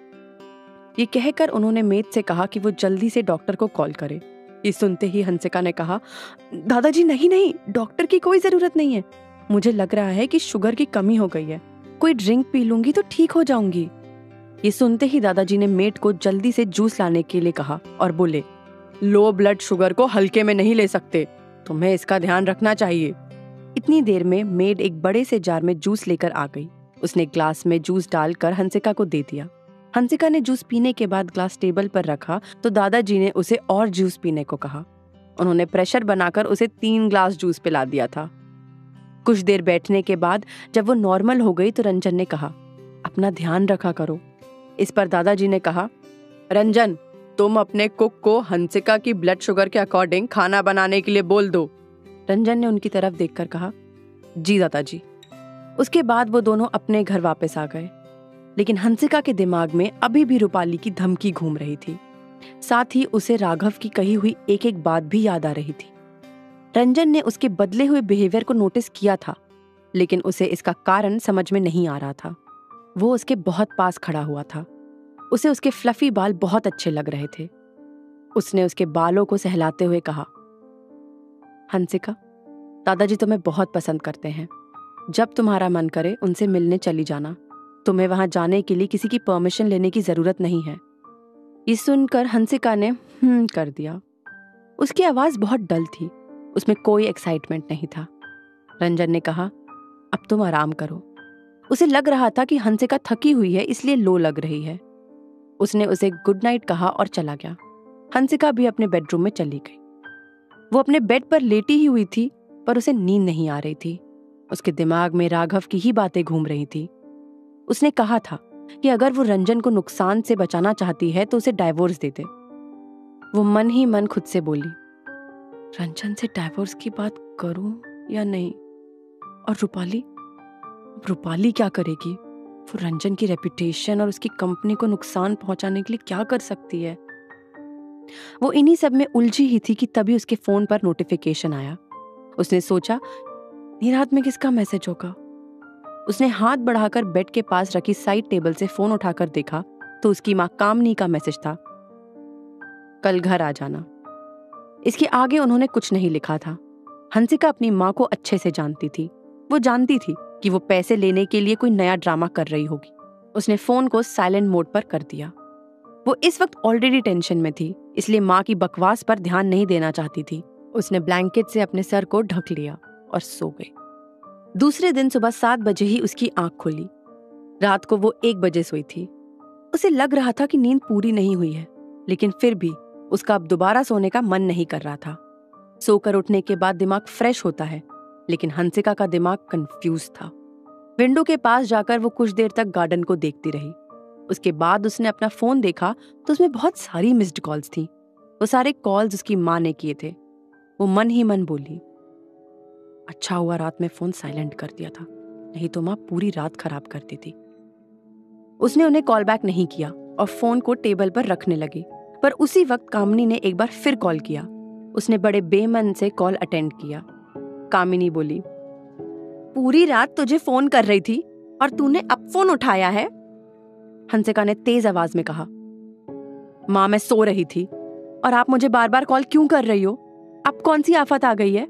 ये कहकर उन्होंने मेड से कहा कि वो जल्दी से डॉक्टर को कॉल करे। ये सुनते ही हंसिका ने कहा, दादाजी नहीं, डॉक्टर की कोई जरूरत नहीं है। मुझे लग रहा है कि शुगर की कमी हो गई है, कोई ड्रिंक पी लूंगी तो ठीक हो जाऊंगी। ये सुनते ही दादाजी ने मेड को जल्दी से जूस लाने के लिए कहा और बोले, लो ब्लड शुगर को हल्के में नहीं ले सकते, तुम्हें इसका ध्यान रखना चाहिए। इतनी देर में मेड एक बड़े से जार में जूस लेकर आ गई। उसने ग्लास में जूस डालकर हंसिका को दे दिया। हंसिका ने जूस पीने के बाद ग्लास टेबल पर रखा तो दादाजी ने उसे और जूस पीने को कहा। उन्होंने प्रेशर बनाकर उसे 3 ग्लास जूस पिला दिया था। कुछ देर बैठने के बाद जब वो नॉर्मल हो गई तो रंजन ने कहा, अपना ध्यान रखा करो। इस पर दादाजी ने कहा, रंजन, तुम अपने कुक को हंसिका की ब्लड शुगर के अकॉर्डिंग खाना बनाने के लिए बोल दो। रंजन ने उनकी तरफ देखकर कहा, जी दादाजी। उसके बाद वो दोनों अपने घर वापस आ गए। लेकिन हंसिका के दिमाग में अभी भी रूपाली की धमकी घूम रही थी। साथ ही उसे राघव की कही हुई एक एक बात भी याद आ रही थी। रंजन ने उसके बदले हुए बिहेवियर को नोटिस किया था, लेकिन उसे इसका कारण समझ में नहीं आ रहा था। वो उसके बहुत पास खड़ा हुआ था। उसे उसके फ्लफी बाल बहुत अच्छे लग रहे थे। उसने उसके बालों को सहलाते हुए कहा, हंसिका, दादाजी तुम्हें बहुत पसंद करते हैं। जब तुम्हारा मन करे उनसे मिलने चली जाना। तुम्हें वहां जाने के लिए किसी की परमिशन लेने की जरूरत नहीं है। ये सुनकर हंसिका ने कर दिया। उसकी आवाज बहुत डल थी, उसमें कोई एक्साइटमेंट नहीं था। रंजन ने कहा, अब तुम आराम करो। उसे लग रहा था कि हंसिका थकी हुई है, इसलिए लो लग रही है। उसने उसे गुड नाइट कहा और चला गया। हंसिका भी अपने बेडरूम में चली गई। वो अपने बेड पर लेटी ही हुई थी, पर उसे नींद नहीं आ रही थी। उसके दिमाग में राघव की ही बातें घूम रही थी। उसने कहा था कि अगर वो रंजन को नुकसान से बचाना चाहती है तो उसे डाइवोर्स दे दे। वो मन ही मन खुद से बोली, रंजन से डाइवोर्स की बात करूं या नहीं? और रूपाली क्या करेगी? वो रंजन की रेपुटेशन और उसकी कंपनी को नुकसान पहुंचाने के लिए क्या कर सकती है? वो इन्हीं सब में उलझी ही थी कि तभी उसके फोन पर नोटिफिकेशन आया। उसने सोचा, इतनी रात में किसका मैसेज होगा? उसने हाथ बढ़ाकर बेड के पास रखी साइड टेबल से फोन उठाकर देखा तो उसकी माँ कामनी का मैसेज था, कल घर आ जाना। इसके आगे उन्होंने कुछ नहीं लिखा था। हंसिका अपनी माँ को अच्छे से जानती थी। वो जानती थी कि वो पैसे लेने के लिए कोई नया ड्रामा कर रही होगी। उसने फोन को साइलेंट मोड पर कर दिया। वो इस वक्त ऑलरेडी टेंशन में थी, इसलिए माँ की बकवास पर ध्यान नहीं देना चाहती थी। उसने ब्लैंकेट से अपने सर को ढक लिया और सो गई। दूसरे दिन सुबह 7 बजे ही उसकी आंख खुली। रात को वो 1 बजे सोई थी। उसे लग रहा था कि नींद पूरी नहीं हुई है, लेकिन फिर भी उसका अब दोबारा सोने का मन नहीं कर रहा था। सोकर उठने के बाद दिमाग फ्रेश होता है, लेकिन हंसिका का दिमाग कंफ्यूज था। विंडो के पास जाकर वो कुछ देर तक गार्डन को देखती रही। उसके बाद उसने अपना फोन देखा तो उसमें बहुत सारी मिस्ड कॉल्स थी। वो सारे कॉल्स उसकी माँ ने किए थे। वो मन ही मन बोली, अच्छा हुआ रात में फोन साइलेंट कर दिया था, नहीं तो माँ पूरी रात खराब करती थी। उसने उन्हें कॉल बैक नहीं किया और फोन को टेबल पर रखने लगी। पर उसी वक्त कामिनी ने एक बार फिर कॉल किया। उसने बड़े बेमन से कॉल अटेंड किया। कामिनी बोली, पूरी रात तुझे फोन कर रही थी और तूने अब फोन उठाया है? हंसिका ने तेज आवाज में कहा, माँ मैं सो रही थी और आप मुझे बार बार कॉल क्यों कर रही हो? अब कौन सी आफत आ गई है?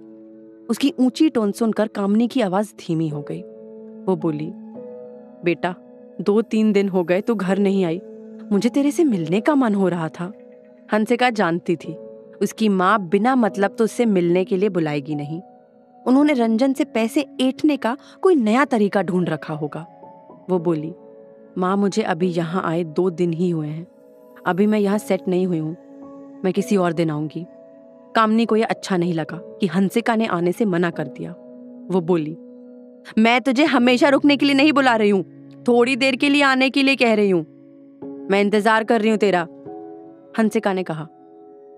उसकी ऊंची टोन सुनकर कामिनी की आवाज धीमी हो गई। वो बोली, बेटा 2-3 दिन हो गए तू घर नहीं आई, मुझे तेरे से मिलने का मन हो रहा था। हंसिका जानती थी उसकी माँ बिना मतलब तो उससे मिलने के लिए बुलाएगी नहीं। उन्होंने रंजन से पैसे ऐंठने का कोई नया तरीका ढूंढ रखा होगा। वो बोली, माँ मुझे अभी यहाँ आए 2 दिन ही हुए हैं, अभी मैं यहाँ सेट नहीं हुई हूँ, मैं किसी और दिन आऊंगी। कामिनी को यह अच्छा नहीं लगा कि हंसिका ने आने से मना कर दिया। वो बोली, मैं तुझे हमेशा रुकने के लिए नहीं बुला रही हूँ, थोड़ी देर के लिए आने के लिए कह रही हूँ, मैं इंतजार कर रही हूँ तेरा। हंसिका ने कहा,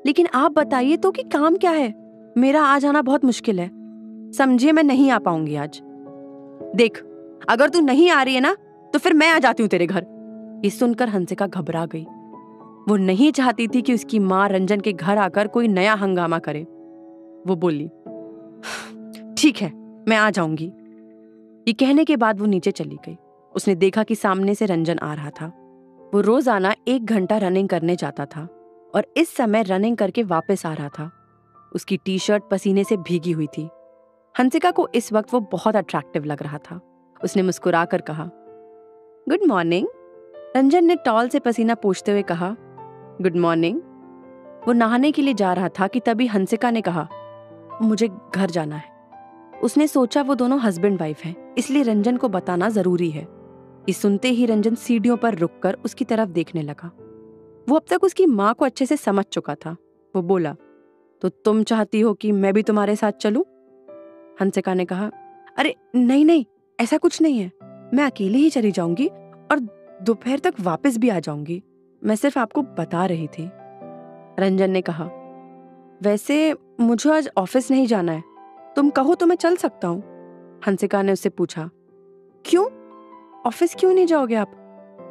लेकिन आप बताइए तो कि काम क्या है? मेरा आज आना बहुत मुश्किल है, समझिए मैं नहीं आ पाऊंगी आज। देख, अगर तू नहीं आ रही है ना तो फिर मैं आ जाती हूँ तेरे घर। ये सुनकर हंसिका घबरा गई। वो नहीं चाहती थी कि उसकी माँ रंजन के घर आकर कोई नया हंगामा करे। वो बोली, ठीक है मैं आ जाऊंगी। ये कहने के बाद वो नीचे चली गई। उसने देखा कि सामने से रंजन आ रहा था। वो रोजाना 1 घंटा रनिंग करने जाता था और इस समय रनिंग करके वापस आ रहा था। उसकी टी शर्ट पसीने से भीगी हुई थी। हंसिका को इस वक्त वो बहुत अट्रैक्टिव लग रहा था। उसने मुस्कुराकर कहा, गुड मॉर्निंग। रंजन ने टॉल से पसीना पोंछते हुए कहा, गुड मॉर्निंग। वो नहाने के लिए जा रहा था कि तभी हंसिका ने कहा, मुझे घर जाना है। उसने सोचा वो दोनों हस्बैंड वाइफ हैं, इसलिए रंजन को बताना जरूरी है। ये सुनते ही रंजन सीढ़ियों पर रुककर उसकी तरफ देखने लगा। वो अब तक उसकी माँ को अच्छे से समझ चुका था। वो बोला, तो तुम चाहती हो कि मैं भी तुम्हारे साथ चलूं? हंसिका ने कहा, अरे नहीं नहीं, ऐसा कुछ नहीं है, मैं अकेले ही चली जाऊंगी और दोपहर तक वापस भी आ जाऊंगी, मैं सिर्फ आपको बता रही थी। रंजन ने कहा, वैसे मुझे आज ऑफिस नहीं जाना है, तुम कहो तो मैं चल सकता हूँ। हंसिका ने उससे पूछा, क्यों? ऑफिस क्यों नहीं जाओगे आप?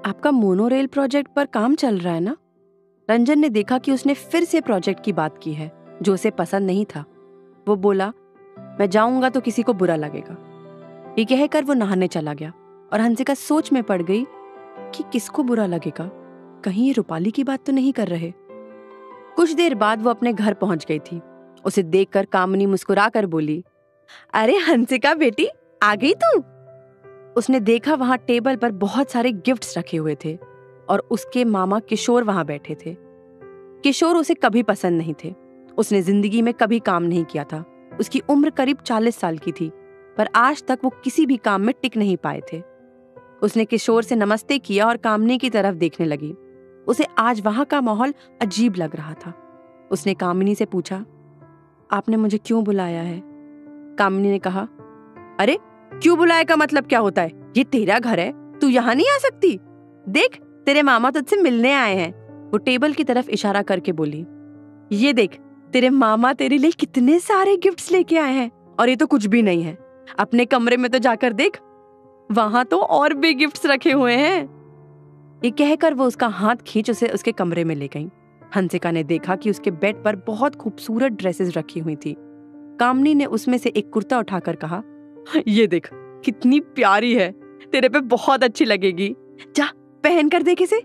आपका मोनोरेल प्रोजेक्ट पर काम चल रहा है ना? रंजन ने देखा कि उसने फिर से प्रोजेक्ट की बात की है जो उसे पसंद नहीं था। वो बोला, मैं जाऊंगा तो किसी को बुरा लगेगा। ये कहकर वो नहाने चला गया और हंसिका सोच में पड़ गई कि किसको बुरा लगेगा, कहीं ये रूपाली की बात तो नहीं कर रहे। कुछ देर बाद वो अपने घर पहुंच गई थी। उसे देखकर कामिनी मुस्कुराकर बोली, अरे हंसिका बेटी, आ गई तू? उसने देखा वहां टेबल पर बहुत सारे गिफ्ट्स रखे हुए थे और उसके मामा किशोर वहां बैठे थे। किशोर उसे कभी पसंद नहीं थे। उसने जिंदगी में कभी काम नहीं किया था। उसकी उम्र करीब 40 साल की थी, पर आज तक वो किसी भी काम में टिक नहीं पाए थे। उसने किशोर से नमस्ते किया और कामिनी की तरफ देखने लगी। उसे आज वहां का माहौल अजीब लग रहा था। उसने कामिनी से पूछा, आपने मुझे क्यों बुलाया है? कामिनी ने कहा, अरे क्यों बुलाए का मतलब क्या होता है? ये तेरा घर है, तू यहाँ नहीं आ सकती? देख, तेरे मामा तुझसे मिलने आए हैं। वो टेबल की तरफ इशारा करके बोली, ये देख, तेरे मामा तेरे लिए कितने सारे गिफ्ट्स लेके आए हैं और ये तो कुछ भी नहीं है। अपने कमरे में तो जाकर देख, वहां तो और भी गिफ्ट्स रखे हुए हैं। ये कहकर वो उसका हाथ खींच उसे उसके कमरे में ले गई। हंसिका ने देखा कि उसके बेड पर बहुत खूबसूरत ड्रेसेस रखी हुई थी। कामिनी ने उसमें से एक कुर्ता उठाकर कहा, ये देख, कितनी प्यारी है, तेरे पे बहुत अच्छी लगेगी, जा पहन कर देख इसे।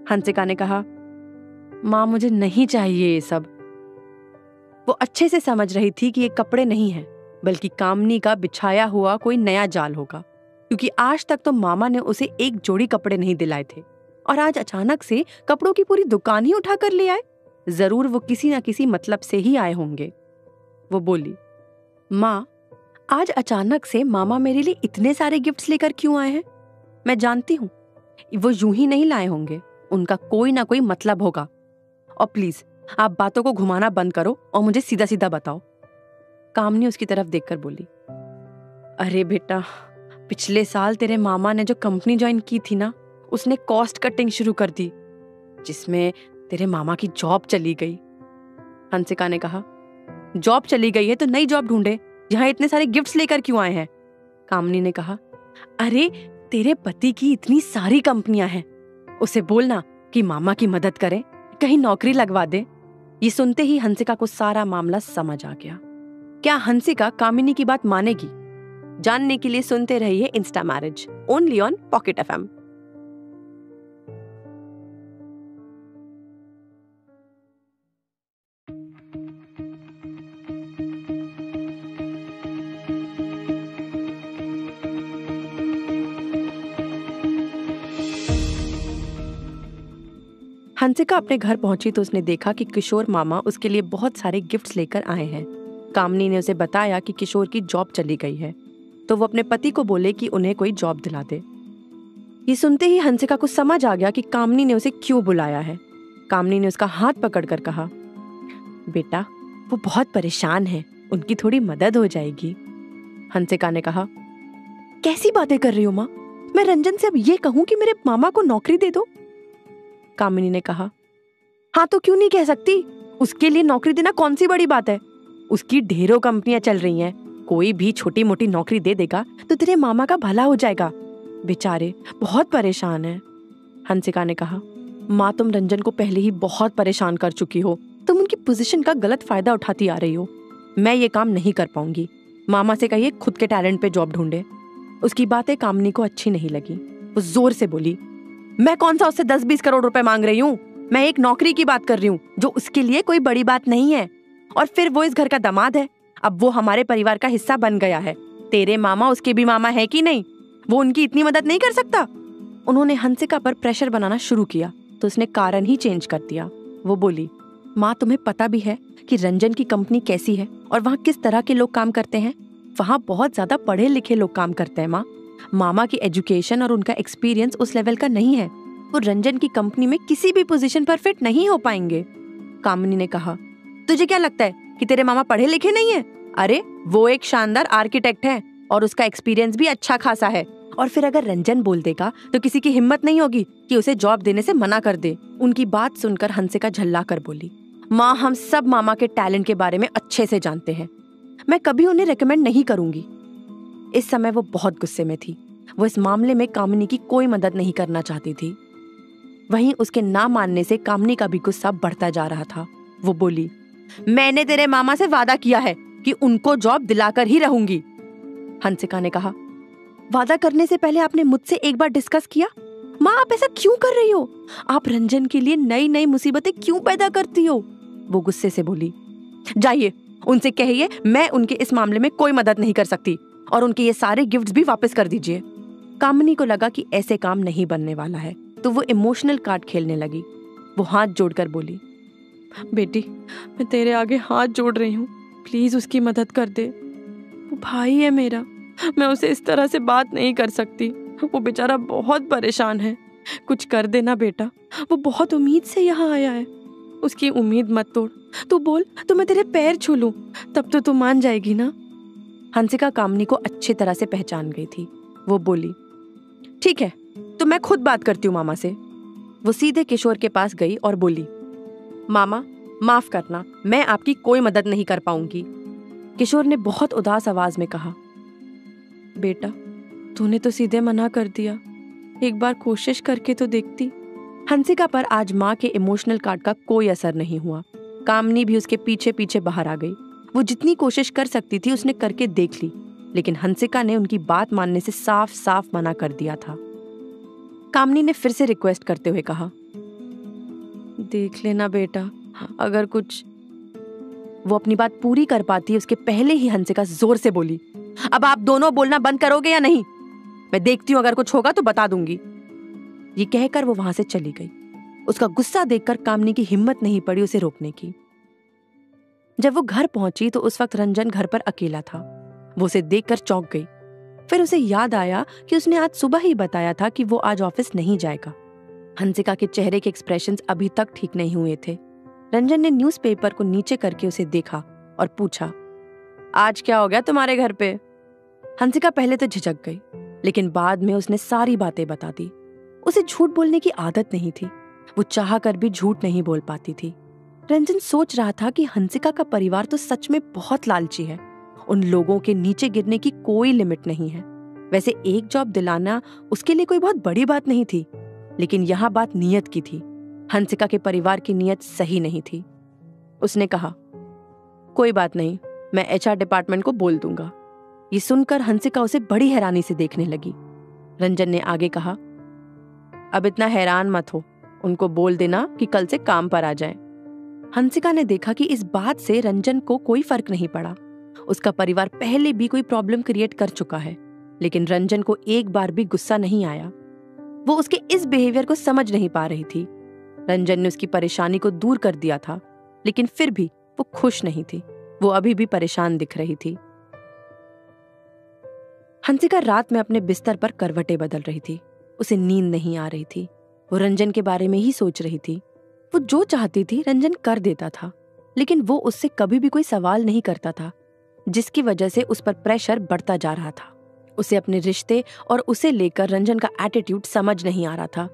हंसिका ने कहा, माँ मुझे नहीं चाहिए ये सब। वो अच्छे से समझ रही थी कि ये कपड़े नहीं हैं, बल्कि कामिनी का बिछाया हुआ कोई नया जाल होगा, क्योंकि आज तक तो मामा ने उसे एक जोड़ी कपड़े नहीं दिलाए थे और आज अचानक से कपड़ों की पूरी दुकान ही उठाकर ले आए। जरूर वो किसी ना किसी मतलब से ही आए होंगे। वो बोली, माँ आज अचानक से मामा मेरे लिए इतने सारे गिफ्ट्स लेकर क्यों आए हैं? मैं जानती हूँ वो यूं ही नहीं लाए होंगे, उनका कोई ना कोई मतलब होगा। और प्लीज आप बातों को घुमाना बंद करो और मुझे सीधा सीधा बताओ। कामनी उसकी तरफ देखकर बोली, अरे बेटा, पिछले साल तेरे मामा ने जो कंपनी ज्वाइन की थी ना, उसने कॉस्ट कटिंग शुरू कर दी, जिसमें तेरे मामा की जॉब चली गई। हंसिका ने कहा, जॉब चली गई है तो नई जॉब ढूंढे, यहाँ इतने सारे गिफ्ट्स लेकर क्यों आए हैं? कामनी ने कहा, अरे तेरे पति की इतनी सारी कंपनियां हैं, उसे बोलना कि मामा की मदद करे, कहीं नौकरी लगवा दे। ये सुनते ही हंसिका को सारा मामला समझ आ गया। क्या हंसिका कामिनी की बात मानेगी? जानने के लिए सुनते रहिए Insta marriage, only on pocket FM. Hansika अपने घर पहुंची तो उसने देखा कि किशोर मामा उसके लिए बहुत सारे गिफ्ट्स लेकर आए हैं। कामनी ने उसे बताया कि किशोर की जॉब चली गई है, तो वो अपने पति को बोले कि उन्हें कोई जॉब दिला दे। ये सुनते ही हंसिका को समझ आ गया कि कामनी ने उसे क्यों बुलाया है। कामनी ने उसका हाथ पकड़कर कहा, बेटा, वो बहुत परेशान है, उनकी थोड़ी मदद हो जाएगी। हंसिका ने कहा, कैसी बातें कर रही हो माँ? मैं रंजन से अब ये कहूँ कि मेरे मामा को नौकरी दे दो? कामिनी ने कहा, हाँ तो क्यों नहीं कह सकती? उसके लिए नौकरी देना कौन सी बड़ी बात है? उसकी ढेरों कंपनियां चल रही हैं, कोई भी छोटी मोटी नौकरी दे देगा तो तेरे मामा का भला हो जाएगा। बेचारे बहुत परेशान हैं। हंसिका ने कहा, माँ, तुम रंजन को पहले ही बहुत परेशान कर चुकी हो, तुम उनकी पोजीशन का गलत फायदा उठाती आ रही हो। मैं ये काम नहीं कर पाऊंगी, मामा से कहिए खुद के टैलेंट पे जॉब ढूंढे। उसकी बातें कामनी को अच्छी नहीं लगी। वो जोर से बोली, मैं कौन सा उससे 10-20 करोड़ रुपए मांग रही हूँ? मैं एक नौकरी की बात कर रही हूँ जो उसके लिए कोई बड़ी बात नहीं है। और फिर वो इस घर का दामाद है, अब वो हमारे परिवार का हिस्सा बन गया है। तेरे मामा उसके भी मामा है कि नहीं? वो उनकी इतनी मदद नहीं कर सकता? उन्होंने हंसिका पर प्रेशर बनाना शुरू किया तो उसने कारण ही चेंज कर दिया। वो बोली, माँ, तुम्हें पता भी है कि रंजन की कंपनी कैसी है और वहाँ किस तरह के लोग काम करते हैं? वहाँ बहुत ज्यादा पढ़े लिखे लोग काम करते हैं माँ। मामा की एजुकेशन और उनका एक्सपीरियंस उस लेवल का नहीं है। वो रंजन की कंपनी में किसी भी पोजीशन पर फिट नहीं हो पाएंगे। कामिनी ने कहा, तुझे क्या लगता है कि तेरे मामा पढ़े लिखे नहीं है? अरे वो एक शानदार आर्किटेक्ट है और उसका एक्सपीरियंस भी अच्छा खासा है। और फिर अगर रंजन बोल देगा तो किसी की हिम्मत नहीं होगी कि उसे जॉब देने से मना कर दे। उनकी बात सुनकर हंसिका झल्ला कर बोली, माँ, हम सब मामा के टैलेंट के बारे में अच्छे से जानते हैं, मैं कभी उन्हें रेकमेंड नहीं करूंगी। इस समय वो बहुत गुस्से में थी। वो इस मामले में कामिनी की कोई मदद नहीं करना चाहती थी। वहीं उसके ना मानने से कामिनी का भी गुस्सा बढ़ता जा रहा था। वो बोली, मैंने तेरे मामा से वादा किया है कि उनको जॉब दिलाकर ही रहूंगी। हंसिका ने कहा, वादा करने से पहले आपने मुझसे एक बार डिस्कस किया? माँ, आप ऐसा क्यों कर रही हो? आप रंजन के लिए नई नई मुसीबतें क्यों पैदा करती हो? वो गुस्से से बोली, जाइए उनसे कहिए मैं उनके इस मामले में कोई मदद नहीं कर सकती और उनके ये सारे गिफ्ट्स भी वापस कर दीजिए। कामिनी को लगा कि ऐसे काम नहीं बनने वाला है तो वो इमोशनल कार्ड खेलने लगी। वो हाथ जोड़कर बोली, बेटी, मैं तेरे आगे हाथ जोड़ रही हूँ, प्लीज उसकी मदद कर दे। वो भाई है मेरा, मैं उसे इस तरह से बात नहीं कर सकती। वो बेचारा बहुत परेशान है, कुछ कर देना बेटा। वो बहुत उम्मीद से यहाँ आया है, उसकी उम्मीद मत तोड़। तू बोल तो मैं तेरे पैर छू लूं, तब तो तू मान जाएगी ना। हंसिका कामिनी को अच्छी तरह से पहचान गई थी। वो बोली, ठीक है, तो मैं खुद बात करती हूँ मामा से। वो सीधे किशोर के पास गई और बोली, मामा, माफ करना, मैं आपकी कोई मदद नहीं कर पाऊंगी। किशोर ने बहुत उदास आवाज में कहा, बेटा, तूने तो सीधे मना कर दिया, एक बार कोशिश करके तो देखती। हंसिका पर आज माँ के इमोशनल कार्ड का कोई असर नहीं हुआ। कामिनी भी उसके पीछे पीछे बाहर आ गई। वो जितनी कोशिश कर सकती थी उसने करके देख ली, लेकिन हंसिका ने उनकी बात मानने से साफ साफ मना कर दिया था। कामिनी ने फिर से रिक्वेस्ट करते हुए कहा, देख लेना बेटा, अगर कुछ। वो अपनी बात पूरी कर पाती उसके पहले ही हंसिका जोर से बोली, अब आप दोनों बोलना बंद करोगे या नहीं? मैं देखती हूँ, अगर कुछ होगा तो बता दूंगी। ये कहकर वो वहां से चली गई। उसका गुस्सा देखकर कामिनी की हिम्मत नहीं पड़ी उसे रोकने की। जब वो घर पहुंची तो उस वक्त रंजन घर पर अकेला था। वो उसे देखकर चौंक गई। फिर उसे याद आया कि उसने आज सुबह ही बताया था कि वो आज ऑफिस नहीं जाएगा। हंसिका के चेहरे के एक्सप्रेशंस अभी तक ठीक नहीं हुए थे। रंजन ने न्यूज़पेपर को नीचे करके उसे देखा और पूछा, आज क्या हो गया तुम्हारे घर पे? हंसिका पहले तो झिझक गई, लेकिन बाद में उसने सारी बातें बता दी। उसे झूठ बोलने की आदत नहीं थी, वो चाह कर भी झूठ नहीं बोल पाती थी। रंजन सोच रहा था कि हंसिका का परिवार तो सच में बहुत लालची है, उन लोगों के नीचे गिरने की कोई लिमिट नहीं है। वैसे एक जॉब दिलाना उसके लिए कोई बहुत बड़ी बात नहीं थी, लेकिन यहाँ बात नीयत की थी। हंसिका के परिवार की नीयत सही नहीं थी। उसने कहा, कोई बात नहीं, मैं HR डिपार्टमेंट को बोल दूंगा। ये सुनकर हंसिका उसे बड़ी हैरानी से देखने लगी। रंजन ने आगे कहा, अब इतना हैरान मत हो, उनको बोल देना कि कल से काम पर आ जाएं। हंसिका ने देखा कि इस बात से रंजन को कोई फर्क नहीं पड़ा। उसका परिवार पहले भी कोई प्रॉब्लम क्रिएट कर चुका है, लेकिन रंजन को एक बार भी गुस्सा नहीं आया। वो उसके इस बिहेवियर को समझ नहीं पा रही थी। रंजन ने उसकी परेशानी को दूर कर दिया था, लेकिन फिर भी वो खुश नहीं थी। वो अभी भी परेशान दिख रही थी। हंसिका रात में अपने बिस्तर पर करवटें बदल रही थी। उसे नींद नहीं आ रही थी। वो रंजन के बारे में ही सोच रही थी। वो जो चाहती थी रंजन कर देता था, लेकिन वो उससे कभी भी कोई सवाल नहीं करता था, जिसकी वजह से उस पर प्रेशर बढ़ता जा रहा था। उसे अपने रिश्ते और उसे लेकर रंजन का एटीट्यूड समझ नहीं आ रहा था,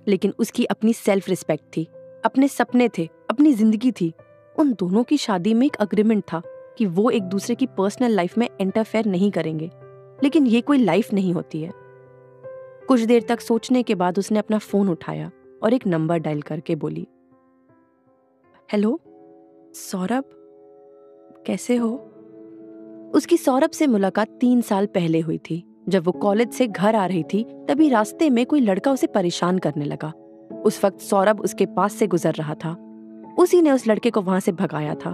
लेकिन उसकी अपनी सेल्फ रिस्पेक्ट थी, अपने सपने थे, अपनी जिंदगी थी। उन दोनों की शादी में एक अग्रीमेंट था कि वो एक दूसरे की पर्सनल लाइफ में इंटरफेयर नहीं करेंगे, लेकिन ये कोई लाइफ नहीं होती है। कुछ देर तक सोचने के बाद उसने अपना फोन उठाया और एक नंबर डायल करके बोली, हेलो सौरभ, कैसे हो? उसकी सौरभ से मुलाकात 3 साल पहले हुई थी। जब वो कॉलेज से घर आ रही थी, तभी रास्ते में कोई लड़का उसे परेशान करने लगा। उस वक्त सौरभ उसके पास से गुजर रहा था। उसी ने उस लड़के को वहां से भगाया था।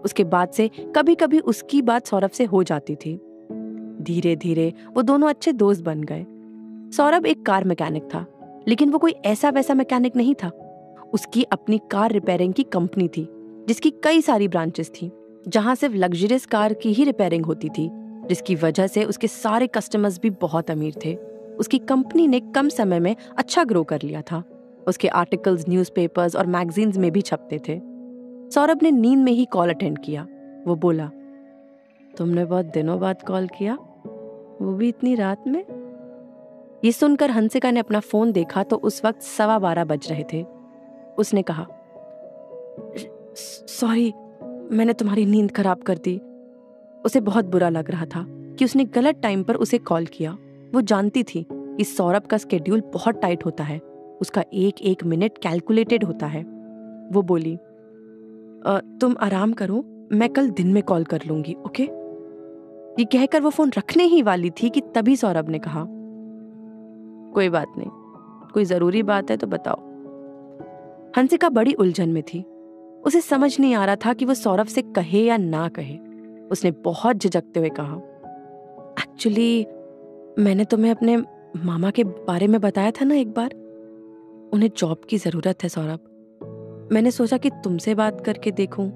उसके बाद से कभी कभी उसकी बात सौरभ से हो जाती थी। धीरे धीरे वो दोनों अच्छे दोस्त बन गए। सौरभ एक कार मैकेनिक था, लेकिन वो कोई ऐसा वैसा मैकेनिक नहीं था। उसकी अपनी कार रिपेयरिंग की कंपनी थी, जिसकी कई सारी ब्रांचेस थी, जहां सिर्फ लग्जरियस कार की ही रिपेयरिंग होती थी, जिसकी वजह से उसके सारे कस्टमर्स भी बहुत अमीर थे। उसकी कंपनी ने कम समय में अच्छा ग्रो कर लिया था। उसके आर्टिकल्स न्यूज़पेपर्स और मैगजीन्स में भी छपते थे। सौरभ ने नींद में ही कॉल अटेंड किया। वो बोला, तुमने बहुत दिनों बाद कॉल किया, वो भी इतनी रात में? ये सुनकर हंसिका ने अपना फोन देखा तो उस वक्त 12:15 बज रहे थे। उसने कहा, सॉरी, मैंने तुम्हारी नींद खराब कर दी। उसे बहुत बुरा लग रहा था कि उसने गलत टाइम पर उसे कॉल किया। वो जानती थी कि सौरभ का स्केड्यूल बहुत टाइट होता है, उसका एक एक मिनट कैलकुलेटेड होता है। वो बोली, तुम आराम करो, मैं कल दिन में कॉल कर लूंगी, ओके? ये कहकर वो फोन रखने ही वाली थी कि तभी सौरभ ने कहा, कोई बात नहीं, कोई जरूरी बात है तो बताओ। हंसिका बड़ी उलझन में थी। उसे समझ नहीं आ रहा था कि वो सौरभ से कहे या ना कहे। उसने बहुत झिझकते हुए कहा, एक्चुअली मैंने तुम्हें अपने मामा के बारे में बताया था ना एक बार। उन्हें जॉब की जरूरत है सौरभ। मैंने सोचा कि तुमसे बात करके देखूं,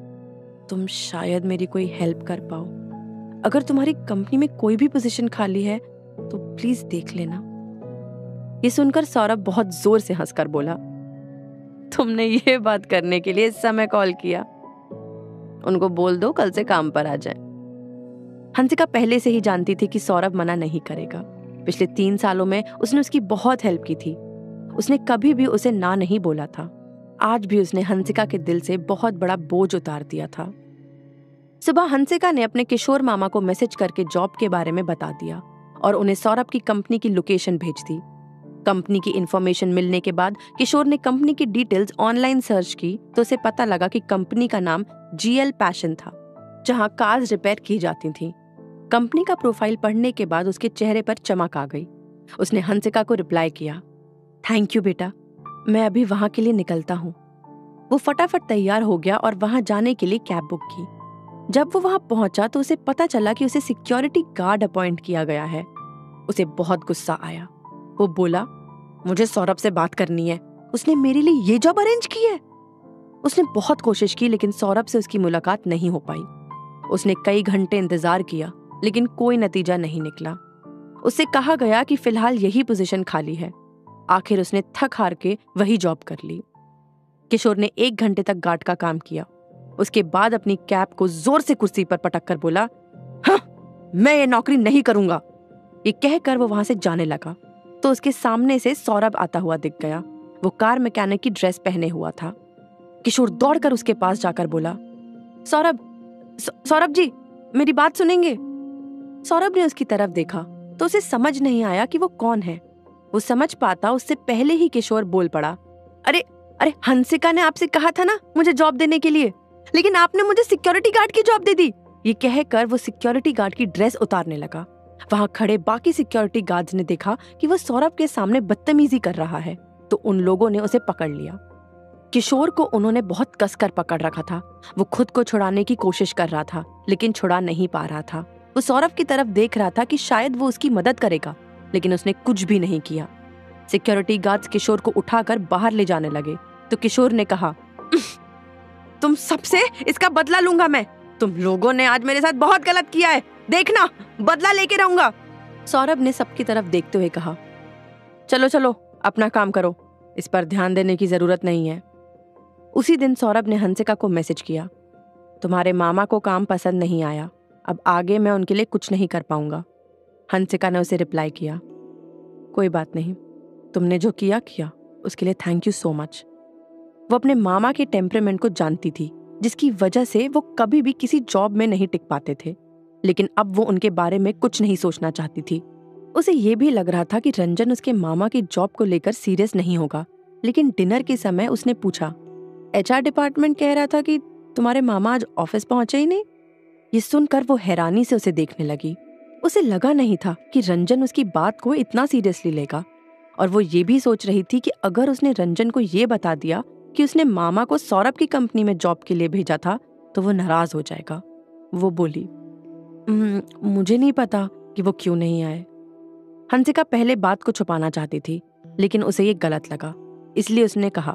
तुम शायद मेरी कोई हेल्प कर पाओ। अगर तुम्हारी कंपनी में कोई भी पोजीशन खाली है तो प्लीज देख लेना। ये सुनकर सौरभ बहुत जोर से हंसकर बोला, तुमने ये बात करने के लिए इस समय कॉल किया? उनको बोल दो कल से काम पर आ जाए। हंसिका पहले से ही जानती थी कि सौरभ मना नहीं करेगा। पिछले 3 सालों में उसने उसकी बहुत हेल्प की थी। उसने कभी भी उसे ना नहीं बोला था। आज भी उसने हंसिका के दिल से बहुत बड़ा बोझ उतार दिया था। सुबह हंसिका ने अपने किशोर मामा को मैसेज करके जॉब के बारे में बता दिया और उन्हें सौरभ की कंपनी की लोकेशन भेज दी। कंपनी की इंफॉर्मेशन मिलने के बाद किशोर ने कंपनी की डिटेल्स ऑनलाइन सर्च की तो उसे पता लगा कि कंपनी का नाम GL पैशन था, जहां कार्स रिपेयर की जाती थीं। कंपनी का प्रोफाइल पढ़ने के बाद उसके चेहरे पर चमक आ गई। उसने हंसिका को रिप्लाई किया, थैंक यू बेटा, मैं अभी वहां के लिए निकलता हूँ। वो फटाफट तैयार हो गया और वहां जाने के लिए कैब बुक की। जब वो वहां पहुंचा तो उसे पता चला कि उसे सिक्योरिटी गार्ड अपॉइंट किया गया है। उसे बहुत गुस्सा आया। वो बोला, मुझे सौरभ से बात करनी है, उसने मेरे लिए ये जॉब अरेंज की है। उसने बहुत कोशिश की लेकिन सौरभ से उसकी मुलाकात नहीं हो पाई। उसने कई घंटे इंतजार किया लेकिन कोई नतीजा नहीं निकला। उससे कहा गया कि फिलहाल यही पोजीशन खाली है। आखिर उसने थक हार के वही जॉब कर ली। किशोर ने 1 घंटे तक गार्ड का काम किया। उसके बाद अपनी कैप को जोर से कुर्सी पर पटक कर बोला, हाँ, मैं ये नौकरी नहीं करूंगा। ये कहकर वो वहां से जाने लगा तो उसके सामने से सौरभ आता हुआ दिख गया। वो कार मैकेनिक की ड्रेस पहने हुआ था। किशोर दौड़कर उसके पास जाकर बोला, सौरभ जी, मेरी बात सुनेंगे? सौरभ ने उसकी तरफ देखा तो उसे समझ नहीं आया कि वो कौन है। वो समझ पाता उससे पहले ही किशोर बोल पड़ा, अरे हंसिका ने आपसे कहा था ना मुझे जॉब देने के लिए, लेकिन आपने मुझे सिक्योरिटी गार्ड की जॉब दे दी। ये कहकर वो सिक्योरिटी गार्ड की ड्रेस उतारने लगा। वहां खड़े बाकी सिक्योरिटी गार्ड्स ने देखा कि वो सौरभ के सामने बदतमीजी कर रहा है, तो उन लोगों ने उसे पकड़ लिया। किशोर को उन्होंने बहुत कसकर पकड़ रखा था। वो खुद को छुड़ाने की कोशिश कर रहा था, लेकिन छुड़ा नहीं पा रहा था। वो सौरभ की तरफ देख रहा था कि शायद वो उसकी मदद करेगा, लेकिन उसने कुछ भी नहीं किया। सिक्योरिटी गार्ड्स किशोर को उठाकर बाहर ले जाने लगे तो किशोर ने कहा, तुम सबसे इसका बदला लूंगा मैं। तुम लोगों ने आज मेरे साथ बहुत गलत किया है, देखना बदला लेके रहूंगा। सौरभ ने सबकी तरफ देखते हुए कहा, चलो अपना काम करो, इस पर ध्यान देने की जरूरत नहीं है। उसी दिन सौरभ ने हंसिका को मैसेज किया, तुम्हारे मामा को काम पसंद नहीं आया, अब आगे मैं उनके लिए कुछ नहीं कर पाऊंगा। हंसिका ने उसे रिप्लाई किया, कोई बात नहीं, तुमने जो किया उसके लिए थैंक यू सो मच। वो अपने मामा के टेम्परामेंट को जानती थी, जिसकी वजह से वो कभी भी किसी जॉब में नहीं टिक पाते थे, लेकिन अब वो उनके बारे में कुछ नहीं सोचना चाहती थी। उसे ये भी लग रहा था कि रंजन उसके मामा की जॉब को लेकर सीरियस नहीं होगा, लेकिन डिनर के समय उसने पूछा, HR डिपार्टमेंट कह रहा था कि तुम्हारे मामा आज ऑफिस पहुंचे ही नहीं। ये सुनकर वो हैरानी से उसे देखने लगी। उसे लगा नहीं था कि रंजन उसकी बात को इतना सीरियसली लेगा, और वो ये भी सोच रही थी कि अगर उसने रंजन को ये बता दिया कि उसने मामा को सौरभ की कंपनी में जॉब के लिए भेजा था तो वो नाराज हो जाएगा। वो बोली, मुझे नहीं पता कि वो क्यों नहीं आए। हंसिका पहले बात को छुपाना चाहती थी, लेकिन उसे ये गलत लगा, इसलिए उसने कहा,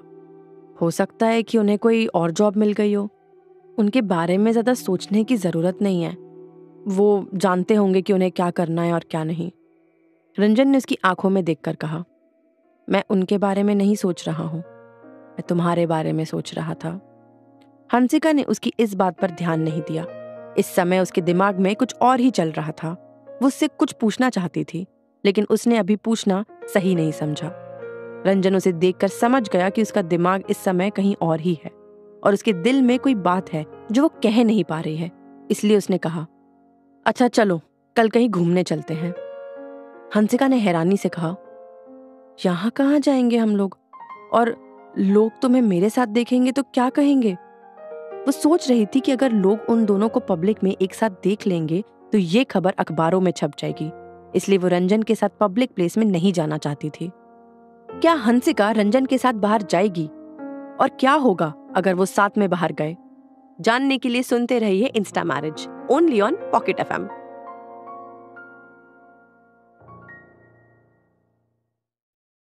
हो सकता है कि उन्हें कोई और जॉब मिल गई हो। उनके बारे में ज्यादा सोचने की जरूरत नहीं है, वो जानते होंगे कि उन्हें क्या करना है और क्या नहीं। रंजन ने उसकी आंखों में देखकर कहा, मैं उनके बारे में नहीं सोच रहा हूं, मैं तुम्हारे बारे में सोच रहा था। हंसिका ने उसकी इस बात पर ध्यान नहीं दिया। इस समय उसके दिमाग में कुछ और ही चल रहा था। वो उससे कुछ पूछना चाहती थी, लेकिन उसने अभी पूछना सही नहीं समझा। रंजन उसे देखकर समझ गया कि उसका दिमाग इस समय कहीं और ही है और उसके दिल में कोई बात है जो वो कह नहीं पा रही है, इसलिए उसने कहा, अच्छा चलो कल कहीं घूमने चलते हैं। हंसिका ने हैरानी से कहा, यहाँ कहाँ जाएंगे हम लोग, और लोग तुम्हें मेरे साथ देखेंगे तो क्या कहेंगे? वो सोच रही थी कि अगर लोग उन दोनों को पब्लिक में एक साथ देख लेंगे तो ये खबर अखबारों में छप जाएगी, इसलिए वो रंजन के साथ पब्लिक प्लेस में नहीं जाना चाहती थी। क्या हंसिका रंजन के साथ बाहर जाएगी, और क्या होगा अगर वो साथ में बाहर गए? जानने के लिए सुनते रहिए Insta marriage, only on pocket FM।